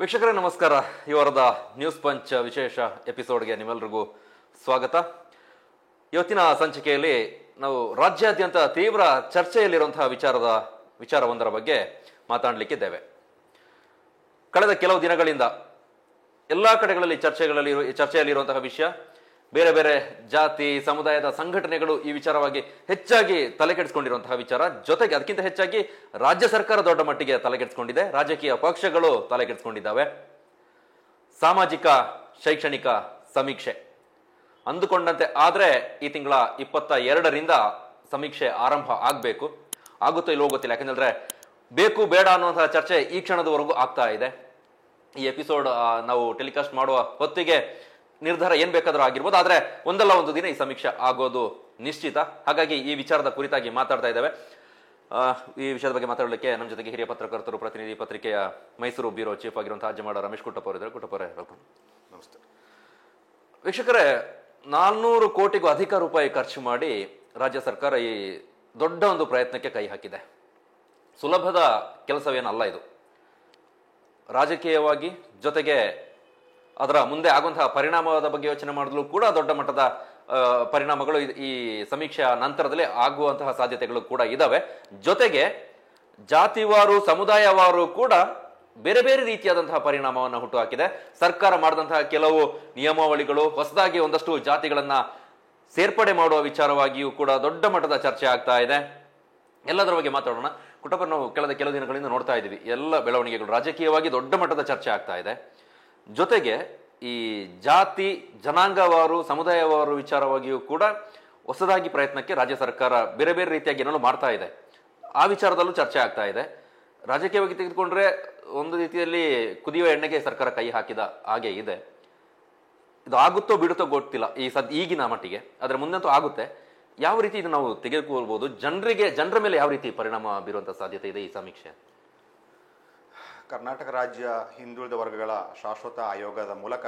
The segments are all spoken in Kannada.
ವೀಕ್ಷಕರೇ ನಮಸ್ಕಾರ. ಈ ವಾರದ ನ್ಯೂಸ್ ಪಂಚ್ ವಿಶೇಷ ಎಪಿಸೋಡ್ಗೆ ನಿಮ್ಮೆಲ್ಲರಿಗೂ ಸ್ವಾಗತ. ಇವತ್ತಿನ ಸಂಚಿಕೆಯಲ್ಲಿ ನಾವು ರಾಜ್ಯಾದ್ಯಂತ ತೀವ್ರ ಚರ್ಚೆಯಲ್ಲಿರುವಂತಹ ವಿಚಾರವೊಂದರ ಬಗ್ಗೆ ಮಾತಾಡಲಿಕ್ಕಿದ್ದೇವೆ. ಕಳೆದ ಕೆಲವು ದಿನಗಳಿಂದ ಎಲ್ಲ ಕಡೆಗಳಲ್ಲಿ ಚರ್ಚೆಯಲ್ಲಿರುವಂತಹ ವಿಷಯ, ಬೇರೆ ಬೇರೆ ಜಾತಿ ಸಮುದಾಯದ ಸಂಘಟನೆಗಳು ಈ ವಿಚಾರವಾಗಿ ಹೆಚ್ಚಾಗಿ ತಲೆಕೆಡಿಸಿಕೊಂಡಿರುವಂತಹ ವಿಚಾರ. ಜೊತೆಗೆ ಅದಕ್ಕಿಂತ ಹೆಚ್ಚಾಗಿ ರಾಜ್ಯ ಸರ್ಕಾರ ದೊಡ್ಡ ಮಟ್ಟಿಗೆ ತಲೆಕೆಡಿಸಿಕೊಂಡಿದೆ, ರಾಜಕೀಯ ಪಕ್ಷಗಳು ತಲೆಕೆಡಿಸಿಕೊಂಡಿದ್ದಾವೆ. ಸಾಮಾಜಿಕ ಶೈಕ್ಷಣಿಕ ಸಮೀಕ್ಷೆ ಅಂದುಕೊಂಡಂತೆ ಆದರೆ ಈ ತಿಂಗಳ 22ರಿಂದ ಸಮೀಕ್ಷೆ ಆರಂಭ ಆಗಬೇಕು. ಆಗುತ್ತೋ ಇಲ್ಲವೋ ಗೊತ್ತಿಲ್ಲ, ಯಾಕಂದ್ರೆ ಬೇಕು ಬೇಡ ಅನ್ನುವಂತಹ ಚರ್ಚೆ ಈ ಕ್ಷಣದವರೆಗೂ ಆಗ್ತಾ ಇದೆ. ಈ ಎಪಿಸೋಡ್ ನಾವು ಟೆಲಿಕಾಸ್ಟ್ ಮಾಡುವ ಹೊತ್ತಿಗೆ ನಿರ್ಧಾರ ಏನ್ ಬೇಕಾದ್ರೂ ಆಗಿರ್ಬೋದು, ಆದ್ರೆ ಒಂದಲ್ಲ ಒಂದು ದಿನ ಈ ಸಮೀಕ್ಷೆ ಆಗೋದು ನಿಶ್ಚಿತ. ಹಾಗಾಗಿ ಈ ವಿಚಾರದ ಕುರಿತಾಗಿ ಮಾತಾಡ್ತಾ ಇದ್ದೇವೆ. ಈ ವಿಷಯದ ಬಗ್ಗೆ ಮಾತಾಡಲಿಕ್ಕೆ ನಮ್ಮ ಜೊತೆಗೆ ಹಿರಿಯ ಪತ್ರಕರ್ತರು, ಪ್ರತಿನಿಧಿ ಪತ್ರಿಕೆಯ ಮೈಸೂರು ಬ್ಯೂರೋ ಚೀಫ್ ಆಗಿರುವಂತಹ ಅಜ್ಜಮಾಡ ರಮೇಶ್ ಕುಟ್ಟಪ್ಪ ಅವರಿದ್ದಾರೆ. ಕುಟ್ಟಪ್ಪ ಅವರೇ, ವೆಲ್ಕಮ್. ನಮಸ್ತೆ ವೀಕ್ಷಕರೇ, 400 ಕೋಟಿಗೂ ಅಧಿಕ ರೂಪಾಯಿ ಖರ್ಚು ಮಾಡಿ ರಾಜ್ಯ ಸರ್ಕಾರ ಈ ದೊಡ್ಡ ಒಂದು ಪ್ರಯತ್ನಕ್ಕೆ ಕೈ ಹಾಕಿದೆ. ಸುಲಭದ ಕೆಲಸವೇನಲ್ಲ ಇದು. ರಾಜಕೀಯವಾಗಿ ಜೊತೆಗೆ ಅದರ ಮುಂದೆ ಆಗುವಂತಹ ಪರಿಣಾಮದ ಬಗ್ಗೆ ಯೋಚನೆ ಮಾಡಿದ್ರೂ ಕೂಡ ದೊಡ್ಡ ಮಟ್ಟದ ಪರಿಣಾಮಗಳು ಈ ಸಮೀಕ್ಷೆಯ ನಂತರದಲ್ಲಿ ಆಗುವಂತಹ ಸಾಧ್ಯತೆಗಳು ಕೂಡ ಇದಾವೆ. ಜೊತೆಗೆ ಜಾತಿವಾರು ಸಮುದಾಯವಾರು ಕೂಡ ಬೇರೆ ಬೇರೆ ರೀತಿಯಾದಂತಹ ಪರಿಣಾಮವನ್ನು ಹುಟ್ಟುಹಾಕಿದೆ. ಸರ್ಕಾರ ಮಾಡಿದಂತಹ ಕೆಲವು ನಿಯಮಾವಳಿಗಳು, ಹೊಸದಾಗಿ ಒಂದಷ್ಟು ಜಾತಿಗಳನ್ನ ಸೇರ್ಪಡೆ ಮಾಡುವ ವಿಚಾರವಾಗಿಯೂ ಕೂಡ ದೊಡ್ಡ ಮಟ್ಟದ ಚರ್ಚೆ ಆಗ್ತಾ ಇದೆ. ಎಲ್ಲದರ ಬಗ್ಗೆ ಮಾತಾಡೋಣ. ಕುಟುಂಬ ನಾವು ಕಳೆದ ಕೆಲವು ದಿನಗಳಿಂದ ನೋಡ್ತಾ ಇದ್ದೀವಿ, ಎಲ್ಲ ಬೆಳವಣಿಗೆಗಳು ರಾಜಕೀಯವಾಗಿ ದೊಡ್ಡ ಮಟ್ಟದ ಚರ್ಚೆ ಆಗ್ತಾ ಇದೆ. ಜೊತೆಗೆ ಈ ಜಾತಿ ಜನಾಂಗವಾರು ಸಮುದಾಯವಾರು ವಿಚಾರವಾಗಿಯೂ ಕೂಡ ಹೊಸದಾಗಿ ಪ್ರಯತ್ನಕ್ಕೆ ರಾಜ್ಯ ಸರ್ಕಾರ ಬೇರೆ ಬೇರೆ ರೀತಿಯಾಗಿ ಏನೋ ಮಾಡ್ತಾ ಇದೆ. ಆ ವಿಚಾರದಲ್ಲೂ ಚರ್ಚೆ ಆಗ್ತಾ ಇದೆ. ರಾಜಕೀಯವಾಗಿ ತೆಗೆದುಕೊಂಡ್ರೆ ಒಂದು ರೀತಿಯಲ್ಲಿ ಕುದಿಯುವ ಎಣ್ಣೆಗೆ ಸರ್ಕಾರ ಕೈ ಹಾಕಿದ ಹಾಗೆ ಇದೆ. ಇದು ಆಗುತ್ತೋ ಬಿಡುತ್ತೋ ಗೊತ್ತಿಲ್ಲ ಈಗಿನ ಮಟ್ಟಿಗೆ, ಆದ್ರೆ ಮುಂದಂತೂ ಆಗುತ್ತೆ. ಯಾವ ರೀತಿ ಇದು ನಾವು ತೆಗೆದುಕೊಳ್ಬಹುದು, ಜನರ ಮೇಲೆ ಯಾವ ರೀತಿ ಪರಿಣಾಮ ಬೀರುವಂತ ಸಾಧ್ಯತೆ ಇದೆ ಈ ಸಮೀಕ್ಷೆ? ಕರ್ನಾಟಕ ರಾಜ್ಯ ಹಿಂದುಳಿದ ವರ್ಗಗಳ ಶಾಶ್ವತ ಆಯೋಗದ ಮೂಲಕ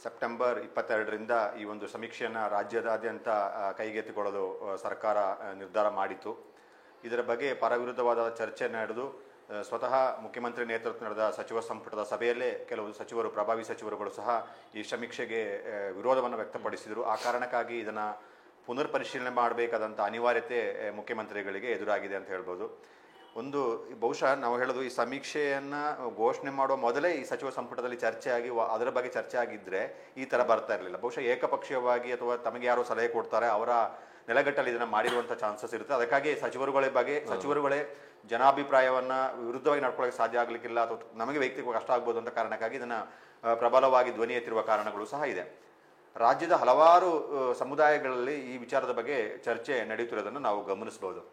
ಸೆಪ್ಟೆಂಬರ್ 22ರಿಂದ ಈ ಒಂದು ಸಮೀಕ್ಷೆಯನ್ನು ರಾಜ್ಯದಾದ್ಯಂತ ಕೈಗೆತ್ತಿಕೊಳ್ಳಲು ಸರ್ಕಾರ ನಿರ್ಧಾರ ಮಾಡಿತು. ಇದರ ಬಗ್ಗೆ ಪರವಿರುದ್ಧವಾದ ಚರ್ಚೆ ನಡೆದು ಸ್ವತಃ ಮುಖ್ಯಮಂತ್ರಿ ನೇತೃತ್ವ ನಡೆದ ಸಚಿವ ಸಂಪುಟದ ಸಭೆಯಲ್ಲೇ ಕೆಲವು ಸಚಿವರು, ಪ್ರಭಾವಿ ಸಚಿವರುಗಳು ಸಹ ಈ ಸಮೀಕ್ಷೆಗೆ ವಿರೋಧವನ್ನು ವ್ಯಕ್ತಪಡಿಸಿದರು. ಆ ಕಾರಣಕ್ಕಾಗಿ ಇದನ್ನು ಪುನರ್ ಪರಿಶೀಲನೆ ಮಾಡಬೇಕಾದಂಥ ಅನಿವಾರ್ಯತೆ ಮುಖ್ಯಮಂತ್ರಿಗಳಿಗೆ ಎದುರಾಗಿದೆ ಅಂತ ಹೇಳ್ಬೋದು. ಒಂದು ಬಹುಶಃ ನಾವು ಹೇಳೋದು, ಈ ಸಮೀಕ್ಷೆಯನ್ನು ಘೋಷಣೆ ಮಾಡುವ ಮೊದಲೇ ಈ ಸಚಿವ ಸಂಪುಟದಲ್ಲಿ ಚರ್ಚೆ ಆಗಿ ಅದರ ಬಗ್ಗೆ ಚರ್ಚೆ ಆಗಿದ್ದರೆ ಈ ಥರ ಬರ್ತಾ ಇರಲಿಲ್ಲ. ಬಹುಶಃ ಏಕಪಕ್ಷೀಯವಾಗಿ ಅಥವಾ ತಮಗೆ ಯಾರು ಸಲಹೆ ಕೊಡ್ತಾರೆ ಅವರ ನೆಲೆಗಟ್ಟಲ್ಲಿ ಇದನ್ನು ಮಾಡಿರುವಂಥ ಚಾನ್ಸಸ್ ಇರುತ್ತೆ. ಅದಕ್ಕಾಗಿ ಸಚಿವರುಗಳೇ ಜನಾಭಿಪ್ರಾಯವನ್ನು ವಿರುದ್ಧವಾಗಿ ನಡ್ಕೊಳ್ಳೋಕೆ ಸಾಧ್ಯ ಆಗಲಿಕ್ಕಿಲ್ಲ ಅಥವಾ ನಮಗೆ ವೈಯಕ್ತಿಕವಾಗಿ ಕಷ್ಟ ಆಗ್ಬೋದು ಅಂತ ಕಾರಣಕ್ಕಾಗಿ ಇದನ್ನು ಪ್ರಬಲವಾಗಿ ಧ್ವನಿ ಎತ್ತಿರುವ ಕಾರಣಗಳು ಸಹ ಇದೆ. ರಾಜ್ಯದ ಹಲವಾರು ಸಮುದಾಯಗಳಲ್ಲಿ ಈ ವಿಚಾರದ ಬಗ್ಗೆ ಚರ್ಚೆ ನಡೆಯುತ್ತಿರೋದನ್ನು ನಾವು ಗಮನಿಸಬಹುದು.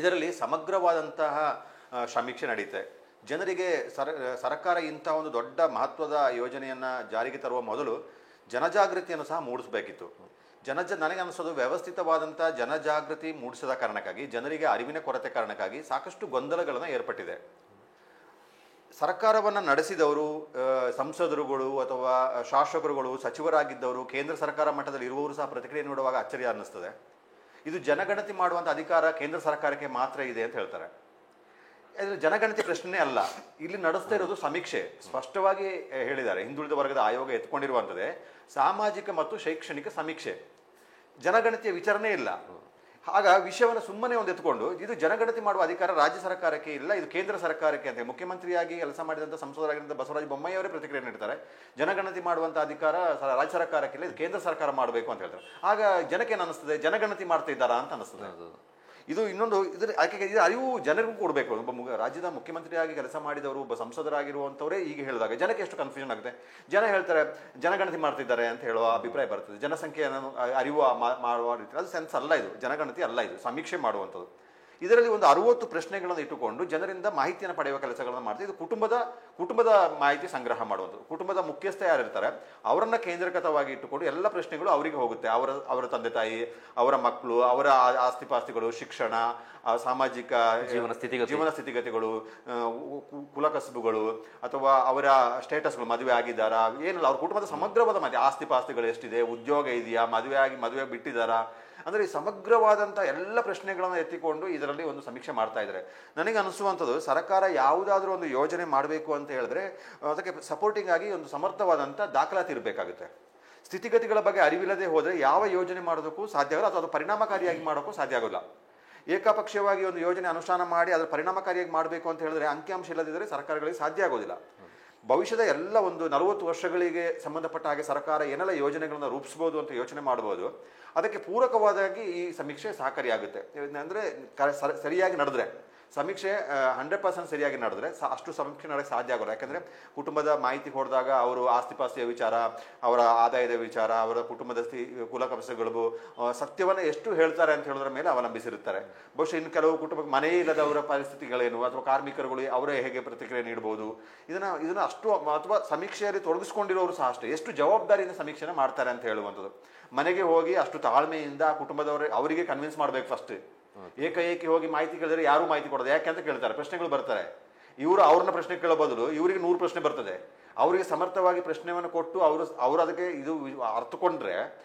ಇದರಲ್ಲಿ ಸಮಗ್ರವಾದಂತಹ ಸಮೀಕ್ಷೆ ನಡೆಯುತ್ತೆ. ಜನರಿಗೆ ಸರ್ಕಾರ ಇಂಥ ಒಂದು ದೊಡ್ಡ ಮಹತ್ವದ ಯೋಜನೆಯನ್ನು ಜಾರಿಗೆ ತರುವ ಮೊದಲು ಜನಜಾಗೃತಿಯನ್ನು ಸಹ ಮೂಡಿಸಬೇಕಿತ್ತು. ನನಗೆ ಅನಿಸೋದು, ವ್ಯವಸ್ಥಿತವಾದಂಥ ಜನಜಾಗೃತಿ ಮೂಡಿಸದ ಕಾರಣಕ್ಕಾಗಿ, ಜನರಿಗೆ ಅರಿವಿನ ಕೊರತೆ ಕಾರಣಕ್ಕಾಗಿ ಸಾಕಷ್ಟು ಗೊಂದಲಗಳನ್ನು ಏರ್ಪಟ್ಟಿದೆ. ಸರ್ಕಾರವನ್ನು ನಡೆಸಿದವರು, ಸಂಸದರುಗಳು ಅಥವಾ ಶಾಸಕರುಗಳು, ಸಚಿವರಾಗಿದ್ದವರು, ಕೇಂದ್ರ ಸರ್ಕಾರ ಮಟ್ಟದಲ್ಲಿ ಇರುವವರು ಸಹ ಪ್ರತಿಕ್ರಿಯೆ ನೀಡುವಾಗ ಅಚ್ಚರಿ ಅನ್ನಿಸ್ತದೆ. ಇದು ಜನಗಣತಿ ಮಾಡುವಂಥ ಅಧಿಕಾರ ಕೇಂದ್ರ ಸರ್ಕಾರಕ್ಕೆ ಮಾತ್ರ ಇದೆ ಅಂತ ಹೇಳ್ತಾರೆ. ಇದು ಜನಗಣತಿ ಪ್ರಶ್ನೆ ಅಲ್ಲ, ಇಲ್ಲಿ ನಡೆಸ್ತಾ ಇರೋದು ಸಮೀಕ್ಷೆ. ಸ್ಪಷ್ಟವಾಗಿ ಹೇಳಿದ್ದಾರೆ, ಹಿಂದುಳಿದ ವರ್ಗದ ಆಯೋಗ ಎತ್ಕೊಂಡಿರುವಂಥದ್ದೇ ಸಾಮಾಜಿಕ ಮತ್ತು ಶೈಕ್ಷಣಿಕ ಸಮೀಕ್ಷೆ. ಜನಗಣತಿಯ ವಿಚಾರಣೆ ಇಲ್ಲ. ಆಗ ವಿಷಯವನ್ನು ಸುಮ್ಮನೆ ಒಂದು ಎತ್ಕೊಂಡು ಇದು ಜನಗಣತಿ ಮಾಡುವ ಅಧಿಕಾರ ರಾಜ್ಯ ಸರ್ಕಾರಕ್ಕೆ ಇಲ್ಲ, ಇದು ಕೇಂದ್ರ ಸರ್ಕಾರಕ್ಕೆ ಅಂತ ಮುಖ್ಯಮಂತ್ರಿಯಾಗಿ ಕೆಲಸ ಮಾಡಿದಂಥ ಸಂಸದರಾಗಿದ್ದಂಥ ಬಸವರಾಜ ಬೊಮ್ಮಾಯಿ ಅವರೇ ಪ್ರತಿಕ್ರಿಯೆ ನೀಡ್ತಾರೆ. ಜನಗಣತಿ ಮಾಡುವಂಥ ಅಧಿಕಾರ ರಾಜ್ಯ ಸರ್ಕಾರಕ್ಕಿಲ್ಲ, ಇದು ಕೇಂದ್ರ ಸರ್ಕಾರ ಮಾಡಬೇಕು ಅಂತ ಹೇಳ್ತಾರೆ. ಆಗ ಜನಕ್ಕೆ ಏನು ಅನ್ನಿಸ್ತದೆ, ಜನಗಣತಿ ಮಾಡ್ತಾ ಇದ್ದಾರಾ ಅಂತ ಅನ್ನಿಸ್ತದೆ. ಇದು ಇನ್ನೊಂದು ಇದು ಅರಿವು ಜನರಿಗೂ ಕೊಡಬೇಕು. ಒಬ್ಬ ರಾಜ್ಯದ ಮುಖ್ಯಮಂತ್ರಿಯಾಗಿ ಕೆಲಸ ಮಾಡಿದವರು, ಒಬ್ಬ ಸಂಸದರಾಗಿರುವಂಥವರೇ ಈಗ ಹೇಳಿದಾಗ ಜನಕ್ಕೆ ಎಷ್ಟು ಕನ್ಫ್ಯೂಷನ್ ಆಗುತ್ತೆ. ಜನ ಹೇಳ್ತಾರೆ ಜನಗಣತಿ ಮಾಡ್ತಿದ್ದಾರೆ ಅಂತ ಹೇಳುವ ಅಭಿಪ್ರಾಯ ಬರ್ತದೆ. ಜನಸಂಖ್ಯೆಯನ್ನು ಅರಿವು ಮಾಡುವ ರೀತಿ ಅದು ಸೆನ್ಸ್ ಅಲ್ಲ, ಇದು ಜನಗಣತಿ ಅಲ್ಲ, ಇದು ಸಮೀಕ್ಷೆ ಮಾಡುವಂಥದ್ದು. ಇದರಲ್ಲಿ ಒಂದು 60 ಪ್ರಶ್ನೆಗಳನ್ನು ಇಟ್ಟುಕೊಂಡು ಜನರಿಂದ ಮಾಹಿತಿಯನ್ನು ಪಡೆಯುವ ಕೆಲಸಗಳನ್ನು ಮಾಡ್ತೀವಿ. ಇದು ಕುಟುಂಬದ ಮಾಹಿತಿ ಸಂಗ್ರಹ ಮಾಡುವಂಥದ್ದು. ಕುಟುಂಬದ ಮುಖ್ಯಸ್ಥ ಯಾರಿರ್ತಾರೆ ಅವರನ್ನ ಕೇಂದ್ರೀಕೃತವಾಗಿ ಇಟ್ಟುಕೊಂಡು ಎಲ್ಲ ಪ್ರಶ್ನೆಗಳು ಅವರಿಗೆ ಹೋಗುತ್ತೆ. ಅವರ ತಂದೆ ತಾಯಿ, ಅವರ ಮಕ್ಕಳು, ಅವರ ಆಸ್ತಿಪಾಸ್ತಿಗಳು, ಶಿಕ್ಷಣ, ಸಾಮಾಜಿಕ ಜೀವನ ಸ್ಥಿತಿಗತಿಗಳು, ಕುಲಕಸಬುಗಳು ಅಥವಾ ಅವರ ಸ್ಟೇಟಸ್ಗಳು, ಮದುವೆ ಆಗಿದ್ದಾರಾ ಏನಿಲ್ಲ, ಅವ್ರ ಕುಟುಂಬದ ಸಮಗ್ರವಾದ ಮಾಹಿತಿ, ಆಸ್ತಿಪಾಸ್ತಿಗಳು ಎಷ್ಟಿದೆ, ಉದ್ಯೋಗ ಇದೆಯಾ, ಮದುವೆ ಬಿಟ್ಟಿದ್ದಾರಾ, ಅಂದರೆ ಈ ಸಮಗ್ರವಾದಂಥ ಎಲ್ಲ ಪ್ರಶ್ನೆಗಳನ್ನು ಎತ್ತಿಕೊಂಡು ಇದರಲ್ಲಿ ಒಂದು ಸಮೀಕ್ಷೆ ಮಾಡ್ತಾ ಇದ್ದಾರೆ. ನನಗೆ ಅನಿಸುವಂಥದ್ದು, ಸರ್ಕಾರ ಯಾವುದಾದ್ರೂ ಒಂದು ಯೋಜನೆ ಮಾಡಬೇಕು ಅಂತ ಹೇಳಿದ್ರೆ ಅದಕ್ಕೆ ಸಪೋರ್ಟಿಂಗ್ ಆಗಿ ಒಂದು ಸಮರ್ಥವಾದಂಥ ದಾಖಲಾತಿ ಇರಬೇಕಾಗುತ್ತೆ. ಸ್ಥಿತಿಗತಿಗಳ ಬಗ್ಗೆ ಅರಿವಿಲ್ಲದೆ ಹೋದರೆ ಯಾವ ಯೋಜನೆ ಮಾಡೋದಕ್ಕೂ ಸಾಧ್ಯ ಆಗಲ್ಲ, ಅಥವಾ ಅದು ಪರಿಣಾಮಕಾರಿಯಾಗಿ ಮಾಡೋಕ್ಕೂ ಸಾಧ್ಯ ಆಗೋಲ್ಲ. ಏಕಪಕ್ಷವಾಗಿ ಒಂದು ಯೋಜನೆ ಅನುಷ್ಠಾನ ಮಾಡಿ ಅದರ ಪರಿಣಾಮಕಾರಿಯಾಗಿ ಮಾಡಬೇಕು ಅಂತ ಹೇಳಿದ್ರೆ ಅಂಕಿಅಂಶ ಇಲ್ಲದಿದ್ದರೆ ಸರ್ಕಾರಗಳಿಗೆ ಸಾಧ್ಯ ಆಗೋದಿಲ್ಲ. ಭವಿಷ್ಯದ ಎಲ್ಲ ಒಂದು 40 ವರ್ಷಗಳಿಗೆ ಸಂಬಂಧಪಟ್ಟ ಹಾಗೆ ಸರ್ಕಾರ ಏನೆಲ್ಲ ಯೋಜನೆಗಳನ್ನು ರೂಪಿಸ್ಬೋದು ಅಂತ ಯೋಚನೆ ಮಾಡ್ಬೋದು. ಅದಕ್ಕೆ ಪೂರಕವಾದಾಗಿ ಈ ಸಮೀಕ್ಷೆ ಸಹಕಾರಿಯಾಗುತ್ತೆ. ಅಂದರೆ ಸರಿಯಾಗಿ ನಡೆದ್ರೆ ಸಮೀಕ್ಷೆ 100% ಸರಿಯಾಗಿ ನಡೆದ್ರೆ ಅಷ್ಟು ಸಮೀಕ್ಷೆ ನಡೆಯಕ್ಕೆ ಸಾಧ್ಯ ಆಗೋಲ್ಲ. ಯಾಕಂದರೆ ಕುಟುಂಬದ ಮಾಹಿತಿ ಹೊಡೆದಾಗ ಅವರು ಆಸ್ತಿಪಾಸ್ತಿಯ ವಿಚಾರ, ಅವರ ಆದಾಯದ ವಿಚಾರ, ಅವರ ಕುಟುಂಬದ ಕುಲಕಸಗಳು ಸತ್ಯವನ್ನು ಎಷ್ಟು ಹೇಳ್ತಾರೆ ಅಂತ ಹೇಳೋದ್ರ ಮೇಲೆ ಅವಲಂಬಿಸಿರುತ್ತಾರೆ. ಬಹುಶಃ ಇನ್ನು ಕೆಲವು ಕುಟುಂಬಕ್ಕೆ ಮನೆ ಇಲ್ಲದವರ ಪರಿಸ್ಥಿತಿಗಳೇನು, ಅಥವಾ ಕಾರ್ಮಿಕರುಗಳು ಅವರೇ ಹೇಗೆ ಪ್ರತಿಕ್ರಿಯೆ ನೀಡಬಹುದು, ಇದನ್ನು ಅಷ್ಟು ಅಥವಾ ಸಮೀಕ್ಷೆಯಲ್ಲಿ ತೊಡಗಿಸ್ಕೊಂಡಿರೋರು ಸಹ ಅಷ್ಟೇ ಎಷ್ಟು ಜವಾಬ್ದಾರಿಯಿಂದ ಸಮೀಕ್ಷೆನ ಮಾಡ್ತಾರೆ ಅಂತ ಹೇಳುವಂಥದ್ದು. ಮನೆಗೆ ಹೋಗಿ ಅಷ್ಟು ತಾಳ್ಮೆಯಿಂದ ಕುಟುಂಬದವರು ಅವರಿಗೆ ಕನ್ವಿನ್ಸ್ ಮಾಡಬೇಕು. ಫಸ್ಟ್ ಏಕಾಏಕಿ ಹೋಗಿ ಮಾಹಿತಿ ಕೇಳಿದ್ರೆ ಯಾರು ಮಾಹಿತಿ ಕೊಡೋದು, ಯಾಕೆ ಅಂತ ಕೇಳ್ತಾರೆ, ಪ್ರಶ್ನೆಗಳು ಬರ್ತಾರೆ. ಇವರು ಅವ್ರನ್ನ ಪ್ರಶ್ನೆ ಕೇಳೋ ಬದಲು ಇವರಿಗೆ 100 ಪ್ರಶ್ನೆ ಬರ್ತದೆ. ಅವರಿಗೆ ಸಮರ್ಥವಾಗಿ ಪ್ರಶ್ನೆಯನ್ನು ಕೊಟ್ಟು ಅವರು ಅದಕ್ಕೆ ಇದು ಅರ್ಥಕೊಂಡ್ರೆ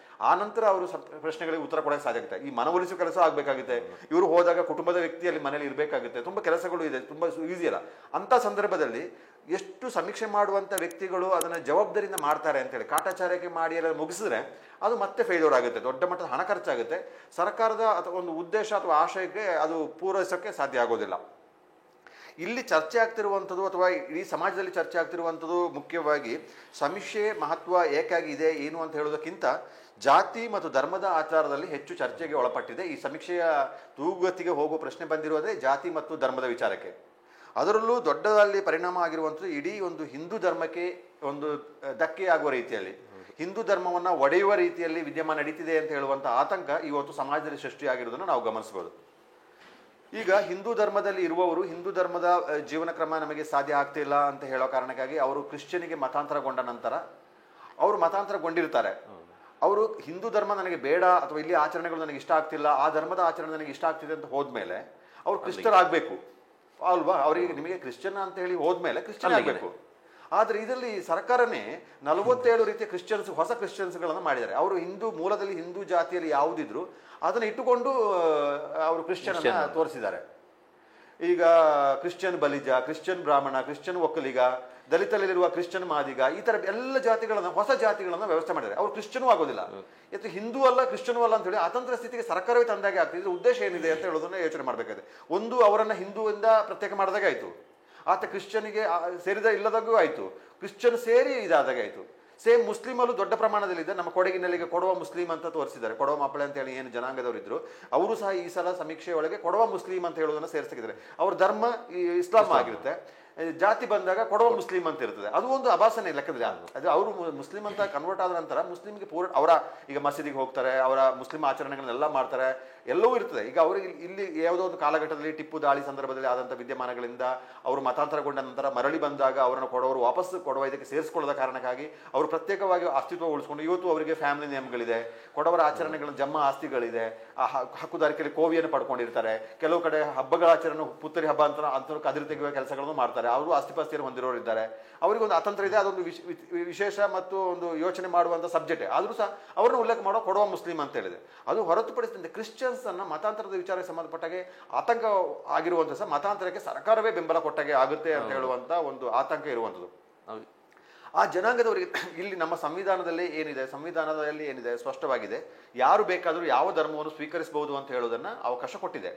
ಆನಂತರ ಅವರು ಪ್ರಶ್ನೆಗಳಿಗೆ ಉತ್ತರ ಕೊಡೋಕೆ ಸಾಧ್ಯ ಆಗುತ್ತೆ. ಈ ಮನವೊಲಿಸುವ ಕೆಲಸ ಆಗಬೇಕಾಗುತ್ತೆ. ಇವರು ಹೋದಾಗ ಕುಟುಂಬದ ವ್ಯಕ್ತಿಯಲ್ಲಿ ಮನೇಲಿ ಇರಬೇಕಾಗುತ್ತೆ. ತುಂಬ ಕೆಲಸಗಳು ಇದೆ, ತುಂಬ ಈಸಿ ಅಲ್ಲ. ಅಂಥ ಸಂದರ್ಭದಲ್ಲಿ ಎಷ್ಟು ಸಮೀಕ್ಷೆ ಮಾಡುವಂಥ ವ್ಯಕ್ತಿಗಳು ಅದನ್ನು ಜವಾಬ್ದಾರಿಯಿಂದ ಮಾಡ್ತಾರೆ ಅಂತೇಳಿ ಕಾಟಾಚಾರಕ್ಕೆ ಮಾಡಿ ಎಲ್ಲ ಮುಗಿಸಿದ್ರೆ ಅದು ಮತ್ತೆ ಫೇಲ್ಯೂರ್ ಆಗುತ್ತೆ, ದೊಡ್ಡ ಮಟ್ಟದ ಹಣ ಖರ್ಚಾಗುತ್ತೆ. ಸರ್ಕಾರದ ಅಥವಾ ಒಂದು ಉದ್ದೇಶ ಅಥವಾ ಆಶಯಕ್ಕೆ ಅದು ಪೂರೈಸೋಕ್ಕೆ ಸಾಧ್ಯ ಆಗೋದಿಲ್ಲ. ಇಲ್ಲಿ ಚರ್ಚೆ ಆಗ್ತಿರುವಂಥದ್ದು ಅಥವಾ ಇಡೀ ಸಮಾಜದಲ್ಲಿ ಚರ್ಚೆ ಆಗ್ತಿರುವಂಥದ್ದು ಮುಖ್ಯವಾಗಿ ಸಮೀಕ್ಷೆ ಮಹತ್ವ ಏಕಾಗಿದೆ ಏನು ಅಂತ ಹೇಳೋದಕ್ಕಿಂತ ಜಾತಿ ಮತ್ತು ಧರ್ಮದ ಆಚಾರದಲ್ಲಿ ಹೆಚ್ಚು ಚರ್ಚೆಗೆ ಒಳಪಟ್ಟಿದೆ. ಈ ಸಮೀಕ್ಷೆಯ ತೂಗುಗತಿಗೆ ಹೋಗುವ ಪ್ರಶ್ನೆ ಬಂದಿರೋದೇ ಜಾತಿ ಮತ್ತು ಧರ್ಮದ ವಿಚಾರಕ್ಕೆ. ಅದರಲ್ಲೂ ದೊಡ್ಡದಲ್ಲಿ ಪರಿಣಾಮ ಆಗಿರುವಂಥದ್ದು ಇಡೀ ಒಂದು ಹಿಂದೂ ಧರ್ಮಕ್ಕೆ ಒಂದು ಧಕ್ಕೆಯಾಗುವ ರೀತಿಯಲ್ಲಿ, ಹಿಂದೂ ಧರ್ಮವನ್ನು ಒಡೆಯುವ ರೀತಿಯಲ್ಲಿ ವಿದ್ಯಮಾನ ನಡೀತಿದೆ ಅಂತ ಹೇಳುವಂಥ ಆತಂಕ ಇವತ್ತು ಸಮಾಜದಲ್ಲಿ ಸೃಷ್ಟಿಯಾಗಿರೋದನ್ನು ನಾವು ಗಮನಿಸ್ಬೋದು. ಈಗ ಹಿಂದೂ ಧರ್ಮದಲ್ಲಿ ಇರುವವರು ಹಿಂದೂ ಧರ್ಮದ ಜೀವನ ಕ್ರಮ ನಮಗೆ ಸಾಧ್ಯ ಆಗ್ತಿಲ್ಲ ಅಂತ ಹೇಳೋ ಕಾರಣಕ್ಕಾಗಿ ಅವರು ಕ್ರಿಶ್ಚಿಯನಿಗೆ ಮತಾಂತರಗೊಂಡ ನಂತರ ಅವರು ಮತಾಂತರಗೊಂಡಿರ್ತಾರೆ. ಅವರು ಹಿಂದೂ ಧರ್ಮ ನನಗೆ ಬೇಡ ಅಥವಾ ಇಲ್ಲಿ ಆಚರಣೆಗಳು ನನಗೆ ಇಷ್ಟ ಆಗ್ತಿಲ್ಲ, ಆ ಧರ್ಮದ ಆಚರಣೆ ನನಗೆ ಇಷ್ಟ ಆಗ್ತಿದೆ ಅಂತ ಹೋದ್ಮೇಲೆ ಅವ್ರು ಕ್ರಿಶ್ಚಿಯರಾಗಬೇಕು ಅಲ್ವಾ? ಅವರಿಗೆ ನಿಮಗೆ ಕ್ರಿಶ್ಚಿಯನ್ ಅಂತ ಹೇಳಿ ಹೋದ್ಮೇಲೆ ಕ್ರಿಶ್ಚಿಯನ್ ಆಗಬೇಕು. ಆದರೆ ಇದರಲ್ಲಿ ಸರ್ಕಾರನೇ 47 ರೀತಿಯ ಹೊಸ ಕ್ರಿಶ್ಚಿಯನ್ಸ್ಗಳನ್ನು ಮಾಡಿದ್ದಾರೆ. ಅವರು ಹಿಂದೂ ಮೂಲದಲ್ಲಿ ಹಿಂದೂ ಜಾತಿಯಲ್ಲಿ ಯಾವುದಿದ್ರು ಅದನ್ನು ಇಟ್ಟುಕೊಂಡು ಅವರು ಕ್ರಿಶ್ಚಿಯನ್ ಅನ್ನ ತೋರಿಸಿದ್ದಾರೆ. ಈಗ ಕ್ರಿಶ್ಚಿಯನ್ ಬಲಿಜ, ಕ್ರಿಶ್ಚಿಯನ್ ಬ್ರಾಹ್ಮಣ, ಕ್ರಿಶ್ಚಿಯನ್ ಒಕ್ಕಲಿಗ, ದಲಿತರಲ್ಲಿರುವ ಕ್ರಿಶ್ಚಿಯನ್ ಮಾದಿಗ, ಈ ತರ ಎಲ್ಲ ಜಾತಿಗಳನ್ನ ಹೊಸ ಜಾತಿಗಳನ್ನ ವ್ಯವಸ್ಥೆ ಮಾಡಿದ್ದಾರೆ. ಅವ್ರು ಕ್ರಿಶ್ಚಿಯನೂ ಆಗೋದಿಲ್ಲ, ಇದು ಹಿಂದೂ ಅಲ್ಲ ಕ್ರಿಶ್ಚಿಯನೂ ಅಲ್ಲ ಅಂತ ಹೇಳಿ ಅತಂತ್ರ ಸ್ಥಿತಿಗೆ ಸರ್ಕಾರವೇ ತಂದಾಗೆ ಆಗ್ತದೆ. ಇದ್ರ ಉದ್ದೇಶ ಏನಿದೆ ಅಂತ ಹೇಳೋದನ್ನ ಯೋಚನೆ ಮಾಡಬೇಕಾಗಿದೆ. ಒಂದು, ಅವರನ್ನ ಹಿಂದೂವಿಂದ ಪ್ರತ್ಯೇಕ ಮಾಡಿದಾಗ ಆಯ್ತು, ಆತ ಕ್ರಿಶ್ಚಿಯನ್ಗೆ ಸೇರಿದ ಇಲ್ಲದಾಗೂ ಆಯ್ತು, ಕ್ರಿಶ್ಚಿಯನ್ ಸೇರಿ ಇದಾದಾಗ ಆಯ್ತು. ಸೇಮ್ ಮುಸ್ಲಿಮಲ್ಲೂ ದೊಡ್ಡ ಪ್ರಮಾಣದಲ್ಲಿದೆ. ನಮ್ಮ ಕೊಡಗಿನಲ್ಲಿಗೆ ಕೊಡವ ಮುಸ್ಲಿಂ ಅಂತ ತೋರಿಸಿದ್ದಾರೆ. ಕೊಡವ ಮಾಪಳೆ ಅಂತ ಹೇಳಿ ಏನು ಜನಾಂಗದವರು ಇದ್ರು ಅವರು ಸಹ ಈ ಸಲ ಸಮೀಕ್ಷೆಯೊಳಗೆ ಕೊಡವ ಮುಸ್ಲಿಂ ಅಂತ ಹೇಳೋದನ್ನ ಸೇರಿಸಿದ್ದಾರೆ. ಅವ್ರ ಧರ್ಮ ಇಸ್ಲಾಂ ಆಗಿರುತ್ತೆ, ಜಾತಿ ಬಂದಾಗ ಕೊಡವ ಮುಸ್ಲಿಂ ಅಂತ ಇರ್ತದೆ. ಅದು ಒಂದು ಅಭಾಸನೆ ಲೆಕ್ಕದಲ್ಲಿ. ಅದು ಅವರು ಮುಸ್ಲಿಂ ಅಂತ ಕನ್ವರ್ಟ್ ಆದ ನಂತರ ಮುಸ್ಲಿಂಗೆ ಅವರ ಈಗ ಮಸೀದಿಗೆ ಹೋಗ್ತಾರೆ, ಅವರ ಮುಸ್ಲಿಂ ಆಚರಣೆಗಳನ್ನೆಲ್ಲ ಮಾಡ್ತಾರೆ, ಎಲ್ಲವೂ ಇರ್ತದೆ. ಈಗ ಅವರಿಗೆ ಇಲ್ಲಿ ಯಾವುದೋ ಒಂದು ಕಾಲಘಟ್ಟದಲ್ಲಿ ಟಿಪ್ಪು ದಾಳಿ ಸಂದರ್ಭದಲ್ಲಿ ಆದಂಥ ವಿದ್ಯಮಾನಗಳಿಂದ ಅವರು ಮತಾಂತರಗೊಂಡ ನಂತರ ಮರಳಿ ಬಂದಾಗ ಅವರನ್ನು ಕೊಡವರು ವಾಪಸ್ ಕೊಡವ ಇದಕ್ಕೆ ಸೇರಿಸಿಕೊಳ್ಳದ ಕಾರಣಕ್ಕಾಗಿ ಅವರು ಪ್ರತ್ಯೇಕವಾಗಿ ಅಸ್ತಿತ್ವ ಉಳಿಸ್ಕೊಂಡು ಇವತ್ತು ಅವರಿಗೆ ಫ್ಯಾಮಿಲಿ ನೇಮ್ಗಳಿದೆ, ಕೊಡವರ ಆಚರಣೆಗಳ ಜಮ್ಮ ಆಸ್ತಿಗಳಿದೆ, ಆ ಹಕ್ಕುದಾರಿಕೆಯಲ್ಲಿ ಕೋವಿಯನ್ನು ಪಡ್ಕೊಂಡಿರ್ತಾರೆ. ಕೆಲವು ಕಡೆ ಹಬ್ಬಗಳ ಆಚರಣೆ ಪುತ್ತರಿ ಹಬ್ಬ ಅಂತ ಕದಿರು ತೆಗೆಯುವ ಕೆಲಸಗಳನ್ನು ಮಾಡ್ತಾರೆ. ಅವರು ಆಸ್ತಿಪಾಸ್ತಿಯನ್ನು ಹೊಂದಿರೋರು ಇದ್ದಾರೆ. ಅವರಿಗೊಂದು ಅತಂತ್ರ ಇದೆ. ಅದೊಂದು ವಿಶೇಷ ಮತ್ತು ಒಂದು ಯೋಚನೆ ಮಾಡುವಂಥ ಸಬ್ಜೆಕ್ಟ್. ಆದರೂ ಸಹ ಅವರನ್ನು ಉಲ್ಲೇಖ ಮಾಡೋ ಕೊಡವ ಮುಸ್ಲಿಂ ಅಂತ ಹೇಳಿದೆ. ಅದು ಹೊರತುಪಡಿಸಿದಂತೆ ಕ್ರಿಶ್ಚಿಯನ್ಸ್ ಅನ್ನ ಮತಾಂತರದ ವಿಚಾರಕ್ಕೆ ಸಂಬಂಧಪಟ್ಟಾಗೆ ಆತಂಕ ಆಗಿರುವಂಥ ಸಹ ಮತಾಂತರಕ್ಕೆ ಸರ್ಕಾರವೇ ಬೆಂಬಲ ಕೊಟ್ಟಾಗೆ ಆಗುತ್ತೆ ಅಂತ ಹೇಳುವಂತ ಒಂದು ಆತಂಕ ಇರುವಂಥದ್ದು. ಆ ಜನಾಂಗದವರಿಗೆ ಇಲ್ಲಿ ನಮ್ಮ ಸಂವಿಧಾನದಲ್ಲಿ ಏನಿದೆ ಸ್ಪಷ್ಟವಾಗಿದೆ. ಯಾರು ಬೇಕಾದರೂ ಯಾವ ಧರ್ಮವನ್ನು ಸ್ವೀಕರಿಸಬಹುದು ಅಂತ ಹೇಳೋದನ್ನ ಅವಕಾಶ ಕೊಟ್ಟಿದೆ.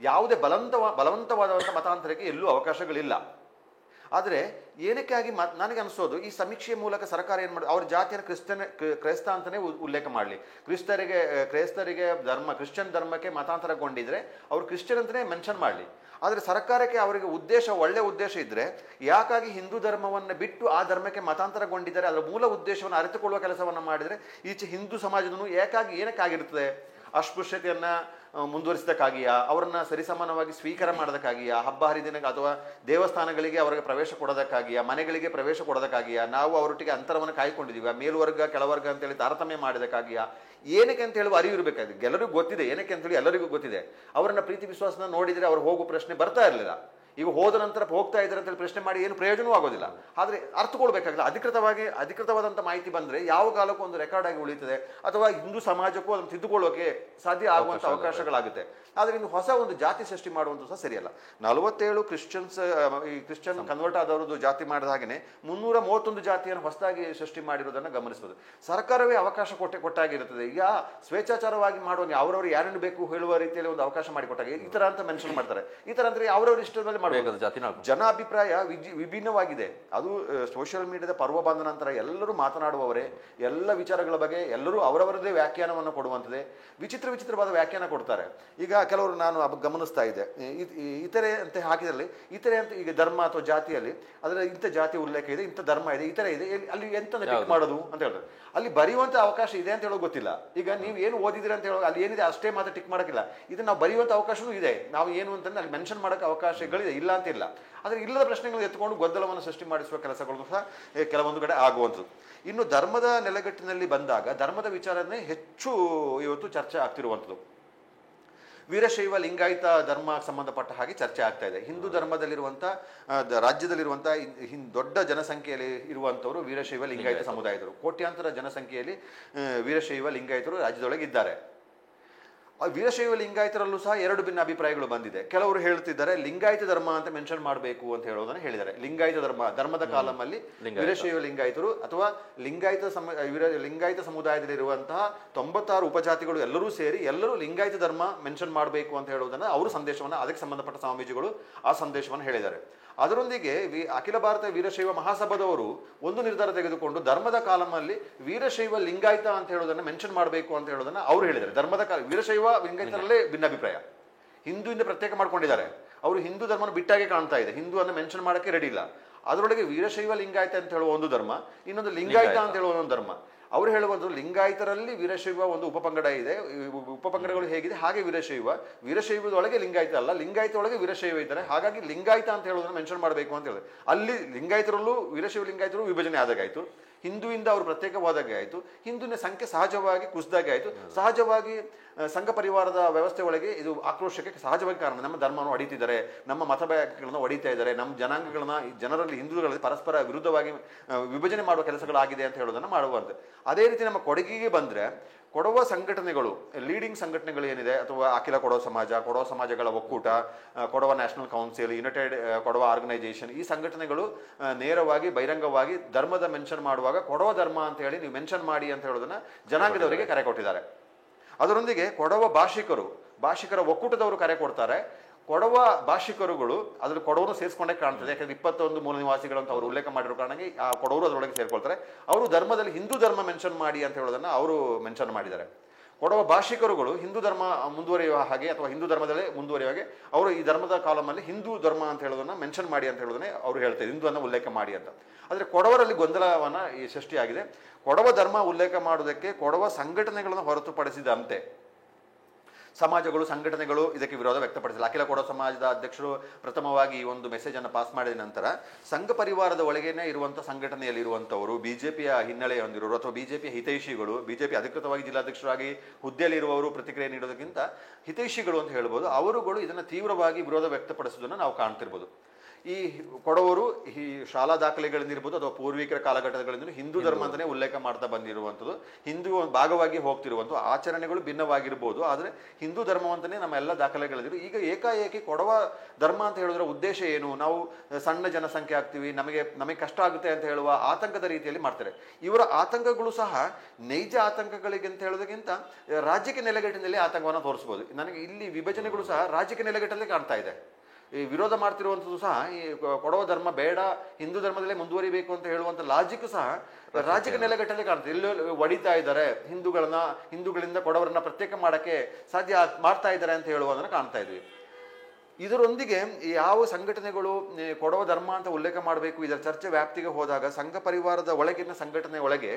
ಯಾವುದೇ ಬಲವಂತವಾದಂಥ ಮತಾಂತರಕ್ಕೆ ಎಲ್ಲೂ ಅವಕಾಶಗಳಿಲ್ಲ. ಆದರೆ ಏನಕ್ಕಾಗಿ ನನಗೆ ಅನಿಸೋದು ಈ ಸಮೀಕ್ಷೆಯ ಮೂಲಕ ಸರ್ಕಾರ ಏನು ಮಾಡಿ ಅವ್ರ ಜಾತಿಯನ್ನು ಕ್ರೈಸ್ತ ಅಂತಲೇ ಉಲ್ಲೇಖ ಮಾಡಲಿ. ಕ್ರೈಸ್ತರಿಗೆ ಕ್ರಿಶ್ಚಿಯನ್ ಧರ್ಮಕ್ಕೆ ಮತಾಂತರಗೊಂಡಿದ್ರೆ ಅವರು ಕ್ರಿಶ್ಚಿಯನ್ ಅಂತಲೇ ಮೆನ್ಷನ್ ಮಾಡಲಿ. ಆದರೆ ಸರ್ಕಾರಕ್ಕೆ ಅವರಿಗೆ ಒಳ್ಳೆ ಉದ್ದೇಶ ಇದ್ದರೆ ಯಾಕಾಗಿ ಹಿಂದೂ ಧರ್ಮವನ್ನು ಬಿಟ್ಟು ಆ ಧರ್ಮಕ್ಕೆ ಮತಾಂತರಗೊಂಡಿದ್ದಾರೆ ಅದರ ಮೂಲ ಉದ್ದೇಶವನ್ನು ಅರಿತುಕೊಳ್ಳುವ ಕೆಲಸವನ್ನು ಮಾಡಿದರೆ ಈಚೆ ಹಿಂದೂ ಸಮಾಜದನ್ನು ಏನಕ್ಕಾಗಿರ್ತದೆ? ಅಸ್ಪೃಶ್ಯತೆಯನ್ನು ಮುಂದುವರಿಸೋದಕ್ಕಾಗಿಯಾ, ಅವರನ್ನ ಸರಿಸಮಾನವಾಗಿ ಸ್ವೀಕಾರ ಮಾಡೋದಕ್ಕಾಗಿಯಾ, ಹಬ್ಬ ಹರಿದಿನಕ್ಕೆ ಅಥವಾ ದೇವಸ್ಥಾನಗಳಿಗೆ ಅವರಿಗೆ ಪ್ರವೇಶ ಕೊಡೋದಕ್ಕಾಗಿಯಾ, ಮನೆಗಳಿಗೆ ಪ್ರವೇಶ ಕೊಡೋದಕ್ಕಾಗಿಯಾ, ನಾವು ಅವರೊಟ್ಟಿಗೆ ಅಂತರವನ್ನು ಕಾಯ್ಕೊಂಡಿದ್ದೀವಿ, ಮೇಲ್ವರ್ಗ ಕೆಳವರ್ಗ ಅಂತೇಳಿ ತಾರತಮ್ಯ ಮಾಡೋದಕ್ಕಾಗಿಯಾ, ಏನಕ್ಕೆ ಅಂತ ಹೇಳುವ ಅರಿವು ಇರಬೇಕಾಗಿದೆ. ಎಲ್ಲರಿಗೂ ಗೊತ್ತಿದೆ ಏನಕ್ಕೆ ಅಂತೇಳಿ, ಎಲ್ಲರಿಗೂ ಗೊತ್ತಿದೆ. ಅವರನ್ನ ಪ್ರೀತಿ ವಿಶ್ವಾಸನ ನೋಡಿದರೆ ಅವ್ರು ಹೋಗೋ ಪ್ರಶ್ನೆ ಬರ್ತಾ ಇರಲಿಲ್ಲ. ಈಗ ಹೋದ ನಂತರ ಹೋಗ್ತಾ ಇದ್ದಾರೆ ಅಂತ ಪ್ರಶ್ನೆ ಮಾಡಿ ಏನು ಪ್ರಯೋಜನವೂ ಆಗೋದಿಲ್ಲ. ಆದರೆ ಅರ್ಥಕೊಳ್ಬೇಕಾಗಿಲ್ಲ. ಅಧಿಕೃತವಾದಂಥ ಮಾಹಿತಿ ಬಂದರೆ ಯಾವ ಕಾಲಕ್ಕೂ ಒಂದು ರೆಕಾರ್ಡ್ ಆಗಿ ಉಳಿತದೆ, ಅಥವಾ ಹಿಂದೂ ಸಮಾಜಕ್ಕೂ ಅದನ್ನು ತಿದ್ದುಕೊಳ್ಳೋಕೆ ಸಾಧ್ಯ ಆಗುವಂಥ ಅವಕಾಶಗಳಾಗುತ್ತೆ. ಆದರೆ ಇನ್ನು ಹೊಸ ಒಂದು ಜಾತಿ ಸೃಷ್ಟಿ ಮಾಡುವಂಥ ಸಹ ಸರಿಯಲ್ಲ. 47 ಕ್ರಿಶ್ಚಿಯನ್ ಕನ್ವರ್ಟ್ ಆದವ್ರದ್ದು ಜಾತಿ ಮಾಡಿದ ಹಾಗೆಯೇ 331 ಜಾತಿಯನ್ನು ಹೊಸದಾಗಿ ಸೃಷ್ಟಿ ಮಾಡಿರೋದನ್ನು ಗಮನಿಸಬಹುದು. ಸರ್ಕಾರವೇ ಅವಕಾಶ ಕೊಟ್ಟಾಗಿರುತ್ತದೆ. ಈಗ ಸ್ವೇಚ್ಛಾಚಾರವಾಗಿ ಮಾಡುವಾಗ ಅವರವರು ಯಾರನ್ನು ಬೇಕು ಹೇಳುವ ರೀತಿಯಲ್ಲಿ ಒಂದು ಅವಕಾಶ ಮಾಡಿಕೊಟ್ಟಾಗ ಈ ಥರ ಅಂತ ಮೆನ್ಷನ್ ಮಾಡ್ತಾರೆ. ಈ ಥರ ಅಂದರೆ ಅವರವ್ರ ಇಷ್ಟದ ಮೇಲೆ ಮಾಡಬೇಕು. ಜನಾಭಿಪ್ರಾಯ ವಿಭಿನ್ನವಾಗಿದೆ. ಅದು ಸೋಷಿಯಲ್ ಮೀಡಿಯಾದ ಪರ್ವ ಬಂದ ನಂತರ ಎಲ್ಲರೂ ಮಾತನಾಡುವವರೇ, ಎಲ್ಲ ವಿಚಾರಗಳ ಬಗ್ಗೆ ಎಲ್ಲರೂ ಅವರವರದೇ ವ್ಯಾಖ್ಯಾನವನ್ನು ಕೊಡುವಂಥದ್ದೇ, ವಿಚಿತ್ರವಾದ ವ್ಯಾಖ್ಯಾನ ಕೊಡ್ತಾರೆ. ಈಗ ಕೆಲವರು ನಾನು ಗಮನಿಸ್ತಾ ಇದ್ದೆ, ಇತರೆ ಅಂತ ಹಾಕಿದಲ್ಲಿ ಇತರೆ ಅಂತ ಈಗ ಧರ್ಮ ಅಥವಾ ಜಾತಿಯಲ್ಲಿ ಅದರ ಇಂಥ ಜಾತಿ ಉಲ್ಲೇಖ ಇದೆ, ಇಂಥ ಧರ್ಮ ಇದೆ, ಈ ಥರ ಇದೆ, ಅಲ್ಲಿ ಎಂತ ಟಿಕ್ ಮಾಡೋದು ಅಂತ ಹೇಳ್ತಾರೆ. ಅಲ್ಲಿ ಬರೆಯುವಂಥ ಅವಕಾಶ ಇದೆ ಅಂತ ಹೇಳೋದು ಗೊತ್ತಿಲ್ಲ. ಈಗ ನೀವು ಏನು ಓದಿದಿರ ಅಂತ ಹೇಳೋ ಅಲ್ಲಿ ಏನಿದೆ ಅಷ್ಟೇ ಮಾತ್ರ ಟಿಕ್ ಮಾಡೋಕ್ಕಿಲ್ಲ. ಇದು ನಾವು ಬರೆಯುವಂಥ ಅವಕಾಶವೂ ಇದೆ. ನಾವು ಏನು ಅಂತಂದ್ರೆ ಅಲ್ಲಿ ಮೆನ್ಷನ್ ಮಾಡೋಕ್ಕೆ ಅವಕಾಶಗಳಿದೆ, ಇಲ್ಲ ಅಂತಿಲ್ಲ. ಆದರೆ ಇಲ್ಲದ ಪ್ರಶ್ನೆಗಳನ್ನು ಎತ್ಕೊಂಡು ಗೊಂದಲವನ್ನು ಸೃಷ್ಟಿ ಮಾಡಿಸುವ ಕೆಲಸಗಳು ಸಹ ಕೆಲವೊಂದು ಕಡೆ ಆಗುವಂಥದ್ದು. ಇನ್ನು ಧರ್ಮದ ನೆಲೆಗಟ್ಟಿನಲ್ಲಿ ಬಂದಾಗ ಧರ್ಮದ ವಿಚಾರನೇ ಹೆಚ್ಚು ಇವತ್ತು ಚರ್ಚೆ ಆಗ್ತಿರುವಂಥದ್ದು. ವೀರಶೈವ ಲಿಂಗಾಯತ ಧರ್ಮ ಸಂಬಂಧಪಟ್ಟ ಹಾಗೆ ಚರ್ಚೆ ಆಗ್ತಾ ಇದೆ. ಹಿಂದೂ ಧರ್ಮದಲ್ಲಿರುವಂಥ ರಾಜ್ಯದಲ್ಲಿರುವಂಥ ದೊಡ್ಡ ಜನಸಂಖ್ಯೆಯಲ್ಲಿ ಇರುವಂಥವರು ವೀರಶೈವ ಲಿಂಗಾಯತ ಸಮುದಾಯದವರು. ಕೋಟ್ಯಾಂತರ ಜನಸಂಖ್ಯೆಯಲ್ಲಿ ವೀರಶೈವ ಲಿಂಗಾಯತರು ರಾಜ್ಯದೊಳಗೆ ಇದ್ದಾರೆ. ವೀರಶೈವ ಲಿಂಗಾಯತರಲ್ಲೂ ಸಹ ಎರಡು ಭಿನ್ನ ಅಭಿಪ್ರಾಯಗಳು ಬಂದಿದೆ. ಕೆಲವರು ಹೇಳ್ತಿದ್ದಾರೆ ಲಿಂಗಾಯತ ಧರ್ಮ ಅಂತ ಮೆನ್ಷನ್ ಮಾಡಬೇಕು ಅಂತ ಹೇಳೋದನ್ನ ಹೇಳಿದ್ದಾರೆ. ಲಿಂಗಾಯತ ಧರ್ಮದ ಕಾಲಮಲ್ಲಿ ವೀರಶೈವ ಲಿಂಗಾಯತರು ಅಥವಾ ಲಿಂಗಾಯತ ಸಮುದಾಯದಲ್ಲಿರುವಂತಹ 96 ಉಪಜಾತಿಗಳು ಎಲ್ಲರೂ ಸೇರಿ ಎಲ್ಲರೂ ಲಿಂಗಾಯತ ಧರ್ಮ ಮೆನ್ಷನ್ ಮಾಡಬೇಕು ಅಂತ ಹೇಳೋದನ್ನ ಅವರು ಸಂದೇಶವನ್ನು, ಅದಕ್ಕೆ ಸಂಬಂಧಪಟ್ಟ ಸ್ವಾಮೀಜಿಗಳು ಆ ಸಂದೇಶವನ್ನು ಹೇಳಿದ್ದಾರೆ. ಅದರೊಂದಿಗೆ ಅಖಿಲ ಭಾರತ ವೀರಶೈವ ಮಹಾಸಭಾದವರು ಒಂದು ನಿರ್ಧಾರ ತೆಗೆದುಕೊಂಡು ಧರ್ಮದ ಕಾಲಮಲ್ಲಿ ವೀರಶೈವ ಲಿಂಗಾಯತ ಅಂತ ಹೇಳೋದನ್ನ ಮೆನ್ಷನ್ ಮಾಡಬೇಕು ಅಂತ ಹೇಳೋದನ್ನ ಅವರು ಹೇಳಿದ್ದಾರೆ. ಧರ್ಮದ ವೀರಶೈವ ಲಿಂಗಾಯತರಲ್ಲೇ ಭಿನ್ನಾಭಿಪ್ರಾಯ. ಹಿಂದೂಯಿಂದ ಪ್ರತ್ಯೇಕ ಮಾಡ್ಕೊಂಡಿದ್ದಾರೆ. ಅವರು ಹಿಂದೂ ಧರ್ಮನ ಬಿಟ್ಟಾಗೆ ಕಾಣ್ತಾ ಇದೆ. ಹಿಂದೂ ಅನ್ನು ಮೆನ್ಷನ್ ಮಾಡೋಕ್ಕೆ ರೆಡಿ ಇಲ್ಲ. ಅದರೊಳಗೆ ವೀರಶೈವ ಲಿಂಗಾಯತ ಅಂತ ಹೇಳುವ ಒಂದು ಧರ್ಮ, ಇನ್ನೊಂದು ಲಿಂಗಾಯತ ಅಂತ ಹೇಳುವ ಒಂದು ಧರ್ಮ. ಅವರು ಹೇಳುವಂಥ ಲಿಂಗಾಯತರಲ್ಲಿ ವೀರಶೈವ ಒಂದು ಉಪಪಂಗಡ ಇದೆ. ಉಪಪಂಗಡಗಳು ಹೇಗಿದೆ ಹಾಗೆ ವೀರಶೈವದೊಳಗೆ ಲಿಂಗಾಯತ ಅಲ್ಲ, ಲಿಂಗಾಯತ ಒಳಗೆ ವೀರಶೈವ ಇದ್ದಾರೆ. ಹಾಗಾಗಿ ಲಿಂಗಾಯತ ಅಂತ ಹೇಳೋದನ್ನ ಮೆನ್ಷನ್ ಮಾಡಬೇಕು ಅಂತ ಹೇಳಿದ್ರೆ ಅಲ್ಲಿ ಲಿಂಗಾಯತರಲ್ಲೂ ವೀರಶೈವ ಲಿಂಗಾಯತರು ವಿಭಜನೆ ಆದಾಗಾಯಿತು. ಹಿಂದೂಯಿಂದ ಅವರು ಪ್ರತ್ಯೇಕವಾದಾಗೆ ಆಯಿತು. ಹಿಂದೂವಿನ ಸಂಖ್ಯೆ ಸಹಜವಾಗಿ ಕುಸಿದಾಗೆ ಆಯಿತು. ಸಹಜವಾಗಿ ಸಂಘ ಪರಿವಾರದ ವ್ಯವಸ್ಥೆ ಒಳಗೆ ಇದು ಆಕ್ರೋಶಕ್ಕೆ ಸಹಜವಾಗಿ ಕಾರಣ. ನಮ್ಮ ಧರ್ಮವನ್ನು ಹೊಡಿತಿದ್ದಾರೆ, ನಮ್ಮ ಮತಗಳನ್ನು ಹೊಡಿತಾ ಇದ್ದಾರೆ, ನಮ್ಮ ಜನಾಂಗಗಳನ್ನ ಜನರಲ್ಲಿ ಹಿಂದೂಗಳಲ್ಲಿ ಪರಸ್ಪರ ವಿರುದ್ಧವಾಗಿ ವಿಭಜನೆ ಮಾಡುವ ಕೆಲಸಗಳಾಗಿದೆ ಅಂತ ಹೇಳೋದನ್ನು ಮಾಡುವಂತೆ. ಅದೇ ರೀತಿ ನಮ್ಮ ಕೊಡಗಿಗೆ ಬಂದರೆ ಕೊಡವ ಸಂಘಟನೆಗಳು, ಲೀಡಿಂಗ್ ಸಂಘಟನೆಗಳು ಏನಿದೆ, ಅಥವಾ ಅಖಿಲ ಕೊಡವ ಸಮಾಜಗಳ ಒಕ್ಕೂಟ, Kodava national council, united Kodava organisation, ಈ ಸಂಘಟನೆಗಳು ನೇರವಾಗಿ ಬಹಿರಂಗವಾಗಿ ಧರ್ಮದ ಮೆನ್ಷನ್ ಮಾಡುವಾಗ ಕೊಡವ ಧರ್ಮ ಅಂತ ಹೇಳಿ ನೀವು ಮೆನ್ಷನ್ ಮಾಡಿ ಅಂತ ಹೇಳೋದನ್ನ ಜನಾಂಗದವರಿಗೆ ಕರೆ ಕೊಟ್ಟಿದ್ದಾರೆ. ಅದರೊಂದಿಗೆ ಕೊಡವ ಭಾಷಿಕರ ಒಕ್ಕೂಟದವರು ಕರೆ ಕೊಡ್ತಾರೆ. ಕೊಡವ ಭಾಷಿಕರುಗಳು ಅದ್ರಲ್ಲಿ ಕೊಡವರು ಸೇರಿಸ್ಕೊಂಡೇ ಕಾಣ್ತದೆ. ಯಾಕಂದ್ರೆ 21 ಮೂಲ ನಿವಾಸಿಗಳು ಅಂತ ಅವರು ಉಲ್ಲೇಖ ಮಾಡಿರೋ ಕಾರಣಕ್ಕೆ ಆ ಕೊಡವರು ಅದರೊಳಗೆ ಸೇರ್ಕೊಳ್ತಾರೆ. ಅವರು ಧರ್ಮದಲ್ಲಿ ಹಿಂದೂ ಧರ್ಮ ಮೆನ್ಷನ್ ಮಾಡಿ ಅಂತ ಹೇಳೋದನ್ನ ಅವರು ಮೆನ್ಷನ್ ಮಾಡಿದ್ದಾರೆ. ಕೊಡವ ಭಾಷಿಕರುಗಳು ಹಿಂದೂ ಧರ್ಮ ಮುಂದುವರಿಯುವ ಹಾಗೆ ಅಥವಾ ಹಿಂದೂ ಧರ್ಮದಲ್ಲೇ ಮುಂದುವರಿಯುವ ಹಾಗೆ ಅವರು ಈ ಧರ್ಮದ ಕಾಲಮಲ್ಲಿ ಹಿಂದೂ ಧರ್ಮ ಅಂತ ಹೇಳೋದನ್ನ ಮೆನ್ಷನ್ ಮಾಡಿ ಅಂತ ಹೇಳೋದನ್ನೇ ಅವರು ಹೇಳ್ತಾರೆ, ಹಿಂದೂವನ್ನು ಉಲ್ಲೇಖ ಮಾಡಿ ಅಂತ. ಆದರೆ ಕೊಡವರಲ್ಲಿ ಗೊಂದಲವನ್ನ ಈ ಸೃಷ್ಟಿಯಾಗಿದೆ. ಕೊಡವ ಧರ್ಮ ಉಲ್ಲೇಖ ಮಾಡೋದಕ್ಕೆ ಕೊಡವ ಸಂಘಟನೆಗಳನ್ನು ಹೊರತುಪಡಿಸಿದಂತೆ ಸಮಾಜಗಳು, ಸಂಘಟನೆಗಳು ಇದಕ್ಕೆ ವಿರೋಧ ವ್ಯಕ್ತಪಡಿಸಿಲ್ಲ. ಅಖಿಲ ಕೊಡವ ಸಮಾಜದ ಅಧ್ಯಕ್ಷರು ಪ್ರಥಮವಾಗಿ ಈ ಒಂದು ಮೆಸೇಜ್ ಅನ್ನು ಪಾಸ್ ಮಾಡಿದ ನಂತರ ಸಂಘ ಪರಿವಾರದ ಒಳಗೇನೆ ಇರುವಂಥ ಸಂಘಟನೆಯಲ್ಲಿ ಇರುವಂಥವರು, ಬಿಜೆಪಿಯ ಹಿನ್ನೆಲೆ ಹೊಂದಿರೋರು ಅಥವಾ ಬಿಜೆಪಿಯ ಹಿತೈಷಿಗಳು, ಬಿಜೆಪಿ ಅಧಿಕೃತವಾಗಿ ಜಿಲ್ಲಾಧ್ಯಕ್ಷರಾಗಿ ಹುದ್ದೆಯಲ್ಲಿರುವವರು ಪ್ರತಿಕ್ರಿಯೆ ನೀಡೋದಕ್ಕಿಂತ ಹಿತೈಷಿಗಳು ಅಂತ ಹೇಳ್ಬೋದು, ಅವರುಗಳು ಇದನ್ನು ತೀವ್ರವಾಗಿ ವಿರೋಧ ವ್ಯಕ್ತಪಡಿಸೋದನ್ನು ನಾವು ಕಾಣ್ತಿರ್ಬೋದು. ಈ ಕೊಡವರು ಈ ಶಾಲಾ ದಾಖಲೆಗಳಿಂದಿರ್ಬೋದು ಅಥವಾ ಪೂರ್ವಿಕರ ಕಾಲಘಟ್ಟಗಳಿಂದ ಹಿಂದೂ ಧರ್ಮ ಅಂತಲೇ ಉಲ್ಲೇಖ ಮಾಡ್ತಾ ಬಂದಿರುವಂಥದ್ದು, ಹಿಂದೂ ಭಾಗವಾಗಿ ಹೋಗ್ತಿರುವಂಥದ್ದು, ಆಚರಣೆಗಳು ಭಿನ್ನವಾಗಿರ್ಬೋದು, ಆದರೆ ಹಿಂದೂ ಧರ್ಮವಂತನೇ ನಮ್ಮ ಎಲ್ಲ ದಾಖಲೆಗಳಿದ್ರು. ಈಗ ಏಕಾಏಕಿ ಕೊಡವ ಧರ್ಮ ಅಂತ ಹೇಳಿದ್ರೆ ಉದ್ದೇಶ ಏನು? ನಾವು ಸಣ್ಣ ಜನಸಂಖ್ಯೆ ಆಗ್ತೀವಿ, ನಮಗೆ ಕಷ್ಟ ಆಗುತ್ತೆ ಅಂತ ಹೇಳುವ ಆತಂಕದ ರೀತಿಯಲ್ಲಿ ಮಾಡ್ತಾರೆ. ಇವರ ಆತಂಕಗಳು ಸಹ ನೈಜ ಆತಂಕಗಳಿಗೆ ಅಂತ ಹೇಳೋದಕ್ಕಿಂತ ರಾಜ್ಯಕ್ಕೆ ನೆಲೆಗಟ್ಟಿನಲ್ಲಿ ಆತಂಕವನ್ನು ತೋರಿಸ್ಬೋದು. ನನಗೆ ಇಲ್ಲಿ ವಿಭಜನೆಗಳು ಸಹ ರಾಜ್ಯಕ್ಕೆ ನೆಲೆಗಟ್ಟಲ್ಲಿ ಕಾಣ್ತಾ ಇದೆ. ಈ ವಿರೋಧ ಮಾಡ್ತಿರುವಂಥದ್ದು ಸಹ ಈ ಕೊಡವ ಧರ್ಮ ಬೇಡ, ಹಿಂದೂ ಧರ್ಮದಲ್ಲೇ ಮುಂದುವರಿಬೇಕು ಅಂತ ಹೇಳುವಂಥ ಲಾಜಿಕ್ ಸಹ ರಾಜ್ಯಕ್ಕೆ ನೆಲೆಗಟ್ಟಲ್ಲಿ ಕಾಣ್ತದೆ. ಇಲ್ಲಿ ಹೊಡಿತಾ ಇದ್ದಾರೆ ಹಿಂದೂಗಳಿಂದ ಕೊಡವರನ್ನ ಪ್ರತ್ಯೇಕ ಮಾಡೋಕ್ಕೆ ಸಾಧ್ಯ ಮಾಡ್ತಾ ಇದ್ದಾರೆ ಅಂತ ಹೇಳುವುದನ್ನು ಕಾಣ್ತಾ ಇದ್ವಿ. ಇದರೊಂದಿಗೆ ಯಾವ ಸಂಘಟನೆಗಳು ಕೊಡವ ಧರ್ಮ ಅಂತ ಉಲ್ಲೇಖ ಮಾಡಬೇಕು, ಇದರ ಚರ್ಚೆ ವ್ಯಾಪ್ತಿಗೆ ಹೋದಾಗ ಸಂಘ ಪರಿವಾರದ ಒಳಗಿನ ಸಂಘಟನೆ ಒಳಗೆ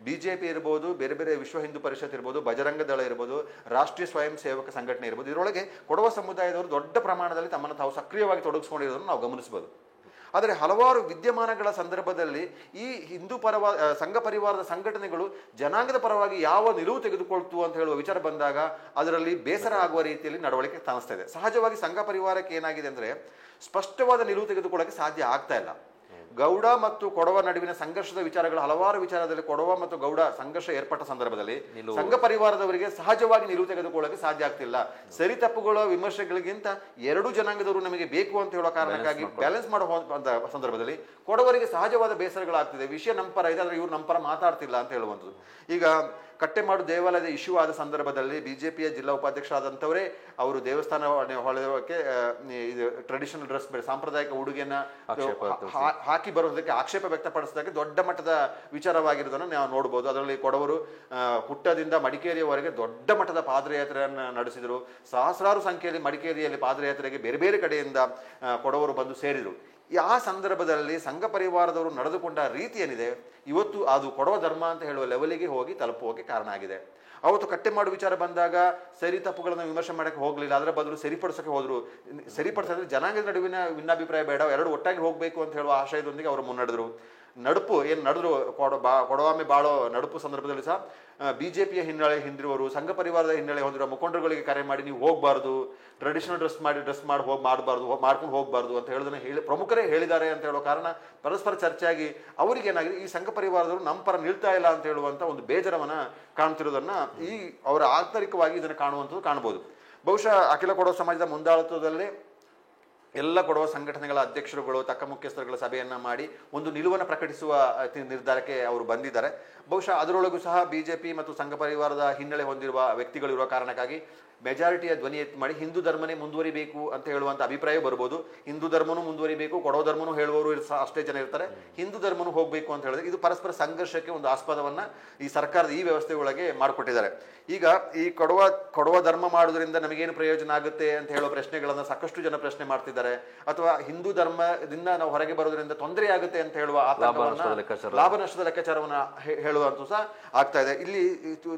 ಬಿಜೆಪಿ ಇರ್ಬೋದು, ಬೇರೆ ಬೇರೆ ವಿಶ್ವ ಹಿಂದೂ ಪರಿಷತ್ ಇರ್ಬೋದು, ಬಜರಂಗ ದಳ ಇರ್ಬೋದು, ರಾಷ್ಟ್ರೀಯ ಸ್ವಯಂ ಸೇವಕ ಸಂಘಟನೆ ಇರ್ಬೋದು, ಇದರೊಳಗೆ ಕೊಡವ ಸಮುದಾಯದವರು ದೊಡ್ಡ ಪ್ರಮಾಣದಲ್ಲಿ ತಮ್ಮನ್ನು ತಾವು ಸಕ್ರಿಯವಾಗಿ ತೊಡಗಿಸ್ಕೊಂಡಿರೋದನ್ನು ನಾವು ಗಮನಿಸ್ಬೋದು. ಆದರೆ ಹಲವಾರು ವಿದ್ಯಮಾನಗಳ ಸಂದರ್ಭದಲ್ಲಿ ಈ ಹಿಂದೂ ಪರವಾದ ಸಂಘ ಪರಿವಾರದ ಸಂಘಟನೆಗಳು ಜನಾಂಗದ ಪರವಾಗಿ ಯಾವ ನಿಲುವು ತೆಗೆದುಕೊಳ್ತು ಅಂತ ಹೇಳುವ ವಿಚಾರ ಬಂದಾಗ ಅದರಲ್ಲಿ ಬೇಸರ ಆಗುವ ರೀತಿಯಲ್ಲಿ ನಡವಳಿಕೆ ಕಾಣಿಸ್ತಾ ಇದೆ. ಸಹಜವಾಗಿ ಸಂಘ ಪರಿವಾರಕ್ಕೆ ಏನಾಗಿದೆ ಅಂದ್ರೆ ಸ್ಪಷ್ಟವಾದ ನಿಲುವು ತೆಗೆದುಕೊಳ್ಳಕ್ಕೆ ಸಾಧ್ಯ ಆಗ್ತಾ ಇಲ್ಲ. ಗೌಡ ಮತ್ತು ಕೊಡವ ನಡುವಿನ ಸಂಘರ್ಷದ ವಿಚಾರಗಳು ಹಲವಾರು ವಿಚಾರದಲ್ಲಿ ಕೊಡವ ಮತ್ತು ಗೌಡ ಸಂಘರ್ಷ ಏರ್ಪಟ್ಟ ಸಂದರ್ಭದಲ್ಲಿ ಸಂಘ ಪರಿವಾರದವರಿಗೆ ಸಹಜವಾಗಿ ನಿಲುವು ತೆಗೆದುಕೊಳ್ಳಕ್ಕೆ ಸಾಧ್ಯ ಆಗ್ತಿಲ್ಲ. ಸರಿ ತಪ್ಪುಗಳ ವಿಮರ್ಶೆಗಳಿಗಿಂತ ಎರಡು ಜನಾಂಗದವರು ನಮಗೆ ಬೇಕು ಅಂತ ಹೇಳೋ ಕಾರಣಕ್ಕಾಗಿ ಬ್ಯಾಲೆನ್ಸ್ ಮಾಡುವ ಸಂದರ್ಭದಲ್ಲಿ ಕೊಡವರಿಗೆ ಸಹಜವಾದ ಬೇಸರಗಳಾಗ್ತಿದೆ. ವಿಷಯ ನಮ್ಮ ಪರ ಇದೆ, ಆದ್ರೆ ಇವ್ರು ನಮ್ಮ ಪರ ಮಾತಾಡ್ತಿಲ್ಲ ಅಂತ ಹೇಳುವಂಥದ್ದು. ಈಗ ಕಟ್ಟೆಮಾಡು ದೇವಾಲಯದ ಇಶ್ಯೂ ಆದ ಸಂದರ್ಭದಲ್ಲಿ ಬಿಜೆಪಿಯ ಜಿಲ್ಲಾ ಉಪಾಧ್ಯಕ್ಷ ಆದಂಥವರೇ ಅವರು ದೇವಸ್ಥಾನ ಹೊಳೆಯೋಕೆ ಇದು ಟ್ರೆಡಿಷನಲ್ ಡ್ರೆಸ್ ಸಾಂಪ್ರದಾಯಿಕ ಉಡುಗೆಯನ್ನ ಹಾಕಿ ಬರೋದಕ್ಕೆ ಆಕ್ಷೇಪ ವ್ಯಕ್ತಪಡಿಸೋದಕ್ಕೆ ದೊಡ್ಡ ಮಟ್ಟದ ವಿಚಾರವಾಗಿರೋದನ್ನು ನಾವು ನೋಡ್ಬೋದು. ಅದರಲ್ಲಿ ಕೊಡವರು ಹುಟ್ಟದಿಂದ ಮಡಿಕೇರಿಯವರೆಗೆ ದೊಡ್ಡ ಮಟ್ಟದ ಪಾದಯಾತ್ರೆಯನ್ನು ನಡೆಸಿದರು. ಸಹಸ್ರಾರು ಸಂಖ್ಯೆಯಲ್ಲಿ ಮಡಿಕೇರಿಯಲ್ಲಿ ಪಾದಯಾತ್ರೆಗೆ ಬೇರೆ ಬೇರೆ ಕಡೆಯಿಂದ ಕೊಡವರು ಬಂದು ಸೇರಿದರು. ಆ ಸಂದರ್ಭದಲ್ಲಿ ಸಂಘ ಪರಿವಾರದವರು ನಡೆದುಕೊಂಡ ರೀತಿ ಏನಿದೆ ಇವತ್ತು ಅದು ಕೊಡವ ಧರ್ಮ ಅಂತ ಹೇಳುವ ಲೆವೆಲಿಗೆ ಹೋಗಿ ತಲುಪುವಕ್ಕೆ ಕಾರಣ ಆಗಿದೆ. ಅವತ್ತು ಕಟ್ಟೆ ಮಾಡುವ ವಿಚಾರ ಬಂದಾಗ ಸರಿ ತಪ್ಪುಗಳನ್ನು ವಿಮರ್ಶೆ ಮಾಡಕ್ಕೆ ಹೋಗಲಿಲ್ಲ, ಅದರ ಬದಲು ಸರಿಪಡಿಸೋಕೆ ಹೋದ್ರು. ಸರಿಪಡಿಸಿದ್ರೆ ಜನಾಂಗದ ನಡುವಿನ ಭಿನ್ನಾಭಿಪ್ರಾಯ ಬೇಡ, ಎರಡು ಒಟ್ಟಾಗಿ ಹೋಗಬೇಕು ಅಂತ ಹೇಳುವ ಆಶಯದೊಂದಿಗೆ ಅವರು ಮುನ್ನಡೆದರು. ನಡುಪು ಏನು ನಡೆದ್ರು ಕೊಡವಾಮೆ ಬಾಳೋ ನಡುಪು ಸಂದರ್ಭದಲ್ಲಿ ಸಹ ಬಿಜೆಪಿಯ ಹಿನ್ನೆಲೆ ಹಿಂದಿರುವರು ಸಂಘ ಪರಿವಾರದ ಹಿನ್ನೆಲೆ ಹೊಂದಿರುವ ಮುಖಂಡರುಗಳಿಗೆ ಕರೆ ಮಾಡಿ ನೀವು ಹೋಗಬಾರ್ದು, ಟ್ರೆಡಿಷನಲ್ ಡ್ರೆಸ್ ಮಾಡಿ ಮಾಡ್ಕೊಂಡು ಹೋಗಬಾರ್ದು ಅಂತ ಹೇಳೋದನ್ನ ಪ್ರಮುಖರೇ ಹೇಳಿದ್ದಾರೆ ಅಂತ ಹೇಳೋ ಕಾರಣ ಪರಸ್ಪರ ಚರ್ಚೆಯಾಗಿ ಅವರಿಗೆ ಏನಾಗಿದೆ ಈ ಸಂಘ ಪರಿವಾರದವರು ನಮ್ಮ ಪರ ನಿಲ್ತಾ ಇಲ್ಲ ಅಂತ ಹೇಳುವಂತ ಒಂದು ಬೇಜಾರವನ್ನ ಕಾಣ್ತಿರೋದನ್ನ ಈ ಅವರ ಆಂತರಿಕವಾಗಿ ಇದನ್ನು ಕಾಣುವಂಥದ್ದು ಕಾಣಬಹುದು. ಬಹುಶಃ ಅಖಿಲ ಕೊಡವ ಸಮಾಜದ ಮುಂದಾಳತ್ವದಲ್ಲಿ ಎಲ್ಲ ಕೊಡುವ ಸಂಘಟನೆಗಳ ಅಧ್ಯಕ್ಷರುಗಳು ತಕ್ಕ ಮುಖ್ಯಸ್ಥರುಗಳ ಸಭೆಯನ್ನ ಮಾಡಿ ಒಂದು ನಿಲುವನ್ನು ಪ್ರಕಟಿಸುವ ನಿರ್ಧಾರಕ್ಕೆ ಅವರು ಬಂದಿದ್ದಾರೆ. ಬಹುಶಃ ಅದರೊಳಗೂ ಸಹ ಬಿಜೆಪಿ ಮತ್ತು ಸಂಘ ಪರಿವಾರದ ಹಿನ್ನೆಲೆ ಹೊಂದಿರುವ ವ್ಯಕ್ತಿಗಳಿರುವ ಕಾರಣಕ್ಕಾಗಿ ಮೆಜಾರಿಟಿಯ ಧ್ವನಿ ಎತ್ತಿ ಮಾಡಿ ಹಿಂದೂ ಧರ್ಮನೇ ಮುಂದುವರಿಬೇಕು ಅಂತ ಹೇಳುವಂತ ಅಭಿಪ್ರಾಯ ಬರ್ಬೋದು. ಹಿಂದೂ ಧರ್ಮನೂ ಮುಂದುವರಿಬೇಕು, ಕೊಡವ ಧರ್ಮನೂ ಹೇಳುವವರು ಅಷ್ಟೇ ಜನ ಇರ್ತಾರೆ, ಹಿಂದೂ ಧರ್ಮನೂ ಹೋಗಬೇಕು ಅಂತ ಹೇಳಿದ್ರೆ ಇದು ಪರಸ್ಪರ ಸಂಘರ್ಷಕ್ಕೆ ಒಂದು ಆಸ್ಪದವನ್ನ ಈ ಸರ್ಕಾರದ ಈ ವ್ಯವಸ್ಥೆ ಒಳಗೆ ಮಾಡಿಕೊಟ್ಟಿದ್ದಾರೆ. ಈಗ ಈ ಕೊಡವ ಧರ್ಮ ಮಾಡೋದ್ರಿಂದ ನಮಗೇನು ಪ್ರಯೋಜನ ಆಗುತ್ತೆ ಅಂತ ಹೇಳೋ ಪ್ರಶ್ನೆಗಳನ್ನ ಸಾಕಷ್ಟು ಜನ ಪ್ರಶ್ನೆ ಮಾಡ್ತಿದ್ದಾರೆ. ಅಥವಾ ಹಿಂದೂ ಧರ್ಮದಿಂದ ನಾವು ಹೊರಗೆ ಬರೋದ್ರಿಂದ ತೊಂದರೆ ಆಗುತ್ತೆ ಅಂತ ಹೇಳುವ ಲಾಭ ನಷ್ಟದ ಲೆಕ್ಕಾಚಾರವನ್ನ ಹೇಳುವಂತೂ ಸಹ ಆಗ್ತಾ ಇದೆ. ಇಲ್ಲಿ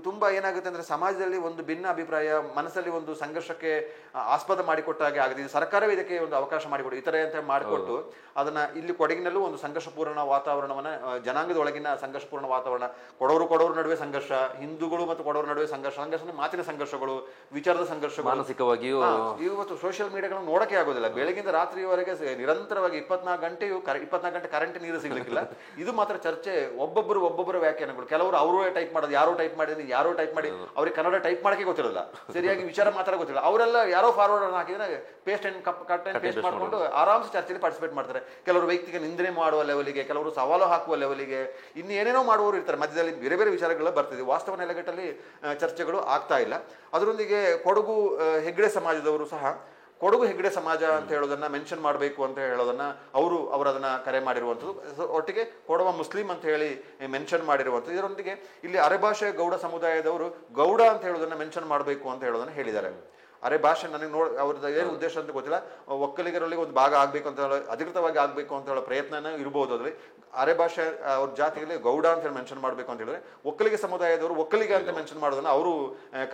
ತುಂಬಾ ಏನಾಗುತ್ತೆ ಅಂದ್ರೆ ಸಮಾಜದಲ್ಲಿ ಒಂದು ಭಿನ್ನ ಅಭಿಪ್ರಾಯ ಮನಸ್ಸಲ್ಲಿ ಒಂದು ಸಂಘರ್ಷಕ್ಕೆ ಆಸ್ಪದ ಮಾಡಿಕೊಟ್ಟಾಗೆ ಆಗಿದೆ. ಇದು ಸರ್ಕಾರವೇ ಇದಕ್ಕೆ ಒಂದು ಅವಕಾಶ ಮಾಡಿಕೊಟ್ಟು ಇತರೆ ಅಂತ ಮಾಡಿಕೊಟ್ಟು ಅದನ್ನ ಇಲ್ಲಿ ಕೊಡಗಿನಲ್ಲೂ ಒಂದು ಸಂಘರ್ಷಪೂರ್ಣ ವಾತಾವರಣವನ್ನ ಜನಾಂಗದ ಒಳಗಿನ ಸಂಘರ್ಷಪೂರ್ಣ ವಾತಾವರಣ, ಕೊಡವರು ನಡುವೆ ಸಂಘರ್ಷ, ಹಿಂದೂಗಳು ಮತ್ತು ಕೊಡವರ ನಡುವೆ ಸಂಘರ್ಷ ಮಾತಿನ ಸಂಘರ್ಷಗಳು, ವಿಚಾರದ ಸಂಘರ್ಷಗಳು, ಮಾನಸಿಕವಾಗಿಯೂ ಇವತ್ತು ಸೋಷಿಯಲ್ ಮೀಡಿಯಾಗಳನ್ನು ನೋಡಕ್ಕೆ ಆಗೋದಿಲ್ಲ. ಬೆಳಗಿಂದ ರಾತ್ರಿಯವರೆಗೆ ನಿರಂತರವಾಗಿ 24 ಗಂಟೆ ಕರೆಂಟ್ ನೀರು ಸಿಗ್ಲಿಕ್ಕಿಲ್ಲ. ಇದು ಮಾತ್ರ ಚರ್ಚೆ, ಒಬ್ಬೊಬ್ಬರ ವ್ಯಾಖ್ಯಾನಗಳು. ಕೆಲವರು ಅವರು ಟೈಪ್ ಮಾಡೋದು, ಯಾರೋ ಟೈಪ್ ಮಾಡಿದ್ರೆ ಯಾರೋ ಟೈಪ್ ಮಾಡಿ ಅವ್ರಿಗೆ ಕನ್ನಡ ಟೈಪ್ ಮಾಡಕ್ಕೆ ಗೊತ್ತಿರಲ್ಲ, ಸರಿಯಾಗಿ ವಿಚಾರ ಮಾತ್ರ ಗೊತ್ತಿಲ್ಲ. ಅವರೆಲ್ಲ ಯಾರೋ ಫಾರ್ವರ್ಡ್ ಹಾಕಿದ್ರೆ paste and cut and paste ಮಾಡ್ಕೊಂಡು ಆರಾಮ್ಸೆ ಚರ್ಚೆಯಲ್ಲಿ ಪಾರ್ಟಿಸಿಪೇಟ್ ಮಾಡ್ತಾರೆ. ಕೆಲವರು ವ್ಯಕ್ತಿಗೆ ನಿಂದನೆ ಮಾಡುವ ಲೆವೆಲಿಗೆ, ಕೆಲವರು ಸವಾಲು ಹಾಕುವ ಲೆವೆಲಿಗೆ, ಇನ್ನು ಏನೇನೋ ಮಾಡುವವರು ಇರ್ತಾರೆ. ಮಧ್ಯದಲ್ಲಿ ಬೇರೆ ಬೇರೆ ವಿಚಾರಗಳು ಬರ್ತಿದೆ. ವಾಸ್ತವ ನೆಲೆಗಟ್ಟಲ್ಲಿ ಚರ್ಚೆಗಳು ಆಗ್ತಾ ಇಲ್ಲ. ಅದರೊಂದಿಗೆ ಕೊಡಗು ಹೆಗ್ಗಡೆ ಸಮಾಜದವರು ಸಹ ಕೊಡಗು ಹೆಗ್ಗಡೆ ಸಮಾಜ ಅಂತ ಹೇಳೋದನ್ನ ಮೆನ್ಷನ್ ಮಾಡಬೇಕು ಅಂತ ಹೇಳೋದನ್ನ ಅವರು ಅದನ್ನ ಕರೆ ಮಾಡಿರುವಂಥದ್ದು. ಒಟ್ಟಿಗೆ ಕೊಡವ ಮುಸ್ಲಿಂ ಅಂತ ಹೇಳಿ ಮೆನ್ಷನ್ ಮಾಡಿರುವಂಥದ್ದು. ಇದರೊಂದಿಗೆ ಇಲ್ಲಿ ಅರೆಭಾಷೆ ಗೌಡ ಸಮುದಾಯದವರು ಗೌಡ ಅಂತ ಹೇಳೋದನ್ನ ಮೆನ್ಷನ್ ಮಾಡಬೇಕು ಅಂತ ಹೇಳೋದನ್ನ ಹೇಳಿದ್ದಾರೆ. ಅರೆ ಭಾಷೆ ನನಗೆ ಅವ್ರದ್ದು ಏನು ಉದ್ದೇಶ ಅಂತ ಗೊತ್ತಿಲ್ಲ. ಒಕ್ಕಲಿಗರಲ್ಲಿ ಒಂದು ಭಾಗ ಆಗ್ಬೇಕು ಅಂತ ಹೇಳೋ, ಅಧಿಕೃತವಾಗಿ ಆಗ್ಬೇಕು ಅಂತ ಹೇಳೋ ಪ್ರಯತ್ನ ಇರ್ಬೋದು. ಅದ್ರಲ್ಲಿ ಅರೆ ಭಾಷೆ ಅವ್ರ ಜಾತಿಯಲ್ಲಿ ಗೌಡ ಅಂತ ಹೇಳಿ ಮೆನ್ಷನ್ ಮಾಡಬೇಕು ಅಂತ ಹೇಳಿದ್ರೆ ಒಕ್ಕಲಿಗ ಸಮುದಾಯದವರು ಒಕ್ಕಲಿಗ ಅಂತ ಮೆನ್ಷನ್ ಮಾಡೋದನ್ನ ಅವರು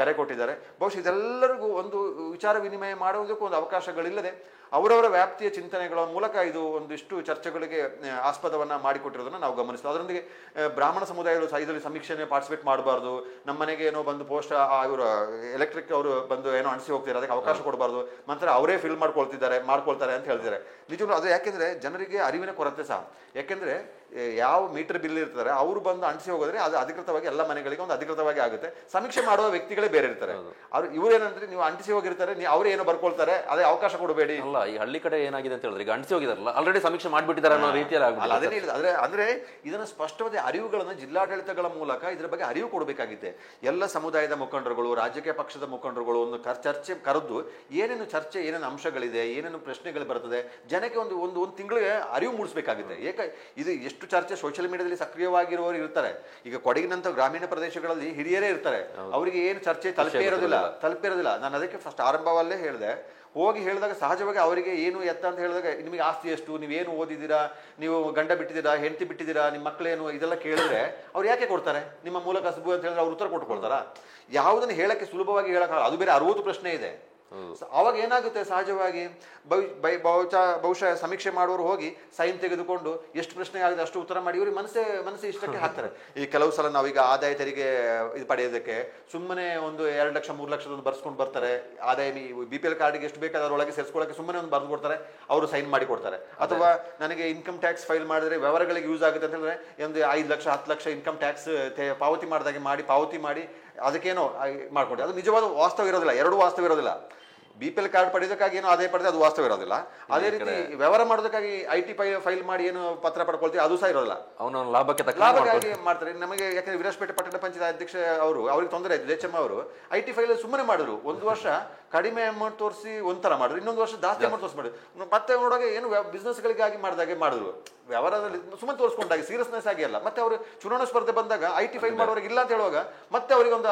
ಕರೆ ಕೊಟ್ಟಿದ್ದಾರೆ. ಬಹುಶಃ ಇದೆಲ್ಲರಿಗೂ ಒಂದು ವಿಚಾರ ವಿನಿಮಯ ಮಾಡುವುದಕ್ಕೂ ಒಂದು ಅವಕಾಶಗಳಿಲ್ಲದೆ ಅವರವರ ವ್ಯಾಪ್ತಿಯ ಚಿಂತನೆಗಳ ಮೂಲಕ ಇದು ಒಂದಿಷ್ಟು ಚರ್ಚೆಗಳಿಗೆ ಆಸ್ಪದವನ್ನ ಮಾಡಿಕೊಟ್ಟಿರೋದನ್ನ ನಾವು ಗಮನಿಸ್ತೀವಿ. ಅದರೊಂದಿಗೆ ಬ್ರಾಹ್ಮಣ ಸಮುದಾಯಗಳು ಇದರಲ್ಲಿ ಸಮೀಕ್ಷೆಗೆ ಪಾರ್ಟಿಸಿಪೇಟ್ ಮಾಡಬಾರ್ದು, ನಮ್ಮ ಮನೆಗೆ ಏನೋ ಬಂದು ಪೋಸ್ಟ್ ಇವರು ಎಲೆಕ್ಟ್ರಿಕ್ ಅವರು ಬಂದು ಏನೋ ಅಣಿಸಿ ಹೋಗ್ತಾರೆ, ಅದಕ್ಕೆ ಅವಕಾಶ ಕೊಡಬಾರ್ದು, ನಂತರ ಅವರೇ ಫಿಲ್ ಮಾಡ್ಕೊಳ್ತಾರೆ ಅಂತ ಹೇಳ್ತಾರೆ. ನಿಜವೂ ಅದು ಯಾಕೆಂದ್ರೆ ಜನರಿಗೆ ಅರಿವಿನ ಕೊರತೆ ಸಹ. ಯಾಕೆಂದ್ರೆ ಯಾವ ಮೀಟರ್ ಬಿಲ್ ಇರ್ತಾರೆ ಅವರು ಬಂದು ಅಂಟಿಸಿ ಹೋಗೋದ್ರೆ ಅದು ಅಧಿಕೃತವಾಗಿ ಎಲ್ಲ ಮನೆಗಳಿಗೆ ಒಂದು ಅಧಿಕೃತವಾಗಿ ಆಗುತ್ತೆ. ಸಮೀಕ್ಷೆ ಮಾಡುವ ವ್ಯಕ್ತಿಗಳೇ ಬೇರೆ ಇರ್ತಾರೆ. ಅವ್ರು ಇವ್ರೇನಂದ್ರೆ ನೀವು ಅಂಟಿಸಿ ಹೋಗಿರ್ತಾರೆ, ಅವರೇ ಏನೋ ಬರ್ಕೊಳ್ತಾರೆ, ಅದೇ ಅವಕಾಶ ಕೊಡಬೇಡಿ. ಅಲ್ಲ, ಈ ಹಳ್ಳಿ ಕಡೆ ಏನಾಗಿದೆ ಅಂತ ಹೇಳಿದ್ರೆ ಈಗ ಅಂಟಿಸಿ ಹೋಗಿದಾರಲ್ಲ, ಆಲ್ರೆಡಿ ಸಮೀಕ್ಷೆ ಮಾಡ್ಬಿಟ್ಟಿದ್ದಾರೆ ಅನ್ನೋ ರೀತಿಯಲ್ಲಿ ಅದೇ ಹೇಳಿದ್ರೆ ಅಂದ್ರೆ ಇದನ್ನ ಸ್ಪಷ್ಟವಾದ ಅರಿವುಗಳನ್ನ ಜಿಲ್ಲಾಡಳಿತಗಳ ಮೂಲಕ ಇದ್ರ ಬಗ್ಗೆ ಅರಿವು ಕೊಡಬೇಕಾಗಿದೆ. ಎಲ್ಲ ಸಮುದಾಯದ ಮುಖಂಡರುಗಳು, ರಾಜಕೀಯ ಪಕ್ಷದ ಮುಖಂಡರುಗಳು ಒಂದು ಚರ್ಚೆ ಕರೆದು ಏನೇನು ಚರ್ಚೆ, ಏನೇನು ಅಂಶಗಳಿದೆ, ಏನೇನು ಪ್ರಶ್ನೆಗಳು ಬರ್ತದೆ, ಜನಕ್ಕೆ ಒಂದು ತಿಂಗಳಿಗೆ ಅರಿವು ಮೂಡಿಸಬೇಕಾಗಿದೆ. ಇದು ಎಷ್ಟು ಚರ್ಚೆ ಸೋಷಿಯಲ್ ಮೀಡಿಯಾದಲ್ಲಿ ಸಕ್ರಿಯವಾಗಿರುವವರು ಇರ್ತಾರೆ. ಈಗ ಕೊಡಗಿನಂತ ಗ್ರಾಮೀಣ ಪ್ರದೇಶಗಳಲ್ಲಿ ಹಿರಿಯರೇ ಇರ್ತಾರೆ, ಅವರಿಗೆ ಏನು ಚರ್ಚೆ ತಲುಪಿರೋದಿಲ್ಲ. ನಾನು ಅದಕ್ಕೆ ಫಸ್ಟ್ ಆರಂಭವಲ್ಲೇ ಹೇಳಿದೆ, ಹೋಗಿ ಹೇಳಿದಾಗ ಸಹಜವಾಗಿ ಅವರಿಗೆ ಏನು ಎತ್ತ ಅಂತ ಹೇಳಿದಾಗ ನಿಮಗೆ ಆಸ್ತಿ ಎಷ್ಟು, ನೀವೇನು ಓದಿದ್ದೀರಾ, ನೀವು ಗಂಡ ಬಿಟ್ಟಿದ್ದೀರಾ, ಹೆಂಡತಿ ಬಿಟ್ಟಿದ್ದೀರಾ, ನಿಮ್ಮ ಮಕ್ಕಳೇನು, ಇದೆಲ್ಲ ಕೇಳಿದ್ರೆ ಅವ್ರು ಯಾಕೆ ಕೊಡ್ತಾರೆ? ನಿಮ್ಮ ಮೂಲ ಕಸಬು ಅಂತ ಹೇಳಿದ್ರೆ ಅವ್ರು ಉತ್ತರ ಕೊಟ್ಕೊಳ್ತಾರ? ಯಾವುದನ್ನು ಹೇಳಕ್ಕೆ ಸುಲಭವಾಗಿ ಹೇಳಕ್ ಅದು ಬೇರೆ 60 ಪ್ರಶ್ನೆ ಇದೆ. ಅವಾಗ ಏನಾಗುತ್ತೆ ಸಹಜವಾಗಿ ಬಹುಶಃ ಸಮೀಕ್ಷೆ ಮಾಡುವವರು ಹೋಗಿ ಸೈನ್ ತೆಗೆದುಕೊಂಡು ಎಷ್ಟು ಪ್ರಶ್ನೆ ಆಗಿದೆ ಅಷ್ಟು ಉತ್ತರ ಮಾಡಿ ಇವ್ರಿಗೆ ಮನಸ್ಸೇ ಇಷ್ಟಕ್ಕೆ ಹಾಕ್ತಾರೆ. ಈ ಕೆಲವು ಸಲ ನಾವೀಗ ಆದಾಯ ತೆರಿಗೆ ಇದು ಪಡೆಯೋದಕ್ಕೆ ಸುಮ್ಮನೆ ಒಂದು 2 ಲಕ್ಷ 3 ಲಕ್ಷದ ಬರ್ಸ್ಕೊಂಡು ಬರ್ತಾರೆ. ಆದಾಯ BPL ಕಾರ್ಡ್ಗೆ ಎಷ್ಟು ಬೇಕಾದ್ರೆ ಅದರೊಳಗೆ ಸೇರಿಸ್ಕೊಳ್ಳೋಕೆ ಸುಮ್ಮನೆ ಒಂದು ಬರೆದು ಕೊಡ್ತಾರೆ, ಅವರು ಸೈನ್ ಮಾಡಿ ಕೊಡ್ತಾರೆ. ಅಥವಾ ನನಗೆ ಇನ್ಕಮ್ ಟ್ಯಾಕ್ಸ್ ಫೈಲ್ ಮಾಡಿದ್ರೆ ವ್ಯವಹಾರಗಳಿಗೆ ಯೂಸ್ ಆಗುತ್ತೆ ಅಂತ ಹೇಳಿದ್ರೆ ಒಂದು 5 ಲಕ್ಷ 10 ಲಕ್ಷ ಇನ್ಕಮ್ ಟ್ಯಾಕ್ಸ್ ಪಾವತಿ ಮಾಡಿದಾಗೆ ಪಾವತಿ ಮಾಡಿ ಅದಕ್ಕೇನೋ ಮಾಡ್ಕೊಂಡು, ಅದು ನಿಜವಾದ ವಾಸ್ತವ ಇರೋದಿಲ್ಲ. ಎರಡೂ ವಾಸ್ತವ ಇರೋದಿಲ್ಲ. BPL ಕಾರ್ಡ್ ಪಡೆಯೋದಕ್ಕಾಗಿ ಏನೋ ಆದಾಯ ಪಡೆದ ಅದು ವಾಸ್ತವ ಇರೋದಿಲ್ಲ. ಅದೇ ರೀತಿ ವ್ಯವಹಾರ ಮಾಡೋದಕ್ಕಾಗಿ IT ಫೈಲ್ ಮಾಡಿ ಏನು ಪತ್ರ ಪಡ್ಕೊಳ್ತೀವಿ ಅದು ಸಹ ಇರೋದಿಲ್ಲ. ಅವನು ಲಾಭಕ್ಕಾಗಿ ಮಾಡ್ತಾರೆ. ನಮಗೆ ಯಾಕಂದ್ರೆ ವಿರಾಜಪೇಟೆ ಪಟ್ಟಣ ಪಂಚಾಯತ್ ಅಧ್ಯಕ್ಷ ಅವ್ರಿಗೆ ತೊಂದರೆ ಆಯ್ತು, ದೇಚಮ್ಮ ಅವರು IT ಫೈಲ್ ಸುಮ್ಮನೆ ಮಾಡಿದ್ರು. ಒಂದು ವರ್ಷ ಕಡಿಮೆ ಅಮೌಂಟ್ ತೋರಿಸಿ ಒಂಥರ ಮಾಡಿದ್ರು, ಇನ್ನೊಂದು ವರ್ಷ ಜಾಸ್ತಿ ಅಮೌಂಟ್ ತೋರಿಸಿ ಮಾಡಿದ್ರು. ಮತ್ತೆ ನೋಡೋಕೆ ಏನು ಬಿಸ್ನೆಸ್ಗಳಿಗಾಗಿ ಮಾಡಿದಾಗೆ ಮಾಡಿದ್ರು. ವ್ಯವಹಾರದಲ್ಲಿ ಸುಮ್ಮನೆ ತೋರಿಸ್ಕೊಂಡಾಗ ಸೀರಿಯಸ್ನೆಸ್ ಆಗಿ ಅಲ್ಲ. ಮತ್ತೆ ಅವರು ಚುನಾವಣಾ ಸ್ಪರ್ಧೆ ಬಂದಾಗ IT ಫೈಲ್ ಮಾಡೋರಿಗೆ ಇಲ್ಲ ಅಂತ ಹೇಳುವಾಗ ಮತ್ತೆ ಅವರಿಗೆ ಒಂದು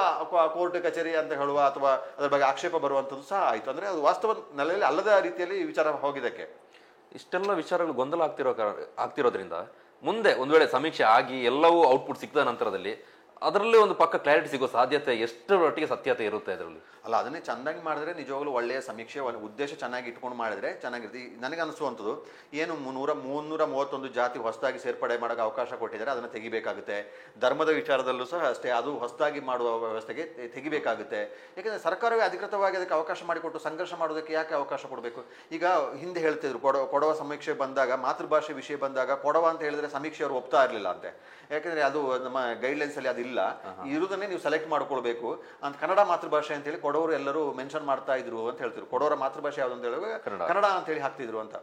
ಕೋರ್ಟ್ ಕಚೇರಿ ಅಂತ ಹೇಳುವ ಅಥವಾ ಅದರ ಬಗ್ಗೆ ಆಕ್ಷೇಪ ಬರುವಂಥದ್ದು ಸಹ ಆಯ್ತು. ಅಂದ್ರೆ ಅದು ವಾಸ್ತವ ನೆಲೆಯಲ್ಲಿ ಅಲ್ಲದ ರೀತಿಯಲ್ಲಿ ವಿಚಾರ ಹೋಗಿದ್ದಕ್ಕೆ ಇಷ್ಟೆಲ್ಲ ವಿಚಾರಗಳು ಗೊಂದಲ ಆಗ್ತಿರೋದ್ರಿಂದ ಮುಂದೆ ಒಂದು ವೇಳೆ ಸಮೀಕ್ಷೆ ಆಗಿ ಎಲ್ಲವೂ ಔಟ್ಪುಟ್ ಸಿಕ್ಕಿದ ನಂತರದಲ್ಲಿ ಅದರಲ್ಲಿ ಒಂದು ಪಕ್ಕ ಕ್ಲಾರಿಟಿ ಸಿಗೋ ಸಾಧ್ಯತೆ ಎಷ್ಟರೊಟ್ಟಿಗೆ ಸತ್ಯತೆ ಇರುತ್ತೆ ಅದರಲ್ಲಿ? ಅಲ್ಲ, ಅದನ್ನೇ ಚೆನ್ನಾಗಿ ಮಾಡಿದ್ರೆ ನಿಜವಾಗ್ಲೂ ಒಳ್ಳೆಯ ಸಮೀಕ್ಷೆ, ಉದ್ದೇಶ ಚೆನ್ನಾಗಿ ಇಟ್ಕೊಂಡು ಮಾಡಿದ್ರೆ ಚೆನ್ನಾಗಿರುತ್ತೆ. ನನಗೆ ಅನಿಸುವಂಥದ್ದು ಏನು 331 ಜಾತಿ ಹೊಸದಾಗಿ ಸೇರ್ಪಡೆ ಮಾಡೋಕೆ ಅವಕಾಶ ಕೊಟ್ಟಿದ್ದಾರೆ, ಅದನ್ನು ತೆಗಿಬೇಕಾಗುತ್ತೆ. ಧರ್ಮದ ವಿಚಾರದಲ್ಲೂ ಸಹ ಅಷ್ಟೇ, ಅದು ಹೊಸದಾಗಿ ಮಾಡುವ ವ್ಯವಸ್ಥೆಗೆ ತೆಗಿಬೇಕಾಗುತ್ತೆ. ಯಾಕೆಂದರೆ ಸರ್ಕಾರವೇ ಅಧಿಕೃತವಾಗಿ ಅದಕ್ಕೆ ಅವಕಾಶ ಮಾಡಿಕೊಟ್ಟು ಸಂಘರ್ಷ ಮಾಡೋದಕ್ಕೆ ಯಾಕೆ ಅವಕಾಶ ಕೊಡಬೇಕು? ಈಗ ಹಿಂದೆ ಹೇಳ್ತಿದ್ರು ಕೊಡವ ಸಮೀಕ್ಷೆ ಬಂದಾಗ, ಮಾತೃಭಾಷೆ ವಿಷಯ ಬಂದಾಗ ಕೊಡವ ಅಂತ ಹೇಳಿದ್ರೆ ಸಮೀಕ್ಷೆ ಅವರು ಒಪ್ತಾ ಇರಲಿಲ್ಲ ಅಂತೆ. ಯಾಕೆಂದ್ರೆ ಅದು ನಮ್ಮ ಗೈಡ್ಲೈನ್ಸ್ ಅಲ್ಲಿ ಅದಿಲ್ಲ, ಇರುವುದನ್ನೇ ನೀವು ಸೆಲೆಕ್ಟ್ ಮಾಡ್ಕೊಳ್ಬೇಕು ಅಂತ. ಕನ್ನಡ ಮಾತೃಭಾಷೆ ಅಂತ ಹೇಳಿ ಕೊಡವರು ಎಲ್ಲರೂ ಮೆನ್ಷನ್ ಮಾಡ್ತಾ ಇದ್ರು ಅಂತ ಹೇಳ್ತಿದ್ರು. ಕೊಡವರ ಮಾತೃಭಾಷೆ ಯಾವ್ದು ಅಂತ ಹೇಳುವಾಗ ಕನ್ನಡ ಅಂತ ಹೇಳಿ ಹಾಕ್ತಿದ್ರು ಅಂತ.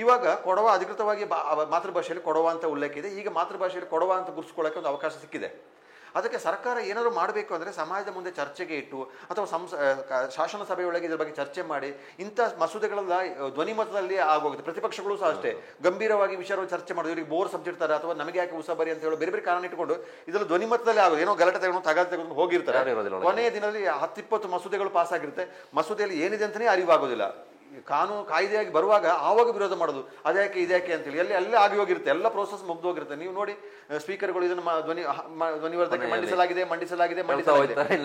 ಇವಾಗ ಕೊಡವ ಅಧಿಕೃತವಾಗಿ ಮಾತೃಭಾಷೆಯಲ್ಲಿ ಕೊಡವ ಅಂತ ಉಲ್ಲೇಖ ಇದೆ. ಈಗ ಮಾತೃಭಾಷೆಯಲ್ಲಿ ಕೊಡವ ಅಂತ ಗುರುತಿಸ್ಕೊಳ್ಳೋಕೆ ಒಂದು ಅವಕಾಶ ಸಿಕ್ಕಿದೆ. ಅದಕ್ಕೆ ಸರ್ಕಾರ ಏನಾದ್ರು ಮಾಡಬೇಕು ಅಂದರೆ ಸಮಾಜದ ಮುಂದೆ ಚರ್ಚೆಗೆ ಇಟ್ಟು ಅಥವಾ ಶಾಸನ ಸಭೆಯೊಳಗೆ ಇದ್ರ ಬಗ್ಗೆ ಚರ್ಚೆ ಮಾಡಿ ಇಂಥ ಮಸೂದೆಗಳೆಲ್ಲ ಧ್ವನಿಮತದಲ್ಲಿ ಆಗೋಗುತ್ತೆ. ಪ್ರತಿಪಕ್ಷಗಳು ಸಹ ಅಷ್ಟೇ ಗಂಭೀರವಾಗಿ ವಿಚಾರವನ್ನು ಚರ್ಚೆ ಮಾಡೋದು. ಇವರಿಗೆ ಬೋರ್ ಸಬ್ಜೆಕ್ಟ್ ತರ ಅಥವಾ ನಮಗೆ ಯಾಕೆ ಉಸಾಬರಿ ಅಂತ ಹೇಳೋ ಬೇರೆ ಬೇರೆ ಕಾರಣ ಇಟ್ಕೊಂಡು ಇದರಲ್ಲಿ ಧ್ವನಿಮತದಲ್ಲಿ ಆಗೋದು. ಏನೋ ಗಲಾಟೆ ತೆಗೆದು ಹೋಗಿರ್ತಾರೆ. ಕೊನೆಯ ದಿನದಲ್ಲಿ 10-20 ಮಸೂದೆಗಳು ಪಾಸ್ ಆಗಿರುತ್ತೆ. ಮಸೂದೆಯಲ್ಲಿ ಏನಿದೆ ಅಂತಲೇ ಅರಿವಾಗೋದಿಲ್ಲ. ಕಾಯ್ದೆಯಾಗಿ ಬರುವಾಗ ಆವಾಗ ವಿರೋಧ ಮಾಡೋದು, ಅದ್ಯಾಕೆ ಇದ್ಯಾಕೆ ಅಂತೇಳಿ ಅಲ್ಲೇ ಆಗಿ ಹೋಗಿರುತ್ತೆ. ಎಲ್ಲ ಪ್ರೋಸೆಸ್ ಮುಗ್ದು ಹೋಗಿರುತ್ತೆ. ನೀವು ನೋಡಿ, ಸ್ಪೀಕರ್ಗಳು ಇದನ್ನು ಧ್ವನಿವರ್ಧಕ ಮಂಡಿಸಲಾಗಿದೆ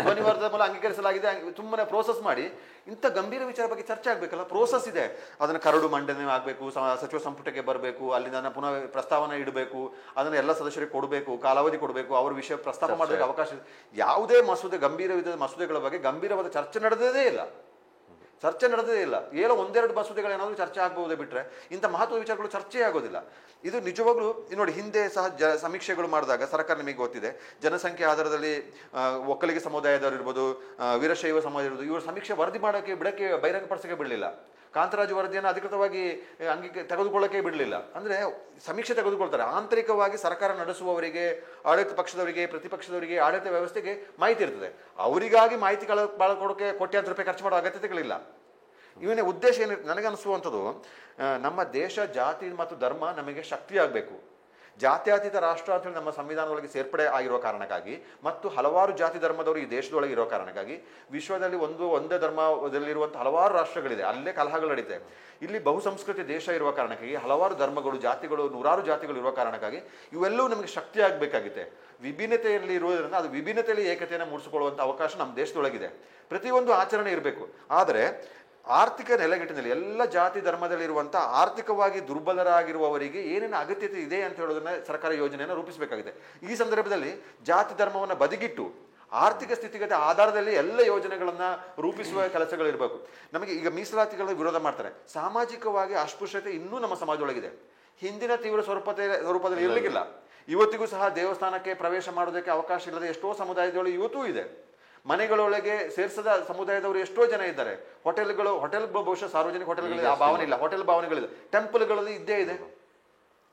ಧ್ವನಿವರ್ಧಕ ಮೂಲ ಅಂಗೀಕರಿಸಲಾಗಿದೆ, ಸುಮ್ಮನೆ ಪ್ರೋಸೆಸ್ ಮಾಡಿ ಇಂಥ ಗಂಭೀರ ವಿಚಾರ ಬಗ್ಗೆ ಚರ್ಚೆ ಆಗ್ಬೇಕಲ್ಲ. ಪ್ರೋಸೆಸ್ ಇದೆ, ಅದನ್ನ ಕರಡು ಮಂಡನೆ ಆಗಬೇಕು, ಸಚಿವ ಸಂಪುಟಕ್ಕೆ ಬರಬೇಕು, ಅಲ್ಲಿಂದ ಪುನಃ ಪ್ರಸ್ತಾವನೆ ಇಡಬೇಕು, ಅದನ್ನ ಎಲ್ಲ ಸದಸ್ಯರಿಗೆ ಕೊಡಬೇಕು, ಕಾಲಾವಧಿ ಕೊಡಬೇಕು, ಅವ್ರ ವಿಷಯ ಪ್ರಸ್ತಾಪ ಮಾಡೋದಕ್ಕೆ ಅವಕಾಶ ಇದೆ. ಯಾವುದೇ ಮಸೂದೆ ಗಂಭೀರ ಮಸೂದೆಗಳ ಬಗ್ಗೆ ಗಂಭೀರವಾದ ಚರ್ಚೆ ನಡೆದೇ ಇಲ್ಲ. ಏನೋ 1-2 ಮಸೂದೆಗಳೇನಾದ್ರೂ ಚರ್ಚೆ ಆಗಬಹುದೇ ಬಿಟ್ರೆ ಇಂಥ ಮಹತ್ವದ ವಿಚಾರಗಳು ಚರ್ಚೆ ಆಗೋದಿಲ್ಲ. ಇದು ನಿಜವಾಗ್ಲೂ ನೋಡಿ, ಹಿಂದೆ ಸಹ ಸಮೀಕ್ಷೆಗಳು ಮಾಡಿದಾಗ ಸರ್ಕಾರ ನಿಮಗೆ ಗೊತ್ತಿದೆ, ಜನಸಂಖ್ಯೆ ಆಧಾರದಲ್ಲಿ ಒಕ್ಕಲಿಗ ಸಮುದಾಯದವರು ಇರ್ಬೋದು, ವೀರಶೈವ ಸಮಾಜ ಇರ್ಬೋದು, ಇವರು ಸಮೀಕ್ಷೆ ವರದಿ ಮಾಡೋಕ್ಕೆ ಬಹಿರಂಗಪಡಿಸೋಕೆ ಬಿಡಲಿಲ್ಲ. ಕಾಂತರಾಜು ವರದಿಯನ್ನು ಅಧಿಕೃತವಾಗಿ ತೆಗೆದುಕೊಳ್ಳೋಕೆ ಬಿಡಲಿಲ್ಲ. ಅಂದ್ರೆ ಸಮೀಕ್ಷೆ ತೆಗೆದುಕೊಳ್ತಾರೆ. ಆಂತರಿಕವಾಗಿ ಸರ್ಕಾರ ನಡೆಸುವವರಿಗೆ, ಆಡಳಿತ ಪಕ್ಷದವರಿಗೆ, ಪ್ರತಿಪಕ್ಷದವರಿಗೆ, ಆಡಳಿತ ವ್ಯವಸ್ಥೆಗೆ ಮಾಹಿತಿ ಇರ್ತದೆ. ಅವರಿಗಾಗಿ ಮಾಹಿತಿ ಕೊಡೋಕೆ ಕೋಟ್ಯಾಂತರ ರೂಪಾಯಿ ಖರ್ಚು ಮಾಡೋ ಅಗತ್ಯತೆಗಳಿಲ್ಲ. ಇವನೇ ಉದ್ದೇಶ ಏನು ನನಗನ್ನಿಸುವಂಥದ್ದು, ನಮ್ಮ ದೇಶ ಜಾತಿ ಮತ್ತು ಧರ್ಮ ನಮಗೆ ಶಕ್ತಿ ಆಗಬೇಕು. ಜಾತ್ಯತೀತ ರಾಷ್ಟ್ರ ಅಂತ ಹೇಳಿ ನಮ್ಮ ಸಂವಿಧಾನದೊಳಗೆ ಸೇರ್ಪಡೆ ಆಗಿರೋ ಕಾರಣಕ್ಕಾಗಿ ಮತ್ತು ಹಲವಾರು ಜಾತಿ ಧರ್ಮದವರು ಈ ದೇಶದೊಳಗೆ ಇರೋ ಕಾರಣಕ್ಕಾಗಿ ವಿಶ್ವದಲ್ಲಿ ಒಂದೇ ಧರ್ಮದಲ್ಲಿರುವಂಥ ಹಲವಾರು ರಾಷ್ಟ್ರಗಳಿದೆ, ಅಲ್ಲೇ ಕಲಹಗಳು ನಡೀತೆ. ಇಲ್ಲಿ ಬಹುಸಂಸ್ಕೃತಿ ದೇಶ ಇರುವ ಕಾರಣಕ್ಕಾಗಿ ಹಲವಾರು ಧರ್ಮಗಳು, ಜಾತಿಗಳು, ನೂರಾರು ಜಾತಿಗಳು ಇರುವ ಕಾರಣಕ್ಕಾಗಿ ಇವೆಲ್ಲವೂ ನಮಗೆ ಶಕ್ತಿ ಆಗಬೇಕಾಗಿದೆ. ವಿಭಿನ್ನತೆಯಲ್ಲಿ ಇರುವುದರಿಂದ ಅದು ವಿಭಿನ್ನತೆಯಲ್ಲಿ ಏಕತೆಯನ್ನು ಮೂಡಿಸಿಕೊಳ್ಳುವಂಥ ಅವಕಾಶ ನಮ್ಮ ದೇಶದೊಳಗಿದೆ. ಪ್ರತಿಯೊಂದು ಆಚರಣೆ ಇರಬೇಕು. ಆದರೆ ಆರ್ಥಿಕ ನೆಲೆಗಟ್ಟಿನಲ್ಲಿ ಎಲ್ಲ ಜಾತಿ ಧರ್ಮದಲ್ಲಿರುವಂಥ ಆರ್ಥಿಕವಾಗಿ ದುರ್ಬಲರಾಗಿರುವವರಿಗೆ ಏನೇನು ಅಗತ್ಯತೆ ಇದೆ ಅಂತ ಹೇಳೋದನ್ನ ಸರ್ಕಾರ ಯೋಜನೆಯನ್ನು ರೂಪಿಸಬೇಕಾಗಿದೆ. ಈ ಸಂದರ್ಭದಲ್ಲಿ ಜಾತಿ ಧರ್ಮವನ್ನು ಬದಿಗಿಟ್ಟು ಆರ್ಥಿಕ ಸ್ಥಿತಿಗತಿ ಆಧಾರದಲ್ಲಿ ಎಲ್ಲ ಯೋಜನೆಗಳನ್ನ ರೂಪಿಸುವ ಕೆಲಸಗಳಿರಬೇಕು. ನಮಗೆ ಈಗ ಮೀಸಲಾತಿಗಳ ವಿರೋಧ ಮಾಡ್ತಾರೆ. ಸಾಮಾಜಿಕವಾಗಿ ಅಸ್ಪೃಶ್ಯತೆ ಇನ್ನೂ ನಮ್ಮ ಸಮಾಜದೊಳಗಿದೆ. ಹಿಂದಿನ ತೀವ್ರ ಸ್ವರೂಪದಲ್ಲಿ ಇರಲಿಕ್ಕಿಲ್ಲ. ಇವತ್ತಿಗೂ ಸಹ ದೇವಸ್ಥಾನಕ್ಕೆ ಪ್ರವೇಶ ಮಾಡೋದಕ್ಕೆ ಅವಕಾಶ ಇಲ್ಲದೆ ಎಷ್ಟೋ ಸಮುದಾಯಗಳು ಇವತ್ತೂ ಇದೆ. ಮನೆಗಳೊಳಗೆ ಸೇರಿಸದ ಸಮುದಾಯದವರು ಎಷ್ಟೋ ಜನ ಇದ್ದಾರೆ. ಹೋಟೆಲ್ ಬಹುಶಃ ಸಾರ್ವಜನಿಕ ಹೋಟೆಲ್ಗಳಲ್ಲಿ ಆ ಭಾವನೆ ಇಲ್ಲ, ಹೋಟೆಲ್ ಭಾವನೆಗಳಿದೆ. ಟೆಂಪಲ್ಗಳಲ್ಲಿ ಇದ್ದೇ ಇದೆ.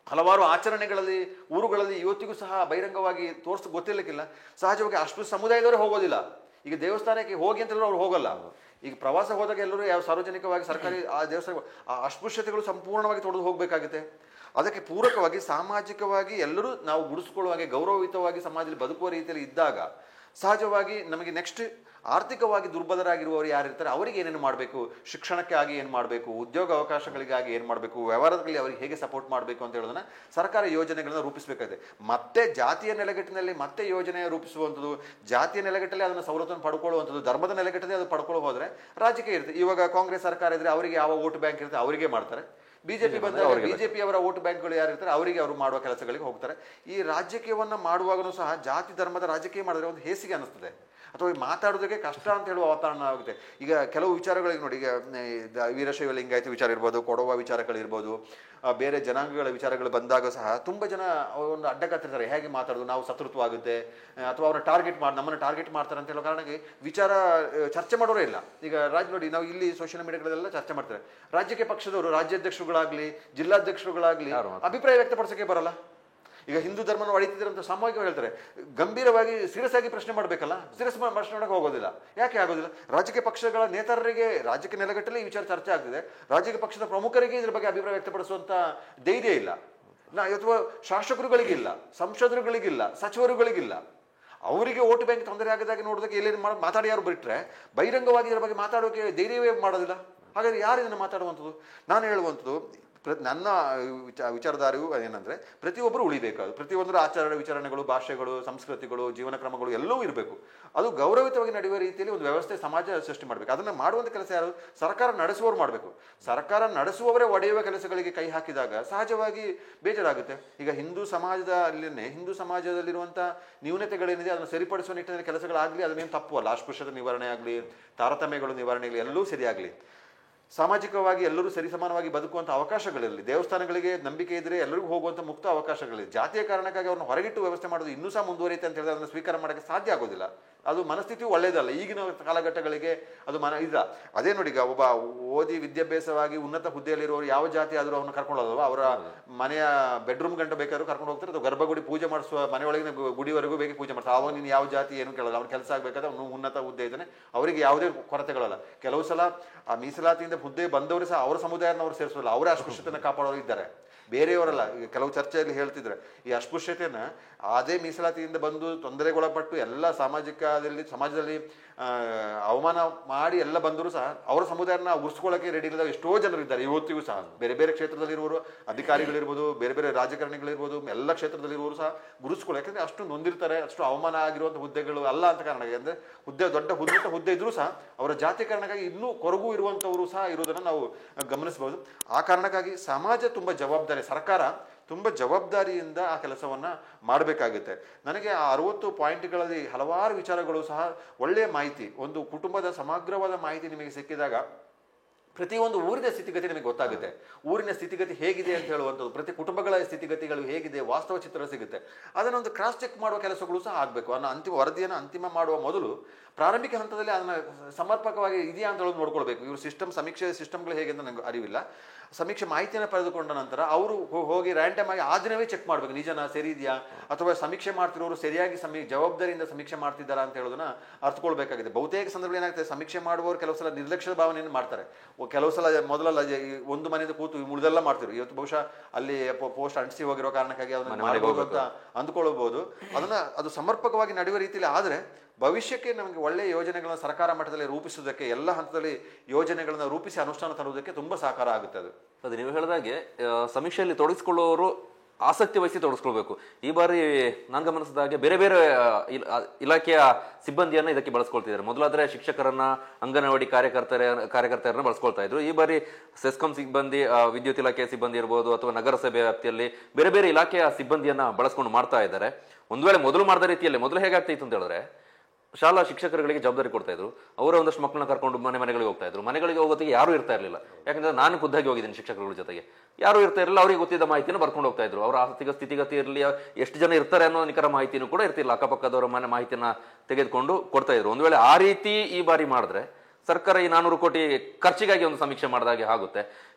ಹಲವಾರು ಆಚರಣೆಗಳಲ್ಲಿ, ಊರುಗಳಲ್ಲಿ ಇವತ್ತಿಗೂ ಸಹ ಬಹಿರಂಗವಾಗಿ ಗೊತ್ತಿರ್ಲಿಕ್ಕಿಲ್ಲ. ಸಹಜವಾಗಿ ಅಷ್ಟು ಸಮುದಾಯದವರೇ ಹೋಗೋದಿಲ್ಲ. ಈಗ ದೇವಸ್ಥಾನಕ್ಕೆ ಹೋಗಿ ಅಂತ ಹೇಳಿದ್ರು ಅವ್ರು ಹೋಗಲ್ಲ. ಈಗ ಪ್ರವಾಸ ಹೋದಾಗ ಎಲ್ಲರೂ ಯಾವ ಸಾರ್ವಜನಿಕವಾಗಿ ಸರ್ಕಾರಿ ಆ ದೇವಸ್ಥಾನ ಅಸ್ಪೃಶ್ಯತೆಗಳು ಸಂಪೂರ್ಣವಾಗಿ ತೊಡೆದು ಹೋಗ್ಬೇಕಾಗುತ್ತೆ. ಅದಕ್ಕೆ ಪೂರಕವಾಗಿ ಸಾಮಾಜಿಕವಾಗಿ ಎಲ್ಲರೂ ನಾವು ಗುಡಿಸ್ಕೊಳ್ಳುವ ಹಾಗೆ ಗೌರವಯುತವಾಗಿ ಸಮಾಜದಲ್ಲಿ ಬದುಕುವ ರೀತಿಯಲ್ಲಿ ಇದ್ದಾಗ ಸಹಜವಾಗಿ ನಮಗೆ ನೆಕ್ಸ್ಟ್ ಆರ್ಥಿಕವಾಗಿ ದುರ್ಬಲರಾಗಿರುವವರು ಯಾರಿರ್ತಾರೆ ಅವರಿಗೆ ಏನೇನು ಮಾಡಬೇಕು, ಶಿಕ್ಷಣಕ್ಕೆ ಆಗಿ ಏನು ಮಾಡಬೇಕು, ಉದ್ಯೋಗ ಅವಕಾಶಗಳಿಗಾಗಿ ಏನು ಮಾಡಬೇಕು, ವ್ಯವಹಾರದಲ್ಲಿ ಅವರಿಗೆ ಹೇಗೆ ಸಪೋರ್ಟ್ ಮಾಡಬೇಕು ಅಂತ ಹೇಳೋದನ್ನ ಸರ್ಕಾರ ಯೋಜನೆಗಳನ್ನ ರೂಪಿಸಬೇಕಾಗಿದೆ. ಮತ್ತೆ ಜಾತಿಯ ನೆಲೆಗಟ್ಟಿನಲ್ಲಿ ಮತ್ತೆ ಯೋಜನೆ ರೂಪಿಸುವಂಥದ್ದು, ಜಾತಿಯ ನೆಲೆಗಟ್ಟಲ್ಲಿ ಅದನ್ನು ಸವಲತ್ತನ್ನು ಪಡ್ಕೊಳ್ಳುವಂಥದ್ದು, ಧರ್ಮದ ನೆಲೆಗಟ್ಟಲ್ಲಿ ಅದು ಪಡ್ಕೊಳ್ಳೋ ಹೋದ್ರೆ ರಾಜಕೀಯ ಇರುತ್ತೆ. ಇವಾಗ ಕಾಂಗ್ರೆಸ್ ಸರ್ಕಾರ ಇದ್ರೆ ಅವರಿಗೆ ಯಾವ ವೋಟ್ ಬ್ಯಾಂಕ್ ಇರುತ್ತೆ ಅವರಿಗೆ ಮಾಡ್ತಾರೆ. ಬಿಜೆಪಿ ಬಂದಾಗ ಬಿಜೆಪಿ ಅವರ ವೋಟ್ ಬ್ಯಾಂಕ್ಗಳು ಯಾರಿರ್ತಾರೆ ಅವರಿಗೆ ಅವರು ಮಾಡುವ ಕೆಲಸಗಳಿಗೆ ಹೋಗ್ತಾರೆ. ಈ ರಾಜಕೀಯವನ್ನ ಮಾಡುವಾಗಲೂ ಸಹ ಜಾತಿ ಧರ್ಮದ ರಾಜಕೀಯ ಮಾಡಿದ್ರೆ ಒಂದು ಹೇಸಿಗೆ ಅನಿಸ್ತದೆ, ಅಥವಾ ಮಾತಾಡೋದಕ್ಕೆ ಕಷ್ಟ ಅಂತ ಹೇಳುವ ವಾತಾವರಣ ಆಗುತ್ತೆ. ಈಗ ಕೆಲವು ವಿಚಾರಗಳಿಗೆ ನೋಡಿ, ಈಗ ವೀರಶೈವ ಲಿಂಗಾಯತ ವಿಚಾರ ಇರ್ಬೋದು, ಕೊಡವ ವಿಚಾರಗಳಿರ್ಬೋದು, ಬೇರೆ ಜನಾಂಗಗಳ ವಿಚಾರಗಳು ಬಂದಾಗ ಸಹ ತುಂಬ ಜನ ಒಂದು ಅಡ್ಡಕತ್ತಿರ್ತಾರೆ. ಹೇಗೆ ಮಾತಾಡೋದು, ನಾವು ಶತ್ರುತ್ವ ಆಗುತ್ತೆ, ಅಥವಾ ಅವರ ನಮ್ಮನ್ನು ಟಾರ್ಗೆಟ್ ಮಾಡ್ತಾರೆ ಅಂತ ಹೇಳೋ ಕಾರಣಕ್ಕೆ ವಿಚಾರ ಚರ್ಚೆ ಮಾಡೋರೇ ಇಲ್ಲ. ಈಗ ನೋಡಿ, ನಾವು ಇಲ್ಲಿ ಸೋಷಿಯಲ್ ಮೀಡಿಯಾಗಳೆಲ್ಲ ಚರ್ಚೆ ಮಾಡ್ತಾರೆ. ರಾಜ್ಯಕ್ಕೆ ಪಕ್ಷದವರು ರಾಜ್ಯಾಧ್ಯಕ್ಷರುಗಳಾಗ್ಲಿ ಜಿಲ್ಲಾಧ್ಯಕ್ಷರುಗಳಾಗ್ಲಿ ಅಭಿಪ್ರಾಯ ವ್ಯಕ್ತಪಡಿಸೋಕೆ ಬರಲ್ಲ. ಈಗ ಹಿಂದೂ ಧರ್ಮನ ಹೊಡಿತಿದ್ರೆ ಅಂತ ಸಾಮೂಹಿಕವಾಗಿ ಹೇಳ್ತಾರೆ, ಗಂಭೀರವಾಗಿ ಸೀರಿಯಸ್ ಆಗಿ ಪ್ರಶ್ನೆ ಮಾಡಬೇಕಲ್ಲ, ಸೀರಿಯಸ್ ಪ್ರಶ್ನೆ ಮಾಡೋಕೆ ಹೋಗೋದಿಲ್ಲ. ಯಾಕೆ ಆಗೋದಿಲ್ಲ? ರಾಜಕೀಯ ಪಕ್ಷಗಳ ನೇತಾರರಿಗೆ ರಾಜಕೀಯ ನೆಲೆಗಟ್ಟಲೆ ಈ ವಿಚಾರ ಚರ್ಚೆ ಆಗ್ತಿದೆ, ರಾಜಕೀಯ ಪಕ್ಷದ ಪ್ರಮುಖರಿಗೆ ಇದ್ರ ಬಗ್ಗೆ ಅಭಿಪ್ರಾಯ ವ್ಯಕ್ತಪಡಿಸುವಂತ ಧೈರ್ಯ ಇಲ್ಲ, ಅಥವಾ ಶಾಸಕರುಗಳಿಗಿಲ್ಲ, ಸಂಸದರುಗಳಿಗಿಲ್ಲ, ಸಚಿವರುಗಳಿಗಿಲ್ಲ. ಅವರಿಗೆ ವೋಟ್ ಬ್ಯಾಂಕ್ ತೊಂದರೆ ಆಗದಾಗಿ ನೋಡೋದಕ್ಕೆ ಎಲ್ಲೇನು ಮಾತಾಡಿ ಯಾರು ಬಿಟ್ಟರೆ ಬಹಿರಂಗವಾಗಿ ಇದರ ಬಗ್ಗೆ ಮಾತಾಡೋಕೆ ಧೈರ್ಯವೇ ಮಾಡೋದಿಲ್ಲ. ಹಾಗಾದ್ರೆ ಯಾರು ಇದನ್ನು ಮಾತಾಡುವಂಥದ್ದು? ನಾನು ಹೇಳುವಂಥದ್ದು, ನನ್ನ ವಿಚಾರಧಾರೆಯು ಏನಂದ್ರೆ ಪ್ರತಿಯೊಬ್ಬರು ಉಳಿಬೇಕಾದ್ರು, ಪ್ರತಿಯೊಂದರ ಆಚಾರ ವಿಚಾರಣೆಗಳು, ಭಾಷೆಗಳು, ಸಂಸ್ಕೃತಿಗಳು, ಜೀವನ ಕ್ರಮಗಳು ಎಲ್ಲವೂ ಇರಬೇಕು. ಅದು ಗೌರವಿತವಾಗಿ ನಡೆಯುವ ರೀತಿಯಲ್ಲಿ ಒಂದು ವ್ಯವಸ್ಥೆ, ಸಮಾಜ ಸೃಷ್ಟಿ ಮಾಡಬೇಕು. ಅದನ್ನು ಮಾಡುವಂಥ ಕೆಲಸ ಯಾರು? ಸರ್ಕಾರ ನಡೆಸುವವರು ಮಾಡಬೇಕು. ಸರ್ಕಾರ ನಡೆಸುವವರೇ ಒಡೆಯುವ ಕೆಲಸಗಳಿಗೆ ಕೈ ಹಾಕಿದಾಗ ಸಹಜವಾಗಿ ಬೇಜಾರಾಗುತ್ತೆ. ಈಗ ಹಿಂದೂ ಸಮಾಜದಲ್ಲಿರುವಂಥ ನ್ಯೂನತೆಗಳೇನಿದೆ ಅದನ್ನು ಸರಿಪಡಿಸುವ ನಿಟ್ಟಿನಲ್ಲಿ ಕೆಲಸಗಳಾಗಲಿ, ಅದನ್ನೇನು ತಪ್ಪು ಅಲ್ಲ. ಅಸ್ಪೃಶ್ಯತೆ ನಿವಾರಣೆ ಆಗಲಿ, ತಾರತಮ್ಯಗಳು ನಿವಾರಣೆ ಆಗಲಿ, ಎಲ್ಲವೂ ಸರಿಯಾಗಲಿ. ಸಾಮಾಜಿಕವಾಗಿ ಎಲ್ಲರೂ ಸರಿಸಮಾನವಾಗಿ ಬದುಕುವಂಥ ಅವಕಾಶಗಳಿರಲಿ, ದೇವಸ್ಥಾನಗಳಿಗೆ ನಂಬಿಕೆ ಇದ್ದರೆ ಎಲ್ಲರಿಗೂ ಹೋಗುವಂಥ ಮುಕ್ತ ಅವಕಾಶಗಳಿದೆ. ಜಾತಿಯ ಕಾರಣಕ್ಕಾಗಿ ಅವ್ರನ್ನ ಹೊರಗಿಟ್ಟು ವ್ಯವಸ್ಥೆ ಮಾಡೋದು ಇನ್ನೂ ಸಹ ಮುಂದುವರಿಯುತ್ತೆ ಅಂತ ಹೇಳಿದ್ರೆ ಅದನ್ನು ಸ್ವೀಕಾರ ಮಾಡೋಕ್ಕೆ ಸಾಧ್ಯ ಆಗೋದಿಲ್ಲ. ಅದು ಮನಸ್ಥಿತಿಯು ಒಳ್ಳೆಯದಲ್ಲ ಈಗಿನ ಕಾಲಘಟ್ಟಗಳಿಗೆ. ಅದು ಇಲ್ಲ. ಅದೇ ನೋಡಿ, ಈಗ ಒಬ್ಬ ಓದಿ ವಿದ್ಯಾಭ್ಯಾಸವಾಗಿ ಉನ್ನತ ಹುದ್ದೆಯಲ್ಲಿರುವವರು ಯಾವ ಜಾತಿ ಆದರೂ ಅವನ್ನ ಕರ್ಕೊಳ್ಳೋದಲ್ವ, ಅವರ ಮನೆಯ ಬೆಡ್ರೂಮ್ ಗಂಟ ಬೇಕಾದ್ರೂ ಕರ್ಕೊಂಡು ಹೋಗ್ತಾರೆ, ಅಥವಾ ಗರ್ಭಗುಡಿ ಪೂಜೆ ಮಾಡಿಸುವ ಮನೆಯೊಳಗಿನ ಗುಡಿವರೆಗೂ ಬೇಗ ಪೂಜೆ ಮಾಡ್ತಾರೆ. ಆವಾಗ ನೀನು ಯಾವ ಜಾತಿ ಏನು ಕೇಳಲ್ಲ, ಅವ್ನ ಕೆಲಸ ಆಗಬೇಕಾದ್ರೆ ಅವನು ಉನ್ನತ ಹುದ್ದೆ ಇದ್ದಾನೆ, ಅವರಿಗೆ ಯಾವುದೇ ಕೊರತೆಗಳಲ್ಲ. ಕೆಲವು ಸಲ ಆ ಮೀಸಲಾತಿಯಿಂದ ಹುದ್ದೆ ಬಂದವರು ಸಹ ಅವರ ಸಮುದಾಯನ ಅವ್ರು ಸೇರಿಸೋಲ್ಲ, ಅವರೇ ಅಸ್ಪೃಶ್ಯತೆಯನ್ನು ಕಾಪಾಡೋರು ಇದ್ದಾರೆ, ಬೇರೆಯವರಲ್ಲ. ಈಗ ಕೆಲವು ಚರ್ಚೆಯಲ್ಲಿ ಹೇಳ್ತಿದ್ರೆ ಈ ಅಸ್ಪೃಶ್ಯತೆಯನ್ನ ಅದೇ ಮೀಸಲಾತಿಯಿಂದ ಬಂದು ತೊಂದರೆಗೊಳಪಟ್ಟು ಎಲ್ಲ ಸಮಾಜದಲ್ಲಿ ಅವಮಾನ ಮಾಡಿ ಎಲ್ಲ ಬಂದರೂ ಸಹ ಅವರ ಸಮುದಾಯನ ಉಳಿಸ್ಕೊಳ್ಳೋಕೆ ರೆಡಿ ಇಲ್ಲದ ಎಷ್ಟೋ ಜನರು ಇದ್ದಾರೆ ಇವತ್ತಿಗೂ ಸಹ. ಬೇರೆ ಬೇರೆ ಕ್ಷೇತ್ರದಲ್ಲಿರುವವರು, ಅಧಿಕಾರಿಗಳಿರ್ಬೋದು, ಬೇರೆ ಬೇರೆ ರಾಜಕಾರಣಿಗಳಿರ್ಬೋದು, ಎಲ್ಲ ಕ್ಷೇತ್ರದಲ್ಲಿರುವವರು ಸಹ ಗುರುಸ್ಕೊಳ್ಳೋ, ಯಾಕಂದ್ರೆ ಅಷ್ಟು ನೊಂದಿರ್ತಾರೆ, ಅಷ್ಟು ಅವಮಾನ ಆಗಿರುವಂಥ ಹುದ್ದೆಗಳು ಅಲ್ಲ ಅಂತ ಕಾರಣ. ಅಂದರೆ ದೊಡ್ಡ ಹುದ್ದೆ ಇದ್ರೂ ಸಹ ಅವರ ಜಾತಿ ಕಾರಣಕ್ಕಾಗಿ ಇನ್ನೂ ಕೊರಗು ಇರುವಂಥವರು ಸಹ ಇರುವುದನ್ನು ನಾವು ಗಮನಿಸಬಹುದು. ಆ ಕಾರಣಕ್ಕಾಗಿ ಸಮಾಜ ತುಂಬ ಜವಾಬ್ದಾರಿ, ಸರ್ಕಾರ ತುಂಬ ಜವಾಬ್ದಾರಿಯಿಂದ ಆ ಕೆಲಸವನ್ನ ಮಾಡಬೇಕಾಗುತ್ತೆ. ನನಗೆ ಆ 60 ಪಾಯಿಂಟ್ಗಳಲ್ಲಿ ಹಲವಾರು ವಿಚಾರಗಳು ಸಹ ಒಳ್ಳೆಯ ಮಾಹಿತಿ, ಒಂದು ಕುಟುಂಬದ ಸಮಗ್ರವಾದ ಮಾಹಿತಿ ನಿಮಗೆ ಸಿಕ್ಕಿದಾಗ ಪ್ರತಿಯೊಂದು ಊರಿನ ಸ್ಥಿತಿಗತಿ ನಿಮಗೆ ಗೊತ್ತಾಗುತ್ತೆ. ಊರಿನ ಸ್ಥಿತಿಗತಿ ಹೇಗಿದೆ ಅಂತ ಹೇಳುವಂಥದ್ದು, ಪ್ರತಿ ಕುಟುಂಬಗಳ ಸ್ಥಿತಿಗತಿಗಳು ಹೇಗಿದೆ, ವಾಸ್ತವ ಚಿತ್ರ ಸಿಗುತ್ತೆ. ಅದನ್ನೊಂದು ಕ್ರಾಸ್ ಚೆಕ್ ಮಾಡುವ ಕೆಲಸಗಳು ಸಹ ಆಗಬೇಕು. ಅನ್ನೋ ವರದಿಯನ್ನು ಅಂತಿಮ ಮಾಡುವ ಮೊದಲು ಪ್ರಾರಂಭಿಕ ಹಂತದಲ್ಲಿ ಅದನ್ನು ಸಮರ್ಪಕವಾಗಿ ಇದೆಯಾ ಅಂತ ಹೇಳೋದು ನೋಡ್ಕೊಳ್ಬೇಕು. ಇವರು ಸಮೀಕ್ಷೆ ಸಿಸ್ಟಮ್ಗಳು ಹೇಗೆ ಅಂತ ನನಗೆ ಅರಿವಿಲ್ಲ. ಸಮೀಕ್ಷೆ ಮಾಹಿತಿಯನ್ನು ಪಡೆದುಕೊಂಡ ನಂತರ ಅವರು ಹೋಗಿ ರ್ಯಾಂಡಮ್ ಆಗಿ ಆ ದಿನವೇ ಚೆಕ್ ಮಾಡಬೇಕು, ನಿಜನಾ, ಸರಿ ಇದೆಯಾ, ಅಥವಾ ಸಮೀಕ್ಷೆ ಮಾಡ್ತಿರೋರು ಸರಿಯಾಗಿ ಜವಾಬ್ದಾರಿಯಿಂದ ಸಮೀಕ್ಷೆ ಮಾಡ್ತಿದ್ದಾರಾ ಅಂತ ಹೇಳೋದನ್ನ ಅರ್ಥಕೊಳ್ಬೇಕಾಗಿದೆ. ಬಹುತೇಕ ಸಂದರ್ಭ ಏನಾಗ್ತದೆ, ಸಮೀಕ್ಷೆ ಮಾಡುವವರು ಕೆಲವು ಸಲ ನಿರ್ಲಕ್ಷ್ಯ ಭಾವನೆಯನ್ನು ಮಾಡ್ತಾರೆ. ಕೆಲವು ಸಲ ಮೊದಲಲ್ಲ ಒಂದು ಮನೆಯಿಂದ ಕೂತು ಉಳಿದೆಲ್ಲ ಮಾಡ್ತಿರು. ಇವತ್ತು ಬಹುಶಃ ಅಲ್ಲಿ ಪೋಸ್ಟ್ ಅಂಟಿಸಿ ಹೋಗಿರೋ ಕಾರಣಕ್ಕಾಗಿ ಅದನ್ನ ಮಾಡಬಹುದು ಅಂತ ಅಂದ್ಕೊಳ್ಬಹುದು. ಅದು ಸಮರ್ಪಕವಾಗಿ ನಡೆಯುವ ರೀತಿಯಲ್ಲಿ ಆದರೆ ಭವಿಷ್ಯಕ್ಕೆ ನಮಗೆ ಒಳ್ಳೆಯ ಯೋಜನೆಗಳನ್ನ ಸರ್ಕಾರ ಮಟ್ಟದಲ್ಲಿ ರೂಪಿಸುವುದಕ್ಕೆ, ಎಲ್ಲ ಹಂತದಲ್ಲಿ ಯೋಜನೆಗಳನ್ನ ರೂಪಿಸಿ ಅನುಷ್ಠಾನ ತರುವುದಕ್ಕೆ ತುಂಬಾ ಸಹಕಾರ ಆಗುತ್ತೆ. ಅದು ನೀವು ಹೇಳಿದಾಗೆ ಸಮೀಕ್ಷೆಯಲ್ಲಿ ತೊಡಗಿಸಿಕೊಳ್ಳುವವರು ಆಸಕ್ತಿ ವಹಿಸಿ ತೊಡಗಿಸ್ಕೊಳ್ಬೇಕು. ಈ ಬಾರಿ ನಾನು ಗಮನಿಸಿದ ಹಾಗೆ ಬೇರೆ ಬೇರೆ ಇಲಾಖೆಯ ಸಿಬ್ಬಂದಿಯನ್ನ ಇದಕ್ಕೆ ಬಳಸ್ಕೊಳ್ತಿದ್ದಾರೆ. ಮೊದಲಾದ್ರೆ ಶಿಕ್ಷಕರನ್ನ, ಅಂಗನವಾಡಿ ಕಾರ್ಯಕರ್ತೆಯರನ್ನ ಬಳಸ್ಕೊಳ್ತಾ ಇದ್ರು. ಈ ಬಾರಿ ಸೆಸ್ಕಾಂ ಸಿಬ್ಬಂದಿ, ವಿದ್ಯುತ್ ಇಲಾಖೆಯ ಸಿಬ್ಬಂದಿ ಇರ್ಬೋದು, ಅಥವಾ ನಗರಸಭೆ ವ್ಯಾಪ್ತಿಯಲ್ಲಿ ಬೇರೆ ಬೇರೆ ಇಲಾಖೆಯ ಸಿಬ್ಬಂದಿಯನ್ನ ಬಳಸ್ಕೊಂಡು ಮಾಡ್ತಾ ಇದ್ದಾರೆ. ಒಂದ್ ವೇಳೆ ಮೊದಲು ಮಾಡಿದ ರೀತಿಯಲ್ಲಿ ಮೊದಲು ಹೇಗಾಗ್ತಿತ್ತು ಅಂತ ಹೇಳಿದ್ರೆ, ಶಾಲಾ ಶಿಕ್ಷಕರುಗಳಿಗೆ ಜವಾಬ್ದಾರಿ ಕೊಡ್ತಾ ಇದ್ರು. ಅವರ ಒಂದಷ್ಟು ಮಕ್ಕಳನ್ನ ಕರ್ಕೊಂಡು ಮನೆಗಳಿಗೆ ಹೋಗ್ತಾ ಇದ್ರು. ಮನೆಗಳಿಗೆ ಹೋಗೋದಕ್ಕೆ ಯಾರು ಇರ್ತಾ ಇರಲಿಲ್ಲ. ಯಾಕಂದ್ರೆ ನಾನು ಖುದ್ದಾಗಿ ಹೋಗಿದ್ದೀನಿ ಶಿಕ್ಷಕರುಗಳ ಜೊತೆಗೆ, ಯಾರು ಇರ್ತಾ ಇರಲಿಲ್ಲ. ಅವರಿಗೆ ಗೊತ್ತಿದ್ದ ಮಾಹಿತಿನ ಬರ್ಕೊಂಡು ಹೋಗ್ತಾ ಇದ್ರು. ಅವರ ಆರ್ಥಿಕ ಸ್ಥಿತಿಗತಿ ಇರಲಿ, ಎಷ್ಟು ಜನ ಇರ್ತಾರೆ ಅನ್ನೋ ನಿಖರ ಮಾಹಿತಿನೂ ಕೂಡ ಇರ್ತಿಲ್ಲ. ಅಕ್ಕಪಕ್ಕದವರ ಮನೆ ಮಾಹಿತಿನ ತೆಗೆದುಕೊಂಡು ಕೊಡ್ತಾ ಇದ್ರು. ಒಂದು ವೇಳೆ ಆ ರೀತಿ ಈ ಬಾರಿ ಮಾಡಿದ್ರೆ ಸರ್ಕಾರ ಈ 400 ಕೋಟಿ ಖರ್ಚಿಗಾಗಿ ಒಂದು ಸಮೀಕ್ಷೆ ಮಾಡಿದಾಗೆ ಆಗುತ್ತೆ.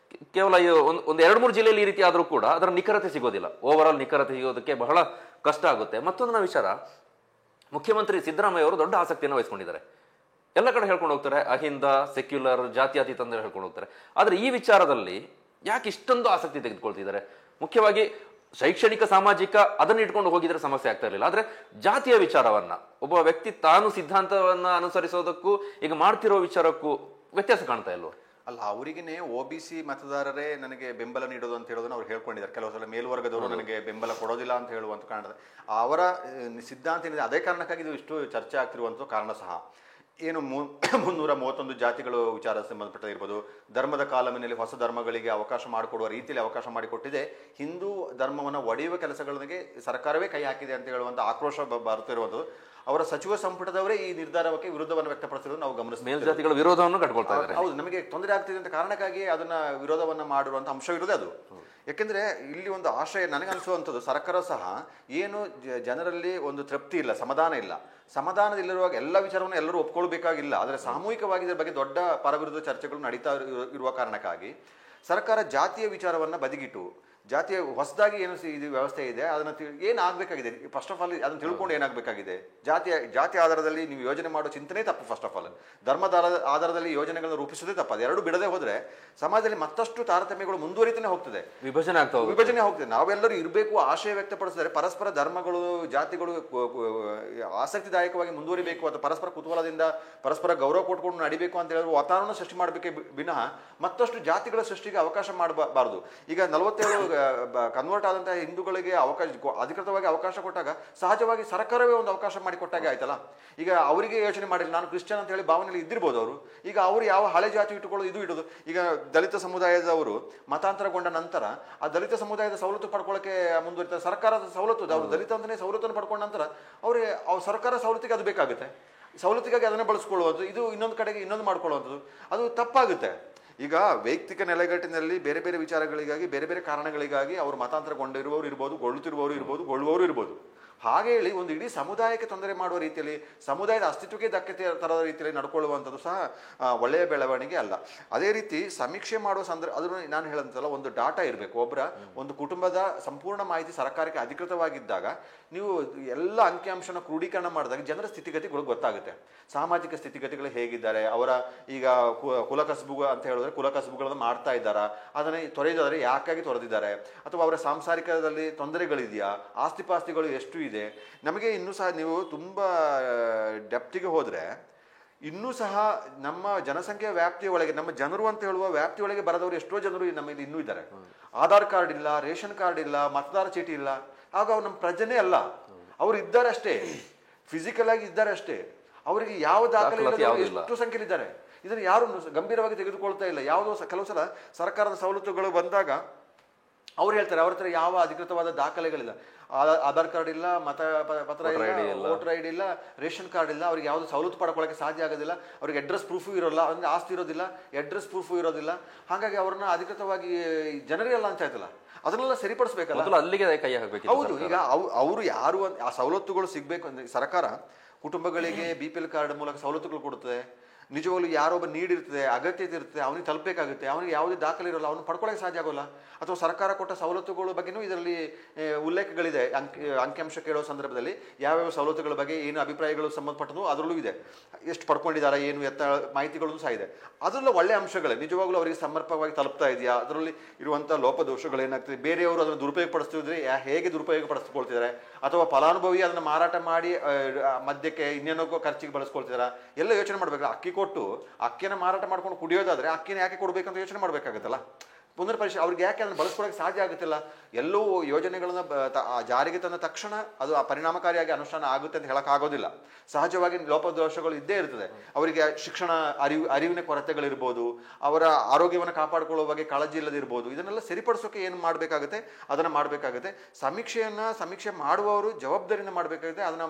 ಕೇವಲ ಒಂದು 2-3 ಜಿಲ್ಲೆಯಲ್ಲಿ ಈ ರೀತಿ ಆದರೂ ಕೂಡ ಅದರ ನಿಖರತೆ ಸಿಗೋದಿಲ್ಲ. ಓವರ್ ಆಲ್ ನಿಖರತೆ ಸಿಗೋದಕ್ಕೆ ಬಹಳ ಕಷ್ಟ ಆಗುತ್ತೆ. ಮತ್ತೊಂದು ವಿಚಾರ, ಮುಖ್ಯಮಂತ್ರಿ ಸಿದ್ದರಾಮಯ್ಯ ಅವರು ದೊಡ್ಡ ಆಸಕ್ತಿಯನ್ನು ವಹಿಸ್ಕೊಂಡಿದ್ದಾರೆ. ಎಲ್ಲ ಕಡೆ ಹೇಳ್ಕೊಂಡು ಹೋಗ್ತಾರೆ, ಅಹಿಂದ, ಸೆಕ್ಯುಲರ್, ಜಾತ್ಯತೀತ ಅಂತ ಹೇಳ್ಕೊಂಡು ಹೋಗ್ತಾರೆ. ಆದ್ರೆ ಈ ವಿಚಾರದಲ್ಲಿ ಯಾಕೆ ಇಷ್ಟೊಂದು ಆಸಕ್ತಿ ತೆಗೆದುಕೊಳ್ತಿದ್ದಾರೆ? ಮುಖ್ಯವಾಗಿ ಶೈಕ್ಷಣಿಕ ಸಾಮಾಜಿಕ ಅದನ್ನ ಇಟ್ಕೊಂಡು ಹೋಗಿದ್ರೆ ಸಮಸ್ಯೆ ಆಗ್ತಾ ಇರಲಿಲ್ಲ. ಆದ್ರೆ ಜಾತಿಯ ವಿಚಾರವನ್ನ ಒಬ್ಬ ವ್ಯಕ್ತಿ ತಾನು ಸಿದ್ಧಾಂತವನ್ನ ಅನುಸರಿಸೋದಕ್ಕೂ ಈಗ ಮಾಡ್ತಿರೋ ವಿಚಾರಕ್ಕೂ ವ್ಯತ್ಯಾಸ ಕಾಣ್ತಾ ಇಲ್ವೋ? ಅಲ್ಲ, ಅವರಿಗೇನೆ OBC ಮತದಾರರೇ ನನಗೆ ಬೆಂಬಲ ನೀಡೋದು ಅಂತ ಹೇಳೋದನ್ನ ಅವ್ರು ಹೇಳ್ಕೊಂಡಿದ್ದಾರೆ. ಕೆಲವು ಸಲ ಮೇಲ್ವರ್ಗದವರು ನನಗೆ ಬೆಂಬಲ ಕೊಡೋದಿಲ್ಲ ಅಂತ ಹೇಳುವಂತ ಕಾರಣದ ಅವರ ಸಿದ್ಧಾಂತ ಏನಿದೆ, ಅದೇ ಕಾರಣಕ್ಕಾಗಿ ಇದು ಇಷ್ಟು ಚರ್ಚೆ ಆಗ್ತಿರುವಂತ ಕಾರಣ ಸಹ. ಏನು 331 ಜಾತಿಗಳು ವಿಚಾರ ಸಂಬಂಧಪಟ್ಟ ಇರ್ಬೋದು, ಧರ್ಮದ ಕಾಲಮಿನಲ್ಲಿ ಹೊಸ ಧರ್ಮಗಳಿಗೆ ಅವಕಾಶ ಮಾಡಿಕೊಡುವ ರೀತಿಯಲ್ಲಿ ಅವಕಾಶ ಮಾಡಿಕೊಟ್ಟಿದೆ, ಹಿಂದೂ ಧರ್ಮವನ್ನು ಒಡೆಯುವ ಕೆಲಸಗಳಿಗೆ ಸರ್ಕಾರವೇ ಕೈ ಹಾಕಿದೆ ಅಂತ ಹೇಳುವಂತ ಆಕ್ರೋಶ ಬರ್ತಿರುವುದು. ಅವರ ಸಚಿವ ಸಂಪುಟದವರೇ ಈ ನಿರ್ಧಾರಕ್ಕೆ ವಿರೋಧವನ್ನು ವ್ಯಕ್ತಪಡಿಸಿರೋದು ನಾವು ಗಮನಿಸ್ತೀವಿ. ಮೇಲ್ಜಾತಿಗಳ ವಿರೋಧವನ್ನು ಕಟ್ಕೊಳ್ತಾ ಇದ್ದಾರೆ. ಹೌದು, ನಮಗೆ ತೊಂದರೆ ಆಗ್ತಿದೆ ಅಂತ ಕಾರಣಕ್ಕಾಗಿ ಅದನ್ನ ವಿರೋಧವನ್ನ ಮಾಡಿರುವಂತ ಅಂಶವಿರೋದೇ ಅದು. ಯಾಕೆಂದ್ರೆ ಇಲ್ಲಿ ಒಂದು ಆಶಯ ನನಗನ್ಸುವಂಥದ್ದು, ಸರ್ಕಾರ ಸಹ ಏನು ಜನರಲ್ಲಿ ಒಂದು ತೃಪ್ತಿ ಇಲ್ಲ, ಸಮಾಧಾನ ಇಲ್ಲ. ಸಮಾಧಾನದಲ್ಲಿರುವಾಗ ಎಲ್ಲ ವಿಚಾರವನ್ನು ಎಲ್ಲರೂ ಒಪ್ಕೊಳ್ಬೇಕಾಗಿಲ್ಲ. ಆದರೆ ಸಾಮೂಹಿಕವಾಗಿ ಇದರ ಬಗ್ಗೆ ದೊಡ್ಡ ಪರವಿರೋಧ ಚರ್ಚೆಗಳು ನಡೀತಾ ಇರುವ ಕಾರಣಕ್ಕಾಗಿ ಸರ್ಕಾರ ಜಾತಿಯ ವಿಚಾರವನ್ನ ಬದಿಗಿಟ್ಟು ಜಾತಿಯ ಹೊಸದಾಗಿ ಏನು ಇದು ವ್ಯವಸ್ಥೆ ಇದೆ ಅದನ್ನು ಏನಾಗಬೇಕಾಗಿದೆ, ಫಸ್ಟ್ ಆಫ್ ಆಲ್ ಅದನ್ನು ತಿಳ್ಕೊಂಡು ಏನಾಗಬೇಕಾಗಿದೆ. ಜಾತಿ ಆಧಾರದಲ್ಲಿ ನೀವು ಯೋಜನೆ ಮಾಡೋ ಚಿಂತನೆ ತಪ್ಪು. ಫಸ್ಟ್ ಆಫ್ ಆಲ್ ಧರ್ಮದ ಆಧಾರದಲ್ಲಿ ಯೋಜನೆಗಳನ್ನು ರೂಪಿಸೋದೇ ತಪ್ಪು. ಅದೆರಡು ಬಿಡದೆ ಹೋದ್ರೆ ಸಮಾಜದಲ್ಲಿ ಮತ್ತಷ್ಟು ತಾರತಮ್ಯಗಳು ಮುಂದುವರಿತಾನೆ ಹೋಗ್ತದೆ, ವಿಭಜನೆ ಹೋಗ್ತದೆ. ನಾವೆಲ್ಲರೂ ಇರಬೇಕು ಆಶಯ ವ್ಯಕ್ತಪಡಿಸಿದರೆ ಪರಸ್ಪರ ಧರ್ಮಗಳು ಜಾತಿಗಳು ಆಸಕ್ತಿದಾಯಕವಾಗಿ ಮುಂದುವರಿಬೇಕು ಅಥವಾ ಪರಸ್ಪರ ಕುತೂಹಲದಿಂದ ಪರಸ್ಪರ ಗೌರವ ಕೊಟ್ಕೊಂಡು ನಡಿಬೇಕು ಅಂತ ಹೇಳಿದ್ರೆ ವಾತಾವರಣ ಸೃಷ್ಟಿ ಮಾಡಬೇಕೇ ವಿನಃ ಮತ್ತಷ್ಟು ಜಾತಿಗಳ ಸೃಷ್ಟಿಗೆ ಅವಕಾಶ ಮಾಡಬಾರದು. ಈಗ 47 ಕನ್ವರ್ಟ್ ಆದಂತಹ ಹಿಂದೂಗಳಿಗೆ ಅಧಿಕೃತವಾಗಿ ಅವಕಾಶ ಕೊಟ್ಟಾಗ ಸಹಜವಾಗಿ ಸರ್ಕಾರವೇ ಒಂದು ಅವಕಾಶ ಮಾಡಿಕೊಟ್ಟಾಗೆ ಆಯ್ತಲ್ಲ. ಈಗ ಅವರಿಗೆ ಯೋಚನೆ ಮಾಡಿಲ್ಲ, ನಾನು ಕ್ರಿಶ್ಚಿಯನ್ ಅಂತ ಹೇಳಿ ಭಾವನೆಯಲ್ಲಿ ಇದ್ದಿರ್ಬೋದು ಅವರು. ಈಗ ಅವರು ಯಾವ ಹಳೆ ಜಾತಿ ಇಟ್ಟುಕೊಳ್ಳೋದು ಇದು ಇಡೋದು. ಈಗ ದಲಿತ ಸಮುದಾಯದವರು ಮತಾಂತರಗೊಂಡ ನಂತರ ಆ ದಲಿತ ಸಮುದಾಯದ ಸವಲತ್ತು ಪಡ್ಕೊಳ್ಳೋಕೆ ಮುಂದುವರಿತಾರೆ. ಸರ್ಕಾರದ ಸವಲತ್ತು, ಅವರು ದಲಿತ ಅಂತಲೇ ಸವಲತ್ತನ್ನು ಪಡ್ಕೊಂಡ ನಂತರ ಅವ್ರಿಗೆ ಸರ್ಕಾರ ಸವಲತ್ತಿಗೆ ಅದು ಬೇಕಾಗುತ್ತೆ. ಸವಲತ್ತಿಗಾಗಿ ಅದನ್ನು ಬಳಸ್ಕೊಳ್ಳುವುದು, ಇದು ಇನ್ನೊಂದು ಕಡೆಗೆ ಇನ್ನೊಂದು ಮಾಡ್ಕೊಳ್ಳುವಂಥದ್ದು, ಅದು ತಪ್ಪಾಗುತ್ತೆ. ಈಗ ವೈಯಕ್ತಿಕ ನೆಲೆಗಟ್ಟಿನಲ್ಲಿ ಬೇರೆ ಬೇರೆ ವಿಚಾರಗಳಿಗಾಗಿ ಬೇರೆ ಬೇರೆ ಕಾರಣಗಳಿಗಾಗಿ ಅವರು ಮತಾಂತರಗೊಂಡಿರುವವರು ಇರ್ಬೋದು, ಗೊಳ್ಳುವವರು ಇರ್ಬೋದು. ಹಾಗೆ ಹೇಳಿ ಒಂದು ಇಡೀ ಸಮುದಾಯಕ್ಕೆ ತೊಂದರೆ ಮಾಡುವ ರೀತಿಯಲ್ಲಿ, ಸಮುದಾಯದ ಅಸ್ತಿತ್ವಕ್ಕೆ ಧಕ್ಕೆ ತರದ ರೀತಿಯಲ್ಲಿ ನಡ್ಕೊಳ್ಳುವಂಥದ್ದು ಸಹ ಒಳ್ಳೆಯ ಬೆಳವಣಿಗೆ ಅಲ್ಲ. ಅದೇ ರೀತಿ ಸಮೀಕ್ಷೆ ಮಾಡುವ ಅದನ್ನು ನಾನು ಹೇಳಂತಲ್ಲ, ಒಂದು ಡಾಟಾ ಇರಬೇಕು. ಒಂದು ಕುಟುಂಬದ ಸಂಪೂರ್ಣ ಮಾಹಿತಿ ಸರ್ಕಾರಕ್ಕೆ ಅಧಿಕೃತವಾಗಿದ್ದಾಗ ನೀವು ಎಲ್ಲ ಅಂಕಿಅಂಶನ ಕ್ರೋಢೀಕರಣ ಮಾಡಿದಾಗ ಜನರ ಸ್ಥಿತಿಗತಿಗಳು ಗೊತ್ತಾಗುತ್ತೆ. ಸಾಮಾಜಿಕ ಸ್ಥಿತಿಗತಿಗಳು ಹೇಗಿದ್ದಾರೆ, ಅವರ ಈಗ ಕುಲಕಸಬು ಅಂತ ಹೇಳಿದ್ರೆ ಕುಲಕಸಬುಗಳನ್ನು ಮಾಡ್ತಾ ಇದ್ದಾರಾ, ಅದನ್ನು ತೊರೆದಿದ್ದಾರೆ ಯಾಕಾಗಿ ತೊರೆದಿದ್ದಾರೆ, ಅಥವಾ ಅವರ ಸಾಂಸಾರಿಕದಲ್ಲಿ ತೊಂದರೆಗಳಿದೆಯಾ, ಆಸ್ತಿಪಾಸ್ತಿಗಳು ಎಷ್ಟು ಇದೆ. ನಮಗೆ ಇನ್ನೂ ಸಹ ನೀವು ತುಂಬ ಡೆಪ್ತಿಗೆ ಹೋದರೆ ಇನ್ನೂ ಸಹ ನಮ್ಮ ಜನಸಂಖ್ಯೆಯ ವ್ಯಾಪ್ತಿಯ ಒಳಗೆ, ನಮ್ಮ ಜನರು ಅಂತ ಹೇಳುವ ವ್ಯಾಪ್ತಿಯೊಳಗೆ ಬರದವರು ಎಷ್ಟೋ ಜನರು ನಮ್ಮಲ್ಲಿ ಇನ್ನೂ ಇದ್ದಾರೆ. ಆಧಾರ್ ಕಾರ್ಡ್ ಇಲ್ಲ, ರೇಷನ್ ಕಾರ್ಡ್ ಇಲ್ಲ, ಮತದಾರ ಚೀಟಿ ಇಲ್ಲ. ಆಗ ಅವ್ರು ನಮ್ಮ ಪ್ರಜೆನೇ ಅಲ್ಲ, ಅವರು ಇದ್ದಾರೆ ಅಷ್ಟೇ, ಫಿಸಿಕಲ್ ಆಗಿ ಇದ್ದಾರೆ ಅಷ್ಟೇ. ಅವರಿಗೆ ಯಾವ ದಾಖಲೆ ಎಷ್ಟು ಸಂಖ್ಯೆಲಿದ್ದಾರೆ ಇದನ್ನು ಯಾರು ಗಂಭೀರವಾಗಿ ತೆಗೆದುಕೊಳ್ತಾ ಇಲ್ಲ. ಯಾವುದೋ ಕೆಲವು ಸಲ ಸರ್ಕಾರದ ಸವಲತ್ತುಗಳು ಬಂದಾಗ ಅವ್ರು ಹೇಳ್ತಾರೆ ಅವ್ರ ಹತ್ರ ಯಾವ ಅಧಿಕೃತವಾದ ದಾಖಲೆಗಳಿಲ್ಲ, ಆಧಾರ್ ಕಾರ್ಡ್ ಇಲ್ಲ, ಪತ್ರ ಇಲ್ಲ, ವೋಟರ್ ಐಡಿ ಇಲ್ಲ, ರೇಷನ್ ಕಾರ್ಡ್ ಇಲ್ಲ, ಅವ್ರಿಗೆ ಯಾವುದು ಸವಲತ್ತು ಪಡ್ಕೊಳ್ಳೋಕೆ ಸಾಧ್ಯ ಆಗೋದಿಲ್ಲ. ಅವ್ರಿಗೆ ಅಡ್ರೆಸ್ ಪ್ರೂಫು ಇರೋಲ್ಲ, ಅಂದ್ರೆ ಆಸ್ತಿ ಇರೋದಿಲ್ಲ, ಅಡ್ರೆಸ್ ಪ್ರೂಫು ಇರೋದಿಲ್ಲ. ಹಾಗಾಗಿ ಅವ್ರನ್ನ ಅಧಿಕೃತವಾಗಿ ಜನರೇ ಅಲ್ಲ ಅಂತ ಆಯ್ತಲ್ಲ, ಅದನ್ನೆಲ್ಲ ಸರಿಪಡಿಸ್ಬೇಕಲ್ಲ, ಅಲ್ಲಿಗೆ ಕೈ ಹಾಕಬೇಕು. ಹೌದು, ಈಗ ಅವರು ಯಾರು ಆ ಸವಲತ್ತುಗಳು ಸಿಗ್ಬೇಕು ಅಂದ್ರೆ ಸರ್ಕಾರ ಕುಟುಂಬಗಳಿಗೆ BPL ಕಾರ್ಡ್ ಮೂಲಕ ಸವಲತ್ತುಗಳು ಕೊಡುತ್ತದೆ. ನಿಜವಾಗ್ಲೂ ಯಾರೊಬ್ಬ ನೀಡಿರ್ತದೆ, ಅಗತ್ಯತೆ ಇರ್ತದೆ, ಅವನಿಗೆ ತಲುಪಬೇಕಾಗುತ್ತೆ. ಅವನಿಗೆ ಯಾವುದೇ ದಾಖಲೆ ಇರೋಲ್ಲ, ಅವನು ಪಡ್ಕೊಳ್ಳೋಕೆ ಸಾಧ್ಯ ಆಗೋಲ್ಲ. ಅಥವಾ ಸರ್ಕಾರ ಕೊಟ್ಟ ಸವಲತ್ತುಗಳ ಬಗ್ಗೆನೂ ಇದರಲ್ಲಿ ಉಲ್ಲೇಖಗಳಿದೆ. ಅಂಕಿಅಂಶ ಕೇಳೋ ಸಂದರ್ಭದಲ್ಲಿ ಯಾವ್ಯಾವ ಸವಲತ್ತುಗಳ ಬಗ್ಗೆ ಏನು ಅಭಿಪ್ರಾಯಗಳು ಸಂಬಂಧಪಟ್ಟವು ಅದರಲ್ಲೂ ಇದೆ. ಎಷ್ಟು ಪಡ್ಕೊಂಡಿದ್ದಾರೆ, ಏನು ಎತ್ತ ಮಾಹಿತಿಗಳು ಸಹ ಇದೆ. ಅದರಲ್ಲ ಒಳ್ಳೆಯ ಅಂಶಗಳೇ. ನಿಜವಾಗ್ಲೂ ಅವರಿಗೆ ಸಮರ್ಪಕವಾಗಿ ತಲುಪ್ತಾ ಇದೆಯಾ, ಅದರಲ್ಲಿ ಇರುವಂಥ ಲೋಪದೋಷಗಳು ಏನಾಗ್ತದೆ, ಬೇರೆಯವರು ಅದನ್ನು ದುರುಪಯೋಗ ಪಡಿಸ್ತಿದ್ರೆ ಹೇಗೆ ದುರುಪಯೋಗ ಪಡಿಸ್ಕೊಳ್ತಿದ್ದಾರೆ, ಅಥವಾ ಫಲಾನುಭವಿ ಅದನ್ನು ಮಾರಾಟ ಮಾಡಿ ಮದ್ಯಕ್ಕೆ ಇನ್ನೇನೋ ಖರ್ಚಿಗೆ ಬಳಸ್ಕೊಳ್ತಿದ್ದಾರೆ, ಎಲ್ಲ ಯೋಚನೆ ಮಾಡಬೇಕು. ಅಕ್ಕಿ ಕೊಟ್ಟು ಅಕ್ಕಿಯನ್ನು ಮಾರಾಟ ಮಾಡ್ಕೊಂಡು ಕುಡಿಯೋದಾದ್ರೆ ಅಕ್ಕಿನ ಯಾಕೆ ಕೊಡಬೇಕಂತ ಯೋಚನೆ ಮಾಡಬೇಕಾಗುತ್ತಲ್ಲ. ಪುನರ್ ಪರಿಶೀಲನೆ ಅವ್ರಿಗೆ ಯಾಕೆ ಅದನ್ನು ಬಳಸ್ಕೊಳ್ಳೋಕೆ ಸಾಧ್ಯ ಆಗುತ್ತಿಲ್ಲ. ಎಲ್ಲವೂ ಯೋಜನೆಗಳನ್ನು ಜಾರಿಗೆ ತಂದ ತಕ್ಷಣ ಅದು ಪರಿಣಾಮಕಾರಿಯಾಗಿ ಅನುಷ್ಠಾನ ಆಗುತ್ತೆ ಅಂತ ಹೇಳೋಕ್ಕಾಗೋದಿಲ್ಲ. ಸಹಜವಾಗಿ ಲೋಪದೋಷಗಳು ಇದ್ದೇ ಇರ್ತದೆ. ಅವರಿಗೆ ಶಿಕ್ಷಣ ಅರಿವಿನ ಕೊರತೆಗಳಿರ್ಬೋದು, ಅವರ ಆರೋಗ್ಯವನ್ನು ಕಾಪಾಡಿಕೊಳ್ಳುವ ಬಗ್ಗೆ ಕಾಳಜಿ ಇಲ್ಲದಿರ್ಬೋದು. ಇದನ್ನೆಲ್ಲ ಸರಿಪಡಿಸೋಕೆ ಏನು ಮಾಡಬೇಕಾಗುತ್ತೆ ಅದನ್ನು ಮಾಡಬೇಕಾಗುತ್ತೆ. ಸಮೀಕ್ಷೆ ಮಾಡುವವರು ಜವಾಬ್ದಾರಿಯಿಂದ ಮಾಡಬೇಕಾಗುತ್ತೆ. ಅದನ್ನು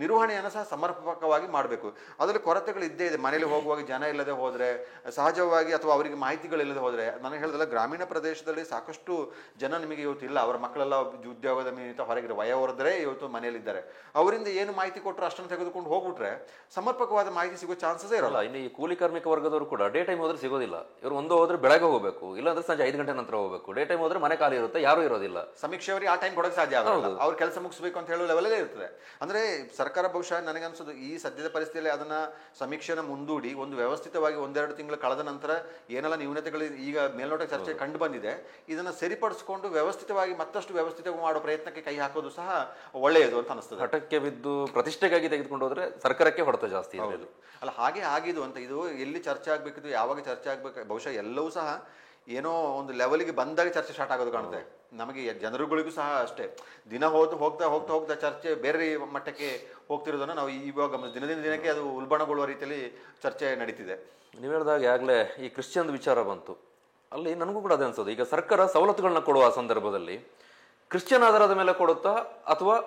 ನಿರ್ವಹಣೆಯನ್ನು ಸಹ ಸಮರ್ಪಕವಾಗಿ ಮಾಡಬೇಕು. ಅದರಲ್ಲಿ ಕೊರತೆಗಳು ಇದ್ದೇ ಇದೆ. ಮನೇಲಿ ಹೋಗುವಾಗ ಜನ ಇಲ್ಲದೆ ಹೋದರೆ ಸಹಜವಾಗಿ, ಅಥವಾ ಅವರಿಗೆ ಮಾಹಿತಿಗಳಿಲ್ಲದೆ ಹೋದರೆ, ನಾನು ಹೇಳಿದಲ್ಲ ಗ್ರಾಮೀಣ ಪ್ರದೇಶದಲ್ಲಿ ಸಾಕಷ್ಟು ಜನ ನಿಮಗೆ ಇವತ್ತು ಇಲ್ಲ. ಅವರ ಮಕ್ಕಳೆಲ್ಲ ಉದ್ಯೋಗದ ನಿಮಿತ್ತ ಹೊರಗಿರೋ ವಯೋವೃದ್ಧರೇ ಇವತ್ತು ಮನೆಯಲ್ಲಿದ್ದಾರೆ. ಅವರಿಂದ ಏನು ಮಾಹಿತಿ ಕೊಟ್ಟರು ಅಷ್ಟನ್ನು ತೆಗೆದುಕೊಂಡು ಹೋಗ್ಬಿಟ್ರೆ ಸಮರ್ಪಕವಾದ ಮಾಹಿತಿ ಸಿಗೋ ಚಾನ್ಸಸ್ ಇರಲ್ಲ. ಇನ್ನು ಈ ಕೂಲಿ ಕಾರ್ಮಿಕ ವರ್ಗದವರು ಕೂಡ ಡೇ ಟೈಮ್ ಹೋದ್ರೆ ಸಿಗೋದಿಲ್ಲ. ಇವರು ಹೋದ್ರೆ ಬೆಳಗ್ಗೆ ಹೋಗಬೇಕು, ಇಲ್ಲಾಂದ್ರೆ ಸಂಜೆ 5 ಗಂಟೆ ನಂತರ ಹೋಗಬೇಕು. ಡೇ ಟೈಮ್ ಹೋದ್ರೆ ಮನೆ ಖಾಲಿ ಇರುತ್ತೆ, ಯಾರು ಇರೋದಿಲ್ಲ. ಸಮೀಕ್ಷೆಯವರಿಗೆ ಆ ಟೈಮ್ ಕೊಡೋಕೆ ಸಾಧ್ಯ ಆಗೋಲ್ಲ. ಅವ್ರ ಕೆಲಸ ಮುಗಿಸ್ಬೇಕು ಅಂತ ಹೇಳೋ ಲೆವೆಲೇ ಇರ್ತದೆ. ಅಂದ್ರೆ ಸರ್ಕಾರ ಬಹುಶಃ ನನಗನ್ಸೋದು ಈ ಸದ್ಯದ ಪರಿಸ್ಥಿತಿಯಲ್ಲಿ ಅದನ್ನ ಸಮೀಕ್ಷೆನ ಮುಂದೂಡಿ ಒಂದು ವ್ಯವಸ್ಥಿತವಾಗಿ 1-2 ತಿಂಗಳು ಕಳೆದ ನಂತರ ಏನೆಲ್ಲ ನ್ಯೂನತೆಗಳು ಈಗ ಮೇಲ್ನೋಟಕ್ಕೆ ಚರ್ಚೆ ಕಂಡು ಬಂದಿದೆ. ಇದನ್ನು ಸರಿಪಡಿಸಿಕೊಂಡು ವ್ಯವಸ್ಥಿತವಾಗಿ ಮತ್ತಷ್ಟು ವ್ಯವಸ್ಥಿತವಾಗಿ ಮಾಡೋ ಪ್ರಯತ್ನಕ್ಕೆ ಕೈ ಹಾಕೋದು ಸಹ ಒಳ್ಳೆಯದು ಅಂತ ಅನಿಸ್ತದೆ. ಹಠಕ್ಕೆ ಬಿದ್ದು ಪ್ರತಿಷ್ಠೆಗಾಗಿ ತೆಗೆದುಕೊಂಡು ಹೋದ್ರೆ ಸರ್ಕಾರಕ್ಕೆ ಹೊಡೆತ ಜಾಸ್ತಿ ಇದೆ. ಹೌದು, ಅಲ್ಲ ಹಾಗೆ ಆಗಿದ್ದು ಅಂತ. ಇದು ಎಲ್ಲಿ ಚರ್ಚೆ ಆಗಬೇಕಿದ್ದು, ಯಾವಾಗ ಚರ್ಚೆ ಆಗಬೇಕು, ಬಹುಶಃ ಎಲ್ಲವೂ ಸಹ ಏನೋ ಒಂದು ಲೆವೆಲ್ಗೆ ಬಂದಾಗ ಚರ್ಚೆ ಸ್ಟಾರ್ಟ್ ಆಗೋದು ಕಾಣುತ್ತೆ ನಮಗೆ. ಜನರುಗಳಿಗೂ ಸಹ ಅಷ್ಟೇ, ದಿನ ಹೋಗ್ತಾ ಹೋಗ್ತಾ ಹೋಗ್ತಾ ಚರ್ಚೆ ಬೇರೆ ಮಟ್ಟಕ್ಕೆ ಹೋಗ್ತಿರೋದನ್ನು ನಾವು ಇವಾಗ ದಿನದಿಂದ ದಿನಕ್ಕೆ ಅದು ಉಲ್ಬಣಗೊಳ್ಳುವ ರೀತಿಯಲ್ಲಿ ಚರ್ಚೆ ನಡೀತಿದೆ. ನೀವು ಹೇಳಿದಾಗ ಆಗಲೇ ಈ ಕ್ರಿಶ್ಚಿಯನ್ ವಿಚಾರ ಬಂತು, ಅಲ್ಲಿ ನನಗೂ ಕೂಡ ಅದೇ ಅನ್ಸೋದು. ಈಗ ಸರ್ಕಾರ ಸವಲತ್ತುಗಳನ್ನ ಕೊಡುವ ಸಂದರ್ಭದಲ್ಲಿ ಕ್ರಿಶ್ಚಿಯನ್ ಆಧಾರದ ಮೇಲೆ ಕೊಡುತ್ತಾ ಅಥವಾ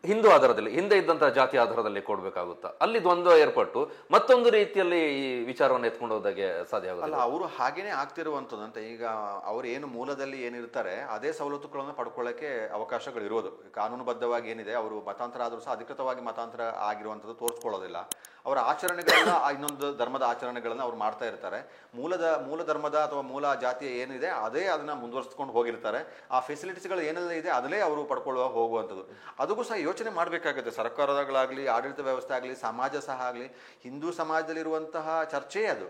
ಹಿಂದೂ ಆಧಾರದಲ್ಲಿ, ಹಿಂದೆ ಇದ್ದಂತಹ ಜಾತಿ ಆಧಾರದಲ್ಲಿ ಕೊಡ್ಬೇಕಾಗುತ್ತಾ? ಅಲ್ಲಿ ದ್ವಂದ್ವ ಏರ್ಪಟ್ಟು ಮತ್ತೊಂದು ರೀತಿಯಲ್ಲಿ ಈ ವಿಚಾರವನ್ನು ಎತ್ಕೊಂಡು ಹೋದಾಗೆ ಸಾಧ್ಯ ಆಗೋಲ್ಲ. ಅವರು ಹಾಗೇನೆ ಆಗ್ತಿರುವಂಥದ್ದಂತ. ಈಗ ಅವ್ರು ಏನು ಮೂಲದಲ್ಲಿ ಏನಿರ್ತಾರೆ ಅದೇ ಸವಲತ್ತುಗಳನ್ನು ಪಡ್ಕೊಳ್ಳೋಕ್ಕೆ ಅವಕಾಶಗಳಿರೋದು. ಕಾನೂನುಬದ್ಧವಾಗಿ ಏನಿದೆ, ಅವರು ಮತಾಂತರ ಆದರೂ ಸಹ ಅಧಿಕೃತವಾಗಿ ಮತಾಂತರ ಆಗಿರುವಂಥದ್ದು ತೋರಿಸ್ಕೊಳ್ಳೋದಿಲ್ಲ. ಅವರ ಆಚರಣೆಗಳನ್ನ, ಇನ್ನೊಂದು ಧರ್ಮದ ಆಚರಣೆಗಳನ್ನ ಅವ್ರು ಮಾಡ್ತಾ ಇರ್ತಾರೆ. ಮೂಲ ಧರ್ಮದ ಅಥವಾ ಮೂಲ ಜಾತಿಯ ಏನಿದೆ ಅದೇ ಅದನ್ನ ಮುಂದುವರಿಸ್ಕೊಂಡು ಹೋಗಿರ್ತಾರೆ. ಆ ಫೆಸಿಲಿಟೀಸ್ಗಳು ಏನೆಲ್ಲ ಇದೆ ಅದಲ್ಲೇ ಅವರು ಪಡ್ಕೊಳ್ಳುವ ಹೋಗುವಂಥದ್ದು. ಅದಕ್ಕೂ ಸಹ ಯೋಚನೆ ಮಾಡಬೇಕಾಗುತ್ತೆ. ಸರ್ಕಾರಗಳಾಗಲಿ, ಆಡಳಿತ ವ್ಯವಸ್ಥೆ ಆಗಲಿ, ಸಮಾಜ ಸಹ ಆಗಲಿ. ಹಿಂದೂ ಸಮಾಜದಲ್ಲಿರುವಂತಹ ಚರ್ಚೆ ಅದು.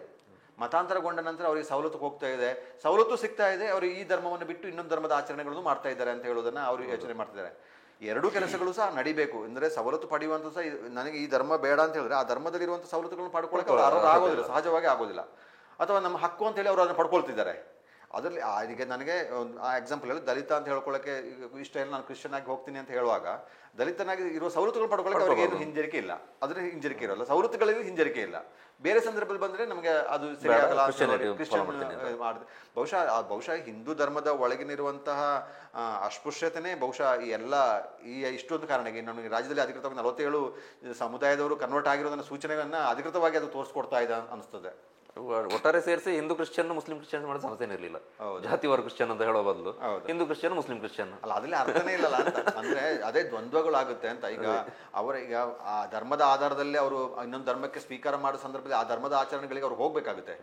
ಮತಾಂತರಗೊಂಡ ನಂತರ ಅವರಿಗೆ ಸವಲತ್ತು ಹೋಗ್ತಾ ಇದೆ, ಸವಲತ್ತು ಸಿಗ್ತಾ ಇದೆ, ಅವರು ಈ ಧರ್ಮವನ್ನು ಬಿಟ್ಟು ಇನ್ನೊಂದು ಧರ್ಮದ ಆಚರಣೆಗಳನ್ನು ಮಾಡ್ತಾ ಇದ್ದಾರೆ ಅಂತ ಹೇಳೋದನ್ನ ಅವರು ಯೋಚನೆ ಮಾಡ್ತಿದ್ದಾರೆ. ಎರಡೂ ಕೆಲಸಗಳು ಸಹ ನಡಿಬೇಕು. ಅಂದರೆ ಸವಲತ್ತು ಪಡೆಯುವಂಥ ಸಹ, ನನಗೆ ಈ ಧರ್ಮ ಬೇಡ ಅಂತ ಹೇಳಿದ್ರೆ ಆ ಧರ್ಮದಲ್ಲಿರುವಂಥ ಸವಲತ್ತುಗಳನ್ನು ಪಡ್ಕೊಳ್ಳೋಕೆ ಅವರು ಆಗೋದಿಲ್ಲ, ಸಹಜವಾಗಿ ಆಗೋದಿಲ್ಲ. ಅಥವಾ ನಮ್ಮ ಹಕ್ಕು ಅಂತ ಹೇಳಿ ಅವರು ಅದನ್ನು ಪಡ್ಕೊಳ್ತಿದ್ದಾರೆ. ಅದರಲ್ಲಿ ಈಗ ನನಗೆ ಆ ಎಕ್ಸಾಂಪಲ್ ಹೇಳಿ, ದಲಿತ ಅಂತ ಹೇಳ್ಕೊಳ್ಳೋಕೆ ಇಷ್ಟ ಇಲ್ಲ, ನಾನು ಕ್ರಿಶ್ಚಿಯನ್ ಆಗಿ ಹೋಗ್ತೀನಿ ಅಂತ ಹೇಳುವಾಗ ದಲಿತನಾಗಿ ಇರುವ ಸವಲತ್ತುಗಳು ಪಡ್ಕೊಳ್ಳೋಕೆ ಅವ್ರಿಗೆ ಏನು ಹಿಂಜರಿಕೆ ಇಲ್ಲ, ಅದ್ರ ಹಿಂಜರಿಕೆ ಇರೋಲ್ಲ, ಸವಲತ್ತುಗಳಲ್ಲಿ ಹಿಂಜರಿಕೆ ಇಲ್ಲ. ಬೇರೆ ಸಂದರ್ಭದಲ್ಲಿ ಬಂದರೆ ನಮಗೆ ಅದು ಸರಿಯಾಗಲ್ಲ. ಬಹುಶಃ ಹಿಂದೂ ಧರ್ಮದ ಒಳಗಿನಿರುವಂತಹ ಅಸ್ಪೃಶ್ಯತೆನೇ ಬಹುಶಃ ಈ ಇಷ್ಟೊಂದು ಕಾರಣಕ್ಕೆ ನಮಗೆ ರಾಜ್ಯದಲ್ಲಿ ಅಧಿಕೃತವಾಗಿ 47 ಸಮುದಾಯದವರು ಕನ್ವರ್ಟ್ ಆಗಿರೋದನ್ನ ಸೂಚನೆಗಳನ್ನ ಅಧಿಕೃತವಾಗಿ ಅದು ತೋರಿಸ್ಕೊಡ್ತಾ ಇದೆ ಅನಿಸ್ತದೆ. ಒಟ್ಟಾರೆ ಸೇರಿಸಿ ಹಿಂದೂ ಕ್ರಿಶ್ಚಿಯನ್ ಮುಸ್ಲಿಂ ಕ್ರಿಶ್ಚಿಯನ್ ಮಾಡೋ ಸಮಸ್ಯೆ ಇರಲಿಲ್ಲ. ಜಾತಿವಾರ ಕ್ರಿಶ್ಚಿಯನ್ ಅಂತ ಹೇಳೋ ಬದಲು ಹಿಂದೂ ಕ್ರಿಶ್ಚಿಯನ್ ಮುಸ್ಲಿಂ ಕ್ರಿಶ್ಚಿಯನ್ ಅಲ್ಲ, ಅದ್ರಲ್ಲಿ ಅರ್ಥನೇ ಇಲ್ಲಲ್ಲ ಅಂತ. ಅಂದ್ರೆ ಅದೇ ದ್ವಂದ್ವಗಳಾಗುತ್ತೆ ಅಂತ. ಈಗ ಈಗ ಆ ಧರ್ಮದ ಆಧಾರದಲ್ಲಿ ಅವರು ಇನ್ನೊಂದು ಧರ್ಮಕ್ಕೆ ಸ್ವೀಕಾರ ಮಾಡೋ ಸಂದರ್ಭದಲ್ಲಿ ಆ ಧರ್ಮದ ಆಚರಣೆಗಳಿಗೆ ಅವ್ರು ಹೋಗ್ಬೇಕಾಗುತ್ತೆ.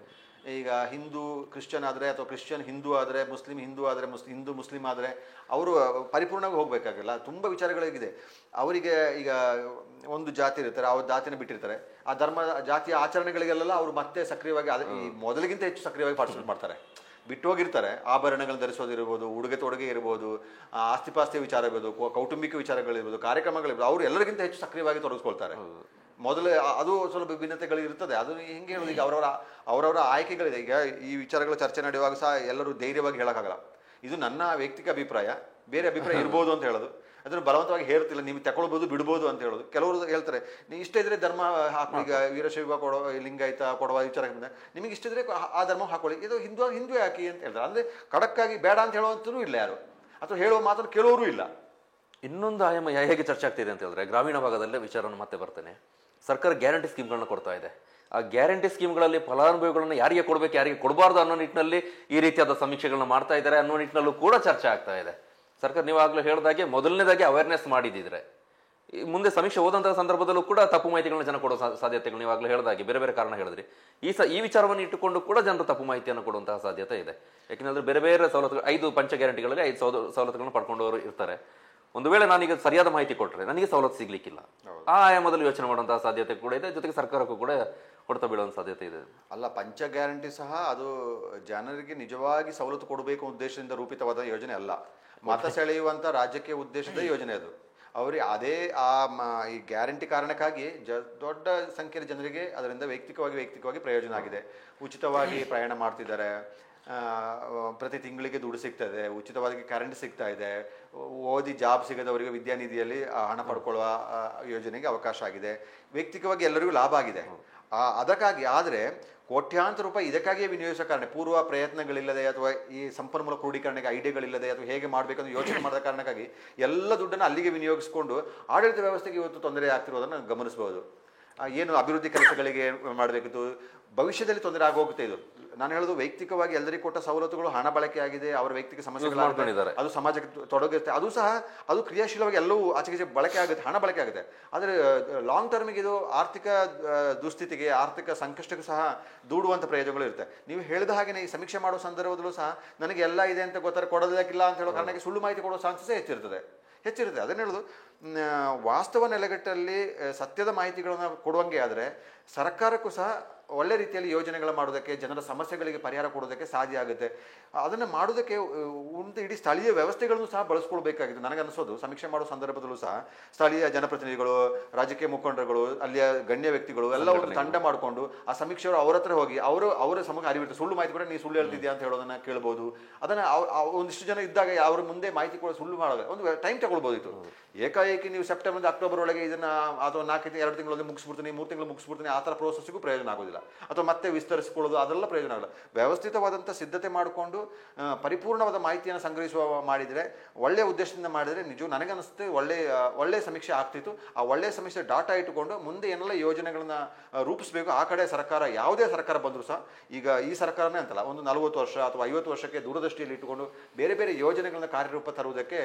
ಈಗ ಹಿಂದೂ ಕ್ರಿಶ್ಚಿಯನ್ ಆದರೆ ಅಥವಾ ಕ್ರಿಶ್ಚಿಯನ್ ಹಿಂದೂ ಆದರೆ, ಮುಸ್ಲಿಂ ಹಿಂದೂ ಆದರೆ, ಹಿಂದೂ ಮುಸ್ಲಿಂ ಆದರೆ ಅವರು ಪರಿಪೂರ್ಣವಾಗಿ ಹೋಗ್ಬೇಕಾಗಿಲ್ಲ. ತುಂಬ ವಿಚಾರಗಳಿಗಿದೆ ಅವರಿಗೆ. ಈಗ ಒಂದು ಜಾತಿ ಇರ್ತಾರೆ, ಅವ್ರ ಜಾತಿನ ಬಿಟ್ಟಿರ್ತಾರೆ, ಆ ಧರ್ಮ ಜಾತಿಯ ಆಚರಣೆಗಳಿಗೆಲ್ಲ ಅವರು ಮತ್ತೆ ಸಕ್ರಿಯವಾಗಿ ಈ ಮೊದಲಿಗಿಂತ ಹೆಚ್ಚು ಸಕ್ರಿಯವಾಗಿ ಪಾರ್ಟಿಸಿಪೇಟ್ ಮಾಡ್ತಾರೆ. ಬಿಟ್ಟು ಹೋಗಿರ್ತಾರೆ. ಆಭರಣಗಳು ಧರಿಸೋದಿರ್ಬೋದು, ಉಡುಗೆ ತೊಡುಗೆ ಇರ್ಬೋದು, ಆಸ್ತಿಪಾಸ್ತಿಯ ವಿಚಾರ ಇರ್ಬೋದು, ಕೌಟುಂಬಿಕ ವಿಚಾರಗಳಿರ್ಬೋದು, ಕಾರ್ಯಕ್ರಮಗಳಿರ್ಬೋದು, ಅವರು ಎಲ್ಲರಿಗಿಂತ ಹೆಚ್ಚು ಸಕ್ರಿಯವಾಗಿ ತೊಡಗಿಸ್ಕೊಳ್ತಾರೆ. ಮೊದಲು ಅದು ಸ್ವಲ್ಪ ಭಿನ್ನತೆಗಳು ಇರ್ತದೆ. ಅದು ಹೆಂಗೆ ಹೇಳೋದು, ಈಗ ಅವರವರ ಆಯ್ಕೆಗಳಿದೆ. ಈಗ ಈ ವಿಚಾರಗಳ ಚರ್ಚೆ ನಡೆಯುವಾಗ ಸಹ ಎಲ್ಲರೂ ಧೈರ್ಯವಾಗಿ ಹೇಳೋಕ್ಕಾಗಲ್ಲ. ಇದು ನನ್ನ ವೈಯಕ್ತಿಕ ಅಭಿಪ್ರಾಯ, ಬೇರೆ ಅಭಿಪ್ರಾಯ ಇರ್ಬೋದು ಅಂತ ಹೇಳೋದು. ಅದನ್ನು ಬಲವಂತವಾಗಿ ಹೇರ್ತಿಲ್ಲ, ನೀವು ತಗೊಳ್ಬೋದು ಬಿಡ್ಬೋದು ಅಂತ ಹೇಳೋದು. ಕೆಲವರು ಹೇಳ್ತಾರೆ, ನೀವು ಇಷ್ಟ ಇದ್ರೆ ಧರ್ಮ ಹಾಕಿ, ಈಗ ವೀರಶೈವ ಕೊಡೋ, ಲಿಂಗಾಯತ ಕೊಡುವ ವಿಚಾರ ನಿಮಗೆ ಇಷ್ಟ ಇದ್ರೆ ಆ ಧರ್ಮ ಹಾಕೊಳ್ಳಿ, ಇದು ಹಿಂದೂ ಹಾಕಿ ಅಂತ ಹೇಳ್ತಾರೆ. ಅಂದರೆ ಖಡಕ್ಕಾಗಿ ಬೇಡ ಅಂತ ಹೇಳುವಂತೂ ಇಲ್ಲ ಯಾರು, ಅಥವಾ ಹೇಳುವ ಮಾತನ್ನು ಕೇಳೋರು ಇಲ್ಲ. ಇನ್ನೊಂದು ಆಯಾಮ ಹೇಗೆ ಚರ್ಚೆ ಆಗ್ತಿದೆ ಅಂತ ಹೇಳಿದ್ರೆ, ಗ್ರಾಮೀಣ ಭಾಗದಲ್ಲೇ ವಿಚಾರವನ್ನು ಮತ್ತೆ ಬರ್ತೇನೆ. ಸರ್ಕಾರ ಗ್ಯಾರಂಟಿ ಸ್ಕೀಮ್ಗಳನ್ನ ಕೊಡ್ತಾ ಇದೆ. ಆ ಗ್ಯಾರಂಟಿ ಸ್ಕೀಮ್ಗಳಲ್ಲಿ ಫಲಾನುಭವಿಗಳನ್ನ ಯಾರಿಗೆ ಕೊಡಬೇಕು, ಯಾರಿಗೆ ಕೊಡಬಾರ್ದು ಅನ್ನೋ ನಿಟ್ಟಿನಲ್ಲಿ ಈ ರೀತಿಯಾದ ಸಮೀಕ್ಷೆಗಳನ್ನ ಮಾಡ್ತಾ ಇದ್ದಾರೆ ಅನ್ನೋ ನಿಟ್ಟಿನಲ್ಲೂ ಕೂಡ ಚರ್ಚೆ ಆಗ್ತಾ ಇದೆ. ಸರ್ಕಾರ ನೀವಾಗಲೂ ಹೇಳಿದಾಗೆ ಮೊದಲನೇದಾಗಿ ಅವೇರ್ನೆಸ್ ಮಾಡಿದ್ರೆ ಮುಂದೆ ಸಮೀಕ್ಷೆ ಹೋದಂತಹ ಸಂದರ್ಭದಲ್ಲೂ ಕೂಡ ತಪ್ಪು ಮಾಹಿತಿಗಳನ್ನ ಜನ ಕೊಡೋ ಸಾಧ್ಯತೆಗಳು ನೀವಾಗಲೂ ಹೇಳಿದಾಗೆ ಬೇರೆ ಬೇರೆ ಕಾರಣ ಹೇಳಿದ್ರಿ. ಈ ವಿಚಾರವನ್ನು ಇಟ್ಟುಕೊಂಡು ಕೂಡ ಜನರು ತಪ್ಪು ಮಾಹಿತಿಯನ್ನು ಕೊಡುವಂತಹ ಸಾಧ್ಯತೆ ಇದೆ. ಯಾಕೆಂದ್ರೆ ಬೇರೆ ಬೇರೆ ಸವಲತ್ತುಗಳು, 5 ಪಂಚ ಗ್ಯಾರಂಟಿಗಳಲ್ಲಿ 5 ಸವಲತ್ತುಗಳನ್ನು ಪಡ್ಕೊಂಡವರು ಇರ್ತಾರೆ. ಒಂದು ವೇಳೆ ನಾನೀಗ ಸರಿಯಾದ ಮಾಹಿತಿ ಕೊಟ್ಟರೆ ನನಗೆ ಸವಲತ್ತು ಸಿಗ್ಲಿಕ್ಕಿಲ್ಲ, ಆ ಆಯಾಮದಲ್ಲಿ ಯೋಚನೆ ಮಾಡುವಂತಹ ಸಾಧ್ಯತೆ ಕೂಡ ಇದೆ. ಜೊತೆಗೆ ಸರ್ಕಾರಕ್ಕೂ ಕೂಡ ಹೊಡೆತ ಬೀಳುವಂತ ಸಾಧ್ಯತೆ ಇದೆ. ಅಲ್ಲ, ಪಂಚ ಗ್ಯಾರಂಟಿ ಸಹ ಅದು ಜನರಿಗೆ ನಿಜವಾಗಿ ಸವಲತ್ತು ಕೊಡಬೇಕು ಉದ್ದೇಶದಿಂದ ರೂಪಿತವಾದ ಯೋಜನೆ ಅಲ್ಲ. ಮತ ಸೆಳೆಯುವಂತ ರಾಜಕೀಯ ಉದ್ದೇಶದ ಯೋಜನೆ ಅದು. ಅವರಿಗೆ ಅದೇ ಈ ಗ್ಯಾರಂಟಿ ಕಾರಣಕ್ಕಾಗಿ ದೊಡ್ಡ ಸಂಖ್ಯೆಯ ಜನರಿಗೆ ಅದರಿಂದ ವೈಯಕ್ತಿಕವಾಗಿ ಪ್ರಯೋಜನ ಆಗಿದೆ. ಉಚಿತವಾಗಿ ಪ್ರಯಾಣ ಮಾಡ್ತಿದ್ದಾರೆ, ಪ್ರತಿ ತಿಂಗಳಿಗೆ ದುಡ್ಡು ಸಿಗ್ತದೆ, ಉಚಿತವಾಗಿ ಕರೆಂಟ್ ಸಿಗ್ತಾ ಇದೆ, ಓದಿ ಜಾಬ್ ಸಿಗದವರಿಗೆ ವಿದ್ಯಾನಿಧಿಯಲ್ಲಿ ಹಣ ಪಡ್ಕೊಳ್ಳುವ ಯೋಜನೆಗೆ ಅವಕಾಶ ಆಗಿದೆ, ವೈಯಕ್ತಿಕವಾಗಿ ಎಲ್ಲರಿಗೂ ಲಾಭ ಆಗಿದೆ. ಅದಕ್ಕಾಗಿ ಆದರೆ ಕೋಟ್ಯಾಂತರ ರೂಪಾಯಿ ಇದಕ್ಕಾಗಿಯೇ ವಿನಿಯೋಗಿಸೋ ಕಾರಣ, ಪೂರ್ವ ಪ್ರಯತ್ನಗಳಿಲ್ಲದೆ ಅಥವಾ ಈ ಸಂಪನ್ಮೂಲ ಕ್ರೋಢೀಕರಣಕ್ಕೆ ಐಡಿಯಾಗಳಿಲ್ಲದೆ ಅಥವಾ ಹೇಗೆ ಮಾಡಬೇಕಂತ ಯೋಚನೆ ಮಾಡಿದ ಕಾರಣಕ್ಕಾಗಿ ಎಲ್ಲ ದುಡ್ಡನ್ನು ಅಲ್ಲಿಗೆ ವಿನಿಯೋಗಿಸಿಕೊಂಡು ಆಡಳಿತ ವ್ಯವಸ್ಥೆಗೆ ಇವತ್ತು ತೊಂದರೆ ಆಗ್ತಿರೋದನ್ನು ಗಮನಿಸಬಹುದು. ಏನು ಅಭಿವೃದ್ಧಿ ಕೆಲಸಗಳಿಗೆ ಮಾಡಬೇಕಿತ್ತು, ಭವಿಷ್ಯದಲ್ಲಿ ತೊಂದರೆ ಆಗೋಗುತ್ತೆ. ಇದು ನಾನು ಹೇಳೋದು ವೈಯಕ್ತಿಕವಾಗಿ ಎಲ್ಲರಿಗೂ ಕೊಟ್ಟ ಸವಲತ್ತುಗಳು ಹಣ ಬಳಕೆ ಆಗಿದೆ, ಅವರ ವೈಯಕ್ತಿಕ ಸಮಸ್ಯೆಗಳು ಅದು ಸಮಾಜಕ್ಕೆ ತೊಡಗುತ್ತೆ, ಅದು ಕ್ರಿಯಾಶೀಲವಾಗಿ ಎಲ್ಲವೂ ಆಚೆಗೆ ಬಳಕೆ ಆಗುತ್ತೆ, ಹಣ ಬಳಕೆ ಆಗುತ್ತೆ. ಆದರೆ ಲಾಂಗ್ ಟರ್ಮಿಗೆ ಇದು ಆರ್ಥಿಕ ದುಸ್ಥಿತಿಗೆ, ಆರ್ಥಿಕ ಸಂಕಷ್ಟಕ್ಕೂ ಸಹ ದೂಡುವಂಥ ಪ್ರಯೋಜನಗಳು ಇರುತ್ತೆ. ನೀವು ಹೇಳಿದ ಹಾಗೆಯೇ ಈ ಸಮೀಕ್ಷೆ ಮಾಡೋ ಸಂದರ್ಭದಲ್ಲೂ ಸಹ ನನಗೆ ಎಲ್ಲ ಇದೆ ಅಂತ ಗೊತ್ತಾರೆ, ಕೊಡೋದಕ್ಕಿಲ್ಲ ಅಂತ ಹೇಳೋ ಕಾರಣಕ್ಕೆ ಸುಳ್ಳು ಮಾಹಿತಿ ಕೊಡೋ ಚಾನ್ಸಸ್ಸೇ ಹೆಚ್ಚಿರ್ತದೆ. ಅದನ್ನು ಹೇಳೋದು, ವಾಸ್ತವ ನೆಲೆಗಟ್ಟಲ್ಲಿ ಸತ್ಯದ ಮಾಹಿತಿಗಳನ್ನು ಕೊಡುವಂಗೆ ಆದರೆ ಸರ್ಕಾರಕ್ಕೂ ಸಹ ಒಳ್ಳೆ ರೀತಿಯಲ್ಲಿ ಯೋಜನೆಗಳು ಮಾಡೋದಕ್ಕೆ, ಜನರ ಸಮಸ್ಯೆಗಳಿಗೆ ಪರಿಹಾರ ಕೊಡೋದಕ್ಕೆ ಸಾಧ್ಯ ಆಗುತ್ತೆ. ಅದನ್ನು ಮಾಡೋದಕ್ಕೆ ಒಂದು ಇಡೀ ಸ್ಥಳೀಯ ವ್ಯವಸ್ಥೆಗಳನ್ನು ಸಹ ಬಳಸ್ಕೊಳ್ಬೇಕಾಗಿದೆ. ನನಗೆ ಅನಿಸೋದು ಸಮೀಕ್ಷೆ ಮಾಡೋ ಸಂದರ್ಭದಲ್ಲೂ ಸಹ ಸ್ಥಳೀಯ ಜನಪ್ರತಿನಿಧಿಗಳು, ರಾಜಕೀಯ ಮುಖಂಡರುಗಳು, ಅಲ್ಲಿಯ ಗಣ್ಯ ವ್ಯಕ್ತಿಗಳು ಎಲ್ಲ ಒಂದು ತಂಡ ಮಾಡಿಕೊಂಡು ಆ ಸಮೀಕ್ಷೆಯವರು ಅವ್ರ ಹತ್ರ ಹೋಗಿ ಅವರ ಸಮಕ್ಕೆ ಅರಿವಿರುತ್ತೆ. ಸುಳ್ಳು ಮಾಹಿತಿ ಕೂಡ ನೀನು ಸುಳ್ಳು ಹೇಳ್ತಿದ್ಯಾ ಅಂತ ಹೇಳೋದನ್ನ ಕೇಳ್ಬೋದು. ಅದನ್ನ ಒಂದಿಷ್ಟು ಜನ ಇದ್ದಾಗ ಅವ್ರ ಮುಂದೆ ಮಾಹಿತಿ ಕೂಡ ಸುಳ್ಳು ಮಾಡೋದು ಒಂದು ಟೈಮ್ ತಗೊಳ್ಬೋದಿತ್ತು. ಏಕಾಏಕಿ ನೀವು ಸೆಪ್ಟೆಂಬರ್ ಅಕ್ಟೋಬರ್ ಒಳಗೆ ಇದನ್ನ ಅಥವಾ 2 ತಿಂಗಳಲ್ಲಿ ಮುಗಿಸ್ಬಿಡ್ತೀನಿ, 3 ತಿಂಗಳು ಮುಗಿಸ್ಬಿಡ್ತೀನಿ, ಆ ಥರ ಪ್ರೋಸೆಸ್ಗೂ ಪ್ರಯೋಜನ ಆಗೋದಿಲ್ಲ. ಅಥವಾ ಮತ್ತೆ ವಿಸ್ತರಿಸಿಕೊಳ್ಳೋದು ಅದೆಲ್ಲ ಪ್ರಯೋಜನ ಆಗಲ್ಲ. ವ್ಯವಸ್ಥಿತವಾದಂಥ ಸಿದ್ಧತೆ ಮಾಡಿಕೊಂಡು ಪರಿಪೂರ್ಣವಾದ ಮಾಹಿತಿಯನ್ನು ಸಂಗ್ರಹಿಸುವ ಮಾಡಿದರೆ, ಒಳ್ಳೆಯ ಉದ್ದೇಶದಿಂದ ಮಾಡಿದರೆ ನಿಜ ನನಗನ್ನಿಸುತ್ತೆ ಒಳ್ಳೆಯ ಸಮೀಕ್ಷೆ ಆಗ್ತಿತ್ತು. ಆ ಒಳ್ಳೆಯ ಸಮೀಕ್ಷೆ ಡಾಟಾ ಇಟ್ಟುಕೊಂಡು ಮುಂದೆ ಏನೆಲ್ಲ ಯೋಜನೆಗಳನ್ನ ರೂಪಿಸಬೇಕು ಆ ಕಡೆ ಸರ್ಕಾರ, ಯಾವುದೇ ಸರ್ಕಾರ ಬಂದರೂ ಸಹ, ಈಗ ಈ ಸರ್ಕಾರನೇ ಅಂತಲ್ಲ, ಒಂದು 40 ವರ್ಷ ಅಥವಾ 50 ವರ್ಷಕ್ಕೆ ದೂರದೃಷ್ಟಿಯಲ್ಲಿ ಇಟ್ಟುಕೊಂಡು ಬೇರೆ ಬೇರೆ ಯೋಜನೆಗಳನ್ನ ಕಾರ್ಯರೂಪ ತರುವುದಕ್ಕೆ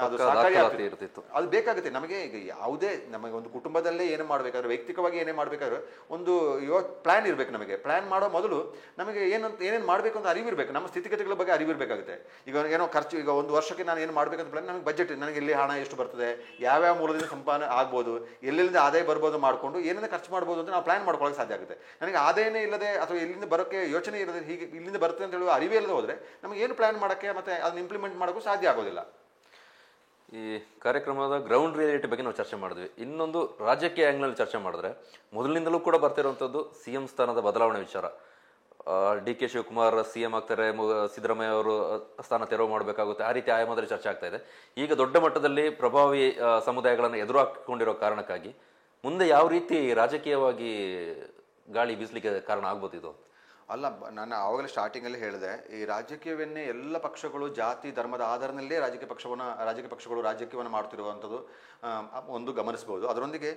ಅದು ಸಹಕಾರಿಯಾಗ್ತಿತ್ತು. ಅದು ಬೇಕಾಗುತ್ತೆ ನಮಗೆ. ಈಗ ಯಾವುದೇ ನಮಗೆ ಒಂದು ಕುಟುಂಬದಲ್ಲೇ ಏನೇ ಮಾಡಬೇಕಾದ್ರೆ, ವೈಯಕ್ತಿಕವಾಗಿ ಏನೇ ಮಾಡಬೇಕಾದ್ರೆ ಒಂದು ಪ್ಲಾನ್ ಇರಬೇಕು. ನಮಗೆ ಪ್ಲಾನ್ ಮಾಡೋ ಮೊದಲು ನಮಗೆ ಏನೇನು ಮಾಡಬೇಕು ಅಂತ ಅರಿವಿರಬೇಕು. ನಮ್ಮ ಸ್ಥಿತಿಗತಿಗಳ ಬಗ್ಗೆ ಅರಿವಿರಬೇಕಾಗುತ್ತೆ. ಈಗ ಏನೋ ಖರ್ಚು, ಈಗ ಒಂದು ವರ್ಷಕ್ಕೆ ನಾನು ಏನು ಮಾಡಬೇಕಂತ ಪ್ಲಾನ್, ನಮಗೆ ಬಜೆಟ್, ನನಗೆ ಇಲ್ಲಿ ಹಣ ಎಷ್ಟು ಬರ್ತದೆ, ಯಾವ್ಯಾವ ಮೂಲದಿಂದ ಸಂಪಾದನೆ ಆಗ್ಬೋದು, ಎಲ್ಲೆಲ್ಲಿಂದ ಆದಾಯ ಬರ್ಬೋದು ಮಾಡಿಕೊಂಡು ಏನೇನು ಖರ್ಚು ಮಾಡ್ಬೋದು ಅಂತ ನಾವು ಪ್ಲಾನ್ ಮಾಡ್ಕೊಳ್ಳೋಕೆ ಸಾಧ್ಯ ಆಗುತ್ತೆ. ನನಗೆ ಆದಾಯನೇ ಇಲ್ಲದೆ ಅಥವಾ ಇಲ್ಲಿಂದ ಬರೋಕ್ಕೆ ಯೋಚನೆ ಇಲ್ಲದೆ, ಹೀಗೆ ಇಲ್ಲಿಂದ ಬರುತ್ತೆ ಅಂತ ಹೇಳುವ ಅರಿವೇ ಇಲ್ಲದೆ ಹೋದರೆ ನಮಗೆ ಏನು ಪ್ಲಾನ್ ಮಾಡೋಕ್ಕೆ ಮತ್ತು ಅದನ್ನ ಇಂಪ್ಲಿಮೆಂಟ್ ಮಾಡೋಕ್ಕೂ ಸಾಧ್ಯ ಆಗೋದಿಲ್ಲ. ಈ ಕಾರ್ಯಕ್ರಮದ ಗ್ರೌಂಡ್ ರಿಯಾಲಿಟಿ ಬಗ್ಗೆ ನಾವು ಚರ್ಚೆ ಮಾಡಿದ್ವಿ. ಇನ್ನೊಂದು ರಾಜಕೀಯ ಆ್ಯಂಗ್ಲಲ್ಲಿ ಚರ್ಚೆ ಮಾಡಿದ್ರೆ, ಮೊದಲಿನಿಂದಲೂ ಕೂಡ ಬರ್ತಿರುವಂಥದ್ದು CM ಸ್ಥಾನದ ಬದಲಾವಣೆ ವಿಚಾರ. DK ಶಿವಕುಮಾರ್ CM ಆಗ್ತಾರೆ, ಸಿದ್ದರಾಮಯ್ಯ ಅವರು ಸ್ಥಾನ ತೆರವು ಮಾಡಬೇಕಾಗುತ್ತೆ, ಆ ರೀತಿ ಆಯಾಮದಲ್ಲಿ ಚರ್ಚೆ ಆಗ್ತಾ ಇದೆ. ಈಗ ದೊಡ್ಡ ಮಟ್ಟದಲ್ಲಿ ಪ್ರಭಾವಿ ಸಮುದಾಯಗಳನ್ನು ಎದುರು ಹಾಕಿಕೊಂಡಿರೋ ಕಾರಣಕ್ಕಾಗಿ ಮುಂದೆ ಯಾವ ರೀತಿ ರಾಜಕೀಯವಾಗಿ ಗಾಳಿ ಬೀಸಲಿಕ್ಕೆ ಕಾರಣ ಆಗ್ಬೋದು ಇದು? ಅಲ್ಲ, ನಾನು ಆವಾಗಲೇ ಸ್ಟಾರ್ಟಿಂಗಲ್ಲಿ ಹೇಳಿದೆ, ಈ ರಾಜಕೀಯವನ್ನೇ ಎಲ್ಲ ಪಕ್ಷಗಳು ಜಾತಿ ಧರ್ಮದ ಆಧಾರದಲ್ಲೇ ರಾಜಕೀಯ ಪಕ್ಷಗಳು ರಾಜಕೀಯವನ್ನು ಮಾಡ್ತಿರುವಂಥದ್ದು ಒಂದು ಗಮನಿಸ್ಬೋದು. ಅದರೊಂದಿಗೆ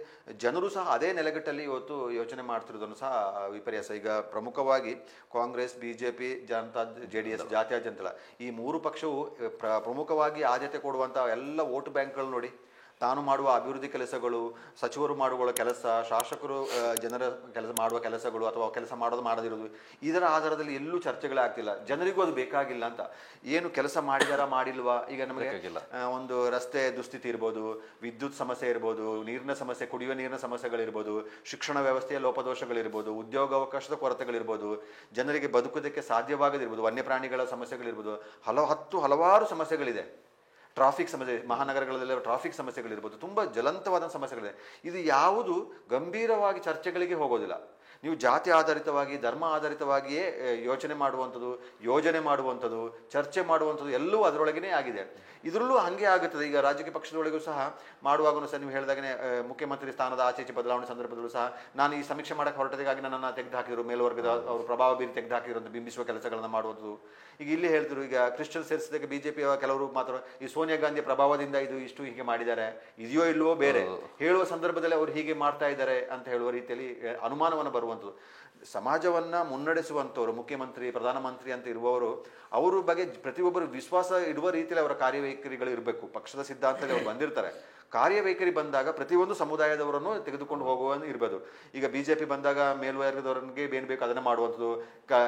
ಜನರು ಸಹ ಅದೇ ನೆಲೆಗಟ್ಟಲ್ಲಿ ಇವತ್ತು ಯೋಚನೆ ಮಾಡ್ತಿರೋದನ್ನು ಸಹ ವಿಪರ್ಯಾಸ. ಈಗ ಪ್ರಮುಖವಾಗಿ ಕಾಂಗ್ರೆಸ್, BJP, ಜನತಾ, JDS, ಜಾತ್ಯ ಜನತಾದಳ, ಈ 3 ಪಕ್ಷವು ಪ್ರಮುಖವಾಗಿ ಆದ್ಯತೆ ಕೊಡುವಂಥ ಎಲ್ಲ ವೋಟ್ ಬ್ಯಾಂಕ್ಗಳು ನೋಡಿ, ತಾನು ಮಾಡುವ ಅಭಿವೃದ್ಧಿ ಕೆಲಸಗಳು, ಸಚಿವರು ಮಾಡುವ ಕೆಲಸ, ಶಾಸಕರು ಜನರ ಮಾಡುವ ಕೆಲಸಗಳು ಅಥವಾ ಕೆಲಸ ಮಾಡದಿರೋದು, ಇದರ ಆಧಾರದಲ್ಲಿ ಎಲ್ಲೂ ಚರ್ಚೆಗಳೇ ಆಗ್ತಿಲ್ಲ. ಜನರಿಗೂ ಅದು ಬೇಕಾಗಿಲ್ಲ ಅಂತ. ಏನು ಕೆಲಸ ಮಾಡಿದಾರಾ ಮಾಡಿಲ್ವಾ, ಈಗ ನಮಗೆ ಒಂದು ರಸ್ತೆ ದುಸ್ಥಿತಿ ಇರ್ಬೋದು, ವಿದ್ಯುತ್ ಸಮಸ್ಯೆ ಇರ್ಬೋದು, ನೀರಿನ ಸಮಸ್ಯೆ, ಕುಡಿಯುವ ನೀರಿನ ಸಮಸ್ಯೆಗಳಿರ್ಬೋದು, ಶಿಕ್ಷಣ ವ್ಯವಸ್ಥೆಯ ಲೋಪದೋಷಗಳಿರ್ಬೋದು, ಉದ್ಯೋಗಾವಕಾಶದ ಕೊರತೆಗಳಿರ್ಬೋದು, ಜನರಿಗೆ ಬದುಕೋದಕ್ಕೆ ಸಾಧ್ಯವಾಗದಿರ್ಬೋದು, ವನ್ಯಪ್ರಾಣಿಗಳ ಸಮಸ್ಯೆಗಳಿರ್ಬೋದು, ಹಲವಾರು ಸಮಸ್ಯೆಗಳಿದೆ. ಟ್ರಾಫಿಕ್ ಸಮಸ್ಯೆ, ಮಹಾನಗರಗಳಲ್ಲೆಲ್ಲ ಟ್ರಾಫಿಕ್ ಸಮಸ್ಯೆಗಳಿರ್ಬೋದು, ತುಂಬ ಜ್ವಲಂತವಾದ ಸಮಸ್ಯೆಗಳಿದೆ. ಇದು ಯಾವುದು ಗಂಭೀರವಾಗಿ ಚರ್ಚೆಗಳಿಗೆ ಹೋಗೋದಿಲ್ಲ. ನೀವು ಜಾತಿ ಆಧಾರಿತವಾಗಿ, ಧರ್ಮ ಆಧಾರಿತವಾಗಿಯೇ ಯೋಚನೆ ಮಾಡುವಂಥದ್ದು, ಚರ್ಚೆ ಮಾಡುವಂಥದ್ದು ಎಲ್ಲವೂ ಅದರೊಳಗೇ ಆಗಿದೆ. ಇದರಲ್ಲೂ ಹಾಗೆ ಆಗುತ್ತದೆ. ಈಗ ರಾಜಕೀಯ ಪಕ್ಷದೊಳಗೂ ಸಹ ಮಾಡುವಾಗೂ ಸಹ ನೀವು ಹೇಳಿದಾಗನೇ ಮುಖ್ಯಮಂತ್ರಿ ಸ್ಥಾನದ ಆಚೆ ಬದಲಾವಣೆ ಸಂದರ್ಭದಲ್ಲೂ ಸಹ ನಾನು ಈ ಸಮೀಕ್ಷೆ ಮಾಡಕ್ಕೆ ಹೊರಟದಾಗಿ ನನ್ನನ್ನು ತೆಗೆದುಹಾಕಿದ್ರು, ಮೇಲ್ವರ್ಗದ ಅವರು ಪ್ರಭಾವ ಬೀರಿ ತೆಗೆದುಹಾಕಿದ್ರು ಅಂತ ಬಿಂಬಿಸುವ ಕೆಲಸಗಳನ್ನು ಮಾಡುವುದು. ಈಗ ಇಲ್ಲಿ ಹೇಳ್ತಿರು, ಈಗ ಕ್ರಿಶ್ಚಿಯನ್ ಸೇರಿಸಿದಾಗ BJP ಕೆಲವರು ಮಾತ್ರ ಈ ಸೋನಿಯಾ ಗಾಂಧಿಯ ಪ್ರಭಾವದಿಂದ ಇದು ಇಷ್ಟು ಹೀಗೆ ಮಾಡಿದ್ದಾರೆ, ಇದೆಯೋ ಇಲ್ವೋ ಬೇರೆ ಹೇಳುವ ಸಂದರ್ಭದಲ್ಲಿ ಅವರು ಹೀಗೆ ಮಾಡ್ತಾ ಇದ್ದಾರೆ ಅಂತ ಹೇಳುವ ರೀತಿಯಲ್ಲಿ ಅನುಮಾನವನ್ನು ಬರುವಂಥದ್ದು. ಸಮಾಜವನ್ನ ಮುನ್ನಡೆಸುವಂಥವ್ರು, ಮುಖ್ಯಮಂತ್ರಿ, ಪ್ರಧಾನಮಂತ್ರಿ ಅಂತ ಇರುವವರು, ಅವರ ಬಗ್ಗೆ ಪ್ರತಿಯೊಬ್ಬರು ವಿಶ್ವಾಸ ಇಡುವ ರೀತಿಯಲ್ಲಿ ಅವರ ಕಾರ್ಯವೈಖರಿಗಳು ಇರಬೇಕು. ಪಕ್ಷದ ಸಿದ್ಧಾಂತದಲ್ಲಿ ಅವರು ಬಂದಿರ್ತಾರೆ. ಕಾರ್ಯವೈಖರಿ ಬಂದಾಗ ಪ್ರತಿಯೊಂದು ಸಮುದಾಯದವರನ್ನು ತೆಗೆದುಕೊಂಡು ಹೋಗುವ ಇರ್ಬೋದು. ಈಗ BJP ಬಂದಾಗ ಮೇಲ್ವರ್ಗದವರಿಗೆ ಏನು ಬೇಕು ಅದನ್ನು ಮಾಡುವಂಥದ್ದು,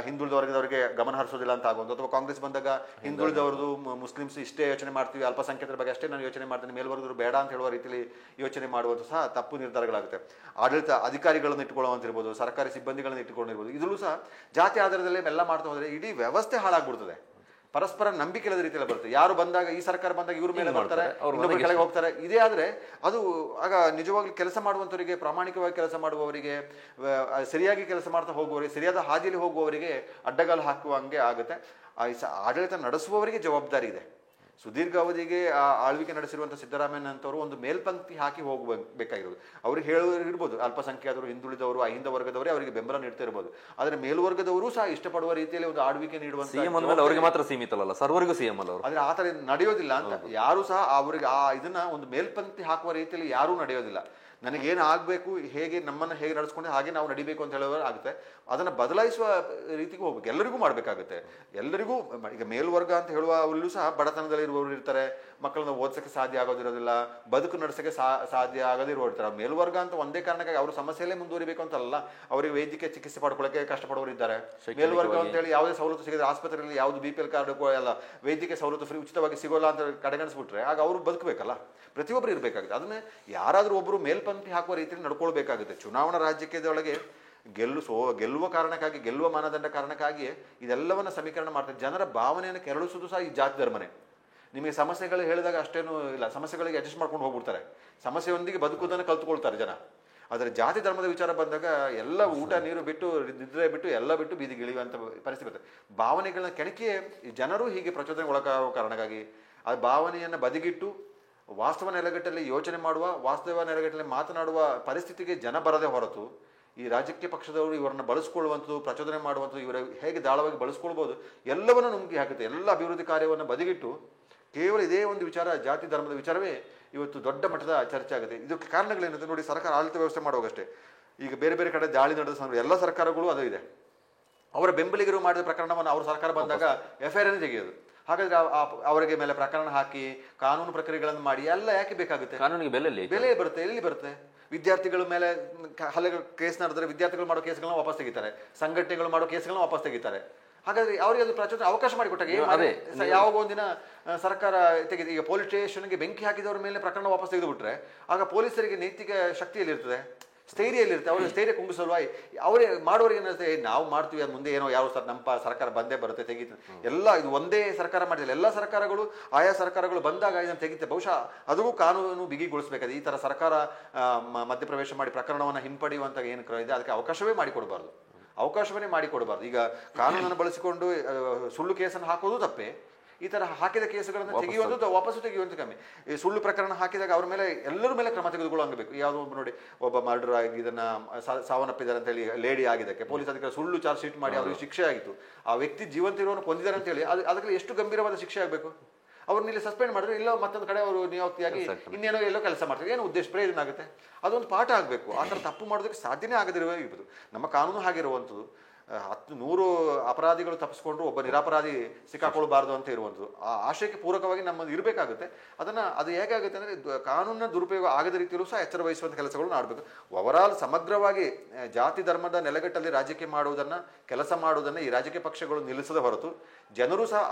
ಹಿಂದುಳಿದ ವರ್ಗದವರಿಗೆ ಗಮನ ಹರಿಸೋದಿಲ್ಲ ಅಂತ ಆಗುವಂಥದ್ದು. ಅಥವಾ ಕಾಂಗ್ರೆಸ್ ಬಂದಾಗ ಹಿಂದುಳಿದವರದು, ಮುಸ್ಲಿಮ್ಸ್ ಇಷ್ಟೇ ಯೋಚನೆ ಮಾಡ್ತೀವಿ, ಅಲ್ಪಸಂಖ್ಯಾತರ ಬಗ್ಗೆ ಅಷ್ಟೇ ನಾನು ಯೋಚನೆ ಮಾಡ್ತೀನಿ, ಮೇಲ್ವರ್ಗದವರು ಬೇಡ ಅಂತ ಹೇಳುವ ರೀತಿಯಲ್ಲಿ ಯೋಚನೆ ಮಾಡುವಂಥ ಸಹ ತಪ್ಪು ನಿರ್ಧಾರಗಳಾಗುತ್ತೆ. ಆಡಳಿತ ಅಧಿಕಾರಿಗಳನ್ನು ಇಟ್ಟುಕೊಳ್ಳುವಂತಿರ್ಬೋದು, ಸರ್ಕಾರಿ ಸಿಬ್ಬಂದಿಗಳನ್ನು ಇಟ್ಟುಕೊಂಡಿರ್ಬೋದು. ಇದರಲ್ಲೂ ಸಹ ಜಾತಿ ಆಧಾರದಲ್ಲಿ ಎಲ್ಲ ಮಾಡ್ತಾ ಹೋದರೆ ಇಡೀ ವ್ಯವಸ್ಥೆ ಹಾಳಾಗ್ಬಿಡ್ತದೆ. ಪರಸ್ಪರ ನಂಬಿಕೆ ಇಲ್ಲದ ರೀತಿಯಲ್ಲಿ ಬರುತ್ತೆ. ಯಾರು ಬಂದಾಗ, ಈ ಸರ್ಕಾರ ಬಂದಾಗ ಇವ್ರ ಮೇಲೆ ಬರ್ತಾರೆ, ಇನ್ನೊಬ್ಬರ ಕೆಳಗೆ ಹೋಗ್ತಾರೆ. ಇದೇ ಆದರೆ ಅದು ಆಗ ನಿಜವಾಗ್ಲೂ ಕೆಲಸ ಮಾಡುವಂಥವರಿಗೆ, ಪ್ರಾಮಾಣಿಕವಾಗಿ ಕೆಲಸ ಮಾಡುವವರಿಗೆ, ಸರಿಯಾಗಿ ಕೆಲಸ ಮಾಡ್ತಾ ಹೋಗುವವರಿಗೆ, ಸರಿಯಾದ ಹಾದಿಯಲ್ಲಿ ಹೋಗುವವರಿಗೆ ಅಡ್ಡಗಾಲು ಹಾಕುವಂಗೆ ಆಗುತ್ತೆ. ಆಡಳಿತ ನಡೆಸುವವರಿಗೆ ಜವಾಬ್ದಾರಿ ಇದೆ. ಸುದೀರ್ಘ ಅವಧಿಗೆ ಆಳ್ವಿಕೆ ನಡೆಸಿರುವಂಥ ಸಿದ್ದರಾಮಯ್ಯ ಅಂತವರು ಒಂದು ಮೇಲ್ಪಂಕ್ತಿ ಹಾಕಿ ಹೋಗಬೇಕಾಗಿರೋದು. ಅವ್ರಿಗೆ ಹೇಳೋರು ಇರ್ಬೋದು, ಅಲ್ಪಸಂಖ್ಯಾತರು, ಹಿಂದುಳಿದವರು, ಅಹಿಂದ ವರ್ಗದವರೇ ಅವರಿಗೆ ಬೆಂಬಲ ನೀಡ್ತಾ ಇರ್ಬೋದು. ಆದರೆ ಮೇಲ್ವರ್ಗದವರು ಸಹ ಇಷ್ಟಪಡುವ ರೀತಿಯಲ್ಲಿ ಒಂದು ಆಳ್ವಿಕೆ ನೀಡುವಂತ ಅವರಿಗೆ ಮಾತ್ರ ಸೀಮಿತ ಅಲ್ಲ, ಸರ್ವರಿಗೂ CM ಅಲ್ಲ. ಆದ್ರೆ ಆ ಥರ ನಡೆಯೋದಿಲ್ಲ ಅಂತ ಯಾರು ಸಹ ಅವರಿಗೆ ಇದನ್ನ ಒಂದು ಮೇಲ್ಪಂಕ್ತಿ ಹಾಕುವ ರೀತಿಯಲ್ಲಿ ಯಾರೂ ನಡೆಯೋದಿಲ್ಲ. ನನಗೇನು ಆಗಬೇಕು, ನಮ್ಮನ್ನು ಹೇಗೆ ನಡೆಸ್ಕೊಂಡೆ ಹಾಗೆ ನಾವು ನಡಿಬೇಕು ಅಂತ ಹೇಳೋರು ಆಗುತ್ತೆ. ಅದನ್ನು ಬದಲಾಯಿಸುವ ರೀತಿಗೆ ಹೋಗ್ಬೇಕು, ಎಲ್ಲರಿಗೂ ಮಾಡಬೇಕಾಗುತ್ತೆ. ಎಲ್ಲರಿಗೂ ಈಗ ಮೇಲ್ವರ್ಗ ಅಂತ ಹೇಳುವ ಅವರಲ್ಲೂ ಸಹ ಬಡತನದಲ್ಲಿ ಇರುವವರು ಇರ್ತಾರೆ, ಮಕ್ಕಳನ್ನ ಓದಿಸೋಕ್ಕೆ ಸಾಧ್ಯ ಆಗೋದಿರೋದಿಲ್ಲ, ಬದುಕು ನಡೆಸೋಕ್ಕೆ ಸಾಧ್ಯ ಆಗದಿರುವವರು ಇರ್ತಾರೆ. ಮೇಲ್ವರ್ಗ ಅಂತ ಒಂದೇ ಕಾರಣಕ್ಕಾಗಿ ಅವರು ಸಮಸ್ಯೆಯಲ್ಲೇ ಮುಂದುವರಿಬೇಕು ಅಂತಲ್ಲ, ಅವರಿಗೆ ವೈದ್ಯಕೀಯ ಚಿಕಿತ್ಸೆ ಪಡ್ಕೊಳ್ಳೋಕೆ ಕಷ್ಟಪಡುವವರು ಇದ್ದಾರೆ. ಮೇಲ್ವರ್ಗ ಅಂತ ಹೇಳಿ ಯಾವುದೇ ಸವಲತ್ತು ಸಿಗದೆ ಆಸ್ಪತ್ರೆಯಲ್ಲಿ ಯಾವುದು BPL ಕಾರ್ಡ್ ಎಲ್ಲ ವೈದ್ಯಕೀಯ ಸವಲತ್ತು ಫ್ರೀ ಉಚಿತವಾಗಿ ಸಿಗೋಲ್ಲ ಅಂತ ಕಡೆಗಣಿಸ್ಬಿಟ್ರೆ ಆಗ ಅವರು ಬದುಕಬೇಕಲ್ಲ. ಪ್ರತಿಯೊಬ್ಬರು ಇರಬೇಕಾಗುತ್ತೆ. ಅದನ್ನೇ ಯಾರಾದರೂ ಒಬ್ಬರು ಮೇಲ್ಪಂಕ್ತಿ ಹಾಕುವ ರೀತಿಯಲ್ಲಿ ನಡ್ಕೊಳ್ಬೇಕಾಗುತ್ತೆ. ಚುನಾವಣಾ ರಾಜಕೀಯದೊಳಗೆ ಗೆಲ್ಲುವ ಕಾರಣಕ್ಕಾಗಿ, ಗೆಲ್ಲುವ ಮಾನದಂಡ ಕಾರಣಕ್ಕಾಗಿಯೇ ಇದೆಲ್ಲವನ್ನ ಸಮೀಕರಣ ಮಾಡ್ತಾರೆ. ಜನರ ಭಾವನೆಯನ್ನು ಕೆರಳಿಸೋದು ಸಹ ಈ ಜಾತಿ ಧರ್ಮನೇ. ನಿಮಗೆ ಸಮಸ್ಯೆಗಳು ಹೇಳಿದಾಗ ಅಷ್ಟೇನು ಇಲ್ಲ, ಸಮಸ್ಯೆಗಳಿಗೆ ಅಡ್ಜಸ್ಟ್ ಮಾಡ್ಕೊಂಡು ಹೋಗ್ಬಿಡ್ತಾರೆ, ಸಮಸ್ಯೆಯೊಂದಿಗೆ ಬದುಕುವುದನ್ನು ಕಲ್ತುಕೊಳ್ತಾರೆ ಜನ. ಆದರೆ ಜಾತಿ ಧರ್ಮದ ವಿಚಾರ ಬಂದಾಗ ಎಲ್ಲ ಊಟ ನೀರು ಬಿಟ್ಟು, ನಿದ್ರೆ ಬಿಟ್ಟು, ಎಲ್ಲ ಬಿಟ್ಟು ಬೀದಿಗೆ ಇಳಿಯುವಂಥ ಪರಿಸ್ಥಿತಿ ಬರ್ತದೆ. ಭಾವನೆಗಳನ್ನ ಕೆಣಕಿಯೇ ಈ ಜನರು ಹೀಗೆ ಪ್ರಚೋದನೆ ಒಳಗಾಗುವ ಕಾರಣಕ್ಕಾಗಿ ಆ ಭಾವನೆಯನ್ನು ಬದಿಗಿಟ್ಟು ವಾಸ್ತವ ನೆಲೆಗಟ್ಟಲ್ಲಿ ಯೋಚನೆ ಮಾಡುವ, ವಾಸ್ತವ ನೆಲೆಗಟ್ಟಲ್ಲಿ ಮಾತನಾಡುವ ಪರಿಸ್ಥಿತಿಗೆ ಜನ ಬರದೇ ಹೊರತು ಈ ರಾಜಕೀಯ ಪಕ್ಷದವರು ಇವರನ್ನ ಬಳಸ್ಕೊಳ್ಳುವಂಥದ್ದು, ಪ್ರಚೋದನೆ ಮಾಡುವಂಥದ್ದು, ಇವರ ಹೇಗೆ ದಾಳವಾಗಿ ಬಳಸ್ಕೊಳ್ಬೋದು ಎಲ್ಲವನ್ನೂ ನುಂಗಿ ಹಾಕುತ್ತೆ. ಎಲ್ಲ ಅಭಿವೃದ್ಧಿ ಕಾರ್ಯವನ್ನು ಬದಿಗಿಟ್ಟು ಕೇವಲ ಇದೇ ಒಂದು ವಿಚಾರ, ಜಾತಿ ಧರ್ಮದ ವಿಚಾರವೇ ಇವತ್ತು ದೊಡ್ಡ ಮಟ್ಟದ ಚರ್ಚೆ ಆಗುತ್ತೆ. ಇದಕ್ಕೆ ಕಾರಣಗಳೇನಿದೆ ನೋಡಿ. ಸರ್ಕಾರ ಆಡಳಿತ ವ್ಯವಸ್ಥೆ ಮಾಡುವಾಗಷ್ಟೇ ಈಗ ಬೇರೆ ಬೇರೆ ಕಡೆ ದಾಳಿ ನಡೆದ ಸಂದರ್ಭ ಎಲ್ಲ ಸರ್ಕಾರಗಳು ಅದು ಇದೆ. ಅವರ ಬೆಂಬಲಿಗರು ಮಾಡಿದ ಪ್ರಕರಣವನ್ನು ಅವ್ರ ಸರ್ಕಾರ ಬಂದಾಗ FIR ಅನ್ನು ತೆಗೆಯೋದು. ಹಾಗಾದ್ರೆ ಅವರಿಗೆ ಮೇಲೆ ಪ್ರಕರಣ ಹಾಕಿ ಕಾನೂನು ಪ್ರಕ್ರಿಯೆಗಳನ್ನು ಮಾಡಿ ಎಲ್ಲ ಯಾಕೆ ಬೇಕಾಗುತ್ತೆ? ಕಾನೂನಿಗೆ ಬೆಲೆ ಬರುತ್ತೆ, ಎಲ್ಲಿ ಬರುತ್ತೆ? ವಿದ್ಯಾರ್ಥಿಗಳ ಮೇಲೆ ಹಲ್ಲೆ ಕೇಸ್ ನಡೆದ್ರೆ ವಿದ್ಯಾರ್ಥಿಗಳು ಮಾಡೋ ಕೇಸ್ಗಳನ್ನ ವಾಪಸ್ ತೆಗಿತಾರೆ, ಸಂಘಟನೆಗಳು ಮಾಡೋ ಕೇಸ್ಗಳನ್ನ ವಾಪಸ್ ತೆಗಿತಾರೆ. ಹಾಗಾದ್ರೆ ಅವರಿಗೆ ಅದು ಪ್ರಚೋದನೆ ಅವಕಾಶ ಮಾಡಿಕೊಟ್ಟಾಗ ಯಾವಾಗ ಒಂದಿನ ಸರ್ಕಾರ ತೆಗೆದು, ಈಗ ಪೊಲೀಸ್ ಸ್ಟೇಷನ್ಗೆ ಬೆಂಕಿ ಹಾಕಿದವ್ರ ಮೇಲೆ ಪ್ರಕರಣ ವಾಪಸ್ ತೆಗೆದುಬಿಟ್ರೆ ಆಗ ಪೊಲೀಸರಿಗೆ ನೈತಿಕ ಶಕ್ತಿಯಲ್ಲಿರ್ತದೆ, ಸ್ಥೈರ್ಯಲ್ಲಿರುತ್ತೆ. ಅವ್ರಿಗೆ ಸ್ಥೈರ್ಯ ಕುಂಗಿಸಲ್ವಾಯಿ ಅವರೇ ಮಾಡೋರಿಗೆ ಏನಿರುತ್ತೆ, ನಾವು ಮಾಡ್ತೀವಿ, ಅದು ಮುಂದೆ ಏನೋ ಯಾವ ನಮ್ಮ ಸರ್ಕಾರ ಬಂದೇ ಬರುತ್ತೆ ತೆಗೀತಾರೆ. ಎಲ್ಲ ಇದು ಒಂದೇ ಸರ್ಕಾರ ಮಾಡಿಲ್ಲ, ಎಲ್ಲ ಸರ್ಕಾರಗಳು ಆಯಾ ಸರ್ಕಾರಗಳು ಬಂದಾಗ ಇದನ್ನು ತೆಗಿತೆ. ಬಹುಶಃ ಅದೂ ಕಾನೂನು ಬಿಗಿಗೊಳಿಸಬೇಕಾದ್ರೆ ಈ ಥರ ಸರ್ಕಾರ ಮಧ್ಯಪ್ರವೇಶ ಮಾಡಿ ಪ್ರಕರಣವನ್ನು ಹಿಂಪಡೆಯುವಂಥ ಏನು ಇದೆ ಅದಕ್ಕೆ ಅವಕಾಶವೇ ಮಾಡಿಕೊಡಬಾರ್ದು. ಈಗ ಕಾನೂನನ್ನು ಬಳಸಿಕೊಂಡು ಸುಳ್ಳು ಕೇಸನ್ನು ಹಾಕೋದು ತಪ್ಪೇ. ಈ ತರ ಹಾಕಿದ ಕೇಸುಗಳನ್ನು ತೆಗೆಯುವಂಥದ್ದು ವಾಪಸ್ಸು ತೆಗೆಯುವಂಥ ಕಮ್ಮಿ. ಈ ಸುಳ್ಳು ಪ್ರಕರಣ ಹಾಕಿದಾಗ ಅವ್ರ ಮೇಲೆ ಎಲ್ಲರ ಮೇಲೆ ಕ್ರಮ ತೆಗೆದುಕೊಳ್ಳಬೇಕು. ಯಾವುದೋ ಒಬ್ಬ ನೋಡಿ, ಒಬ್ಬ ಮರ್ಡರ್ ಆಗಿ ಇದನ್ನ ಸಾವನ್ನಪ್ಪಿದ್ದಾರೆ ಅಂತ ಹೇಳಿ ಲೇಡಿ ಆಗಿದ್ದಕ್ಕೆ ಪೊಲೀಸ್ ಅಧಿಕಾರಿ ಸುಳ್ಳು ಚಾರ್ಜ್ ಶೀಟ್ ಮಾಡಿ ಅವರಿಗೆ ಶಿಕ್ಷೆ ಆಗಿತ್ತು. ಆ ವ್ಯಕ್ತಿ ಜೀವಂತ ಇರುವವನು ಕೊಂದಿದ್ದಾರೆ ಅಂತ ಹೇಳಿ ಅದಕ್ಕೆ ಎಷ್ಟು ಗಂಭೀರವಾದ ಶಿಕ್ಷೆ ಆಗಬೇಕು? ಅವ್ರನ್ನ ಇಲ್ಲಿ ಸಸ್ಪೆಂಡ್ ಮಾಡಿದ್ರೆ ಇಲ್ಲ ಮತ್ತೊಂದು ಕಡೆ ಅವರು ನಿಯುಕ್ತಿಯಾಗಿ ಇನ್ನೇನೋ ಎಲ್ಲೋ ಕೆಲಸ ಮಾಡ್ತಾರೆ. ಏನು ಉದ್ದೇಶ ಪ್ರಯೋಜನ ಆಗುತ್ತೆ? ಅದೊಂದು ಪಾಠ ಆಗಬೇಕು. ಆ ಥರ ತಪ್ಪು ಮಾಡೋದಕ್ಕೆ ಸಾಧ್ಯನೇ ಆಗದಿರಬಹುದು. ನಮ್ಮ ಕಾನೂನು ಹಾಗಿರುವಂಥದ್ದು 100 ಅಪರಾಧಿಗಳು ತಪ್ಪಿಸ್ಕೊಂಡ್ರು ಒಬ್ಬ ನಿರಪರಾಧಿ ಸಿಕ್ಕಾಕೊಳ್ಬಾರ್ದು ಅಂತ ಇರುವಂಥದ್ದು. ಆ ಆಶಯಕ್ಕೆ ಪೂರಕವಾಗಿ ನಮ್ಮದು ಇರಬೇಕಾಗುತ್ತೆ. ಅದು ಹೇಗಾಗುತ್ತೆ ಅಂದರೆ ಕಾನೂನಿನ ದುರುಪಯೋಗ ಆಗದ ರೀತಿಯಲ್ಲೂ ಸಹ ಎಚ್ಚರ ವಹಿಸುವಂಥ ಕೆಲಸಗಳು ಮಾಡಬೇಕು. ಓವರಾಲ್ ಸಮಗ್ರವಾಗಿ ಜಾತಿ ಧರ್ಮದ ನೆಲೆಗಟ್ಟಲ್ಲಿ ರಾಜಕೀಯ ಮಾಡುವುದನ್ನು, ಕೆಲಸ ಮಾಡುವುದನ್ನು ಈ ರಾಜಕೀಯ ಪಕ್ಷಗಳು ನಿಲ್ಲಿಸದ ಹೊರತು ಜನರು ಸಹ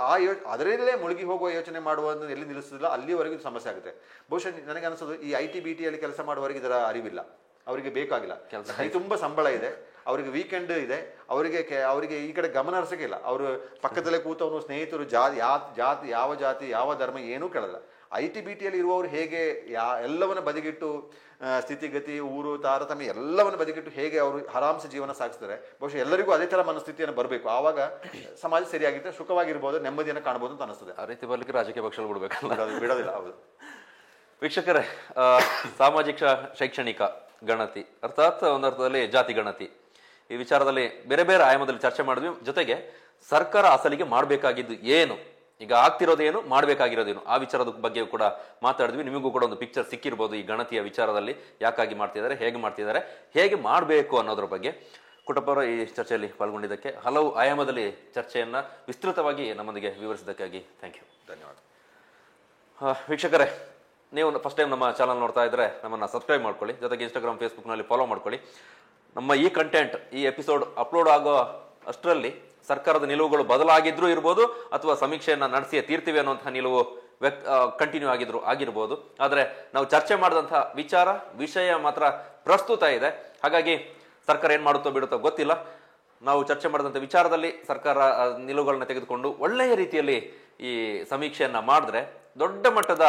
ಅದರಲ್ಲೇ ಮುಳುಗಿ ಹೋಗುವ ಯೋಚನೆ ಮಾಡುವುದನ್ನು ಎಲ್ಲಿ ನಿಲ್ಲಿಸೋದಿಲ್ಲ ಅಲ್ಲಿವರೆಗೂ ಸಮಸ್ಯೆ ಆಗುತ್ತೆ. ಬಹುಶಃ ನನಗೆ ಅನಿಸೋದು ಈ IT BT ಯಲ್ಲಿ ಕೆಲಸ ಮಾಡುವವರಿಗೆ ಇದರ ಅರಿವಿಲ್ಲ, ಅವರಿಗೆ ಬೇಕಾಗಿಲ್ಲ. ಕೈ ತುಂಬ ಸಂಬಳ ಇದೆ, ಅವರಿಗೆ ವೀಕೆಂಡ್ ಇದೆ, ಅವರಿಗೆ ಈ ಕಡೆ ಗಮನ ಹರಿಸೋಕೆ ಇಲ್ಲ. ಅವರು ಪಕ್ಕದಲ್ಲೇ ಕೂತವನು ಸ್ನೇಹಿತರು ಜಾತಿ ಯಾವ ಜಾತಿ ಯಾವ ಧರ್ಮ ಏನೂ ಕೇಳಲ್ಲ. IT BT ಯಲ್ಲಿ ಇರುವವರು ಹೇಗೆ ಎಲ್ಲವನ್ನ ಬದಿಗಿಟ್ಟು ಸ್ಥಿತಿಗತಿ, ಊರು ತಾರತಮ್ಯ ಎಲ್ಲವನ್ನು ಬದಿಗಿಟ್ಟು ಹೇಗೆ ಅವರು ಆರಾಮ್ಸೆ ಜೀವನ ಸಾಗಿಸ್ತಾರೆ, ಬಹುಶಃ ಎಲ್ಲರಿಗೂ ಅದೇ ಥರ ಮನಸ್ಥಿತಿಯನ್ನು ಬರಬೇಕು. ಆವಾಗ ಸಮಾಜ ಸರಿಯಾಗಿರುತ್ತೆ, ಸುಖವಾಗಿರ್ಬೋದು, ನೆಮ್ಮದಿಯನ್ನು ಕಾಣ್ಬೋದು ಅಂತ ಅನಿಸ್ತದೆ. ಆ ರೀತಿ ಬರ್ಲಿಕ್ಕೆ ರಾಜಕೀಯ ಪಕ್ಷಗಳು ಬಿಡೋದಿಲ್ಲ. ಹೌದು ವೀಕ್ಷಕರೇ, ಸಾಮಾಜಿಕ ಶೈಕ್ಷಣಿಕ ಗಣತಿ ಅರ್ಥಾತ್ ಒಂದರ್ಥದಲ್ಲಿ ಜಾತಿ ಗಣತಿ ಈ ವಿಚಾರದಲ್ಲಿ ಬೇರೆ ಬೇರೆ ಆಯಾಮದಲ್ಲಿ ಚರ್ಚೆ ಮಾಡಿದ್ವಿ. ಜೊತೆಗೆ ಸರ್ಕಾರ ಅಸಲಿಗೆ ಮಾಡಬೇಕಾಗಿದ್ದು ಏನು, ಈಗ ಆಗ್ತಿರೋದೇನು, ಮಾಡಬೇಕಾಗಿರೋದೇನು, ಆ ವಿಚಾರದ ಬಗ್ಗೆ ಕೂಡ ಮಾತಾಡಿದ್ವಿ. ನಿಮಗೂ ಕೂಡ ಒಂದು ಪಿಕ್ಚರ್ ಸಿಕ್ಕಿರ್ಬೋದು ಈ ಗಣತಿಯ ವಿಚಾರದಲ್ಲಿ. ಯಾಕಾಗಿ ಮಾಡ್ತಿದ್ದಾರೆ, ಹೇಗೆ ಮಾಡಬೇಕು ಅನ್ನೋದ್ರ ಬಗ್ಗೆ. ಕುಟುಂಬರ ಈ ಚರ್ಚೆಯಲ್ಲಿ ಪಾಲ್ಗೊಂಡಿದ್ದಕ್ಕೆ, ಹಲವು ಆಯಾಮದಲ್ಲಿ ಚರ್ಚೆಯನ್ನ ವಿಸ್ತೃತವಾಗಿ ನಮ್ಮೊಂದಿಗೆ ವಿವರಿಸಿದ್ದಕ್ಕಾಗಿ ಥ್ಯಾಂಕ್ ಯು, ಧನ್ಯವಾದ. ವೀಕ್ಷಕರೇ, ನೀವು ಫಸ್ಟ್ ಟೈಮ್ ನಮ್ಮ ಚಾನಲ್ ನೋಡ್ತಾ ಇದ್ರೆ ನಮ್ಮನ್ನು ಸಬ್ಸ್ಕ್ರೈಬ್ ಮಾಡ್ಕೊಳ್ಳಿ. ಜೊತೆಗೆ Instagram, Facebook ಫಾಲೋ ಮಾಡ್ಕೊಳ್ಳಿ. ನಮ್ಮ ಈ ಕಂಟೆಂಟ್, ಈ ಎಪಿಸೋಡ್ ಅಪ್ಲೋಡ್ ಆಗೋ ಅಷ್ಟರಲ್ಲಿ ಸರ್ಕಾರದ ನಿಲುವುಗಳು ಬದಲಾಗಿದ್ರೂ ಇರ್ಬೋದು, ಅಥವಾ ಸಮೀಕ್ಷೆಯನ್ನು ನಡೆಸಿಯೇ ತೀರ್ತೀವಿ ಅನ್ನುವಂತಹ ನಿಲುವು ಕಂಟಿನ್ಯೂ ಆಗಿರ್ಬೋದು. ಆದರೆ ನಾವು ಚರ್ಚೆ ಮಾಡಿದಂತಹ ವಿಷಯ ಮಾತ್ರ ಪ್ರಸ್ತುತ ಇದೆ. ಹಾಗಾಗಿ ಸರ್ಕಾರ ಏನು ಮಾಡುತ್ತೋ ಬಿಡುತ್ತೋ ಗೊತ್ತಿಲ್ಲ. ನಾವು ಚರ್ಚೆ ಮಾಡಿದಂಥ ವಿಚಾರದಲ್ಲಿ ಸರ್ಕಾರ ನಿಲುವುಗಳನ್ನ ತೆಗೆದುಕೊಂಡು ಒಳ್ಳೆಯ ರೀತಿಯಲ್ಲಿ ಈ ಸಮೀಕ್ಷೆಯನ್ನ ಮಾಡಿದ್ರೆ ದೊಡ್ಡ ಮಟ್ಟದ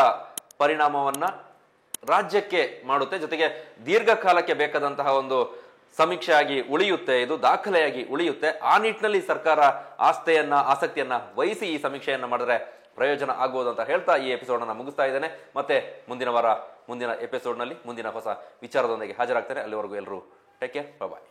ಪರಿಣಾಮವನ್ನ ರಾಜ್ಯಕ್ಕೆ ಮಾಡುತ್ತೆ. ಜೊತೆಗೆ ದೀರ್ಘಕಾಲಕ್ಕೆ ಬೇಕಾದಂತಹ ಒಂದು ಸಮೀಕ್ಷೆ ಆಗಿ ಉಳಿಯುತ್ತೆ, ಇದು ದಾಖಲೆಯಾಗಿ ಉಳಿಯುತ್ತೆ. ಆ ನಿಟ್ಟಿನಲ್ಲಿ ಸರ್ಕಾರ ಆಸಕ್ತಿಯನ್ನ ವಹಿಸಿ ಈ ಸಮೀಕ್ಷೆಯನ್ನ ಮಾಡಿದ್ರೆ ಪ್ರಯೋಜನ ಆಗ್ಬೋದು ಅಂತ ಹೇಳ್ತಾ ಈ ಎಪಿಸೋಡನ್ನು ಮುಗಿಸ್ತಾ ಇದ್ದೇನೆ. ಮತ್ತೆ ಮುಂದಿನ ವಾರ ಮುಂದಿನ ಎಪಿಸೋಡ್ನಲ್ಲಿ ಮುಂದಿನ ಹೊಸ ವಿಚಾರದೊಂದಿಗೆ ಹಾಜರಾಗ್ತೇನೆ. ಅಲ್ಲಿವರೆಗೂ ಎಲ್ಲರೂ ಟೇಕ್ ಕೇರ್, ಬಾಯ್.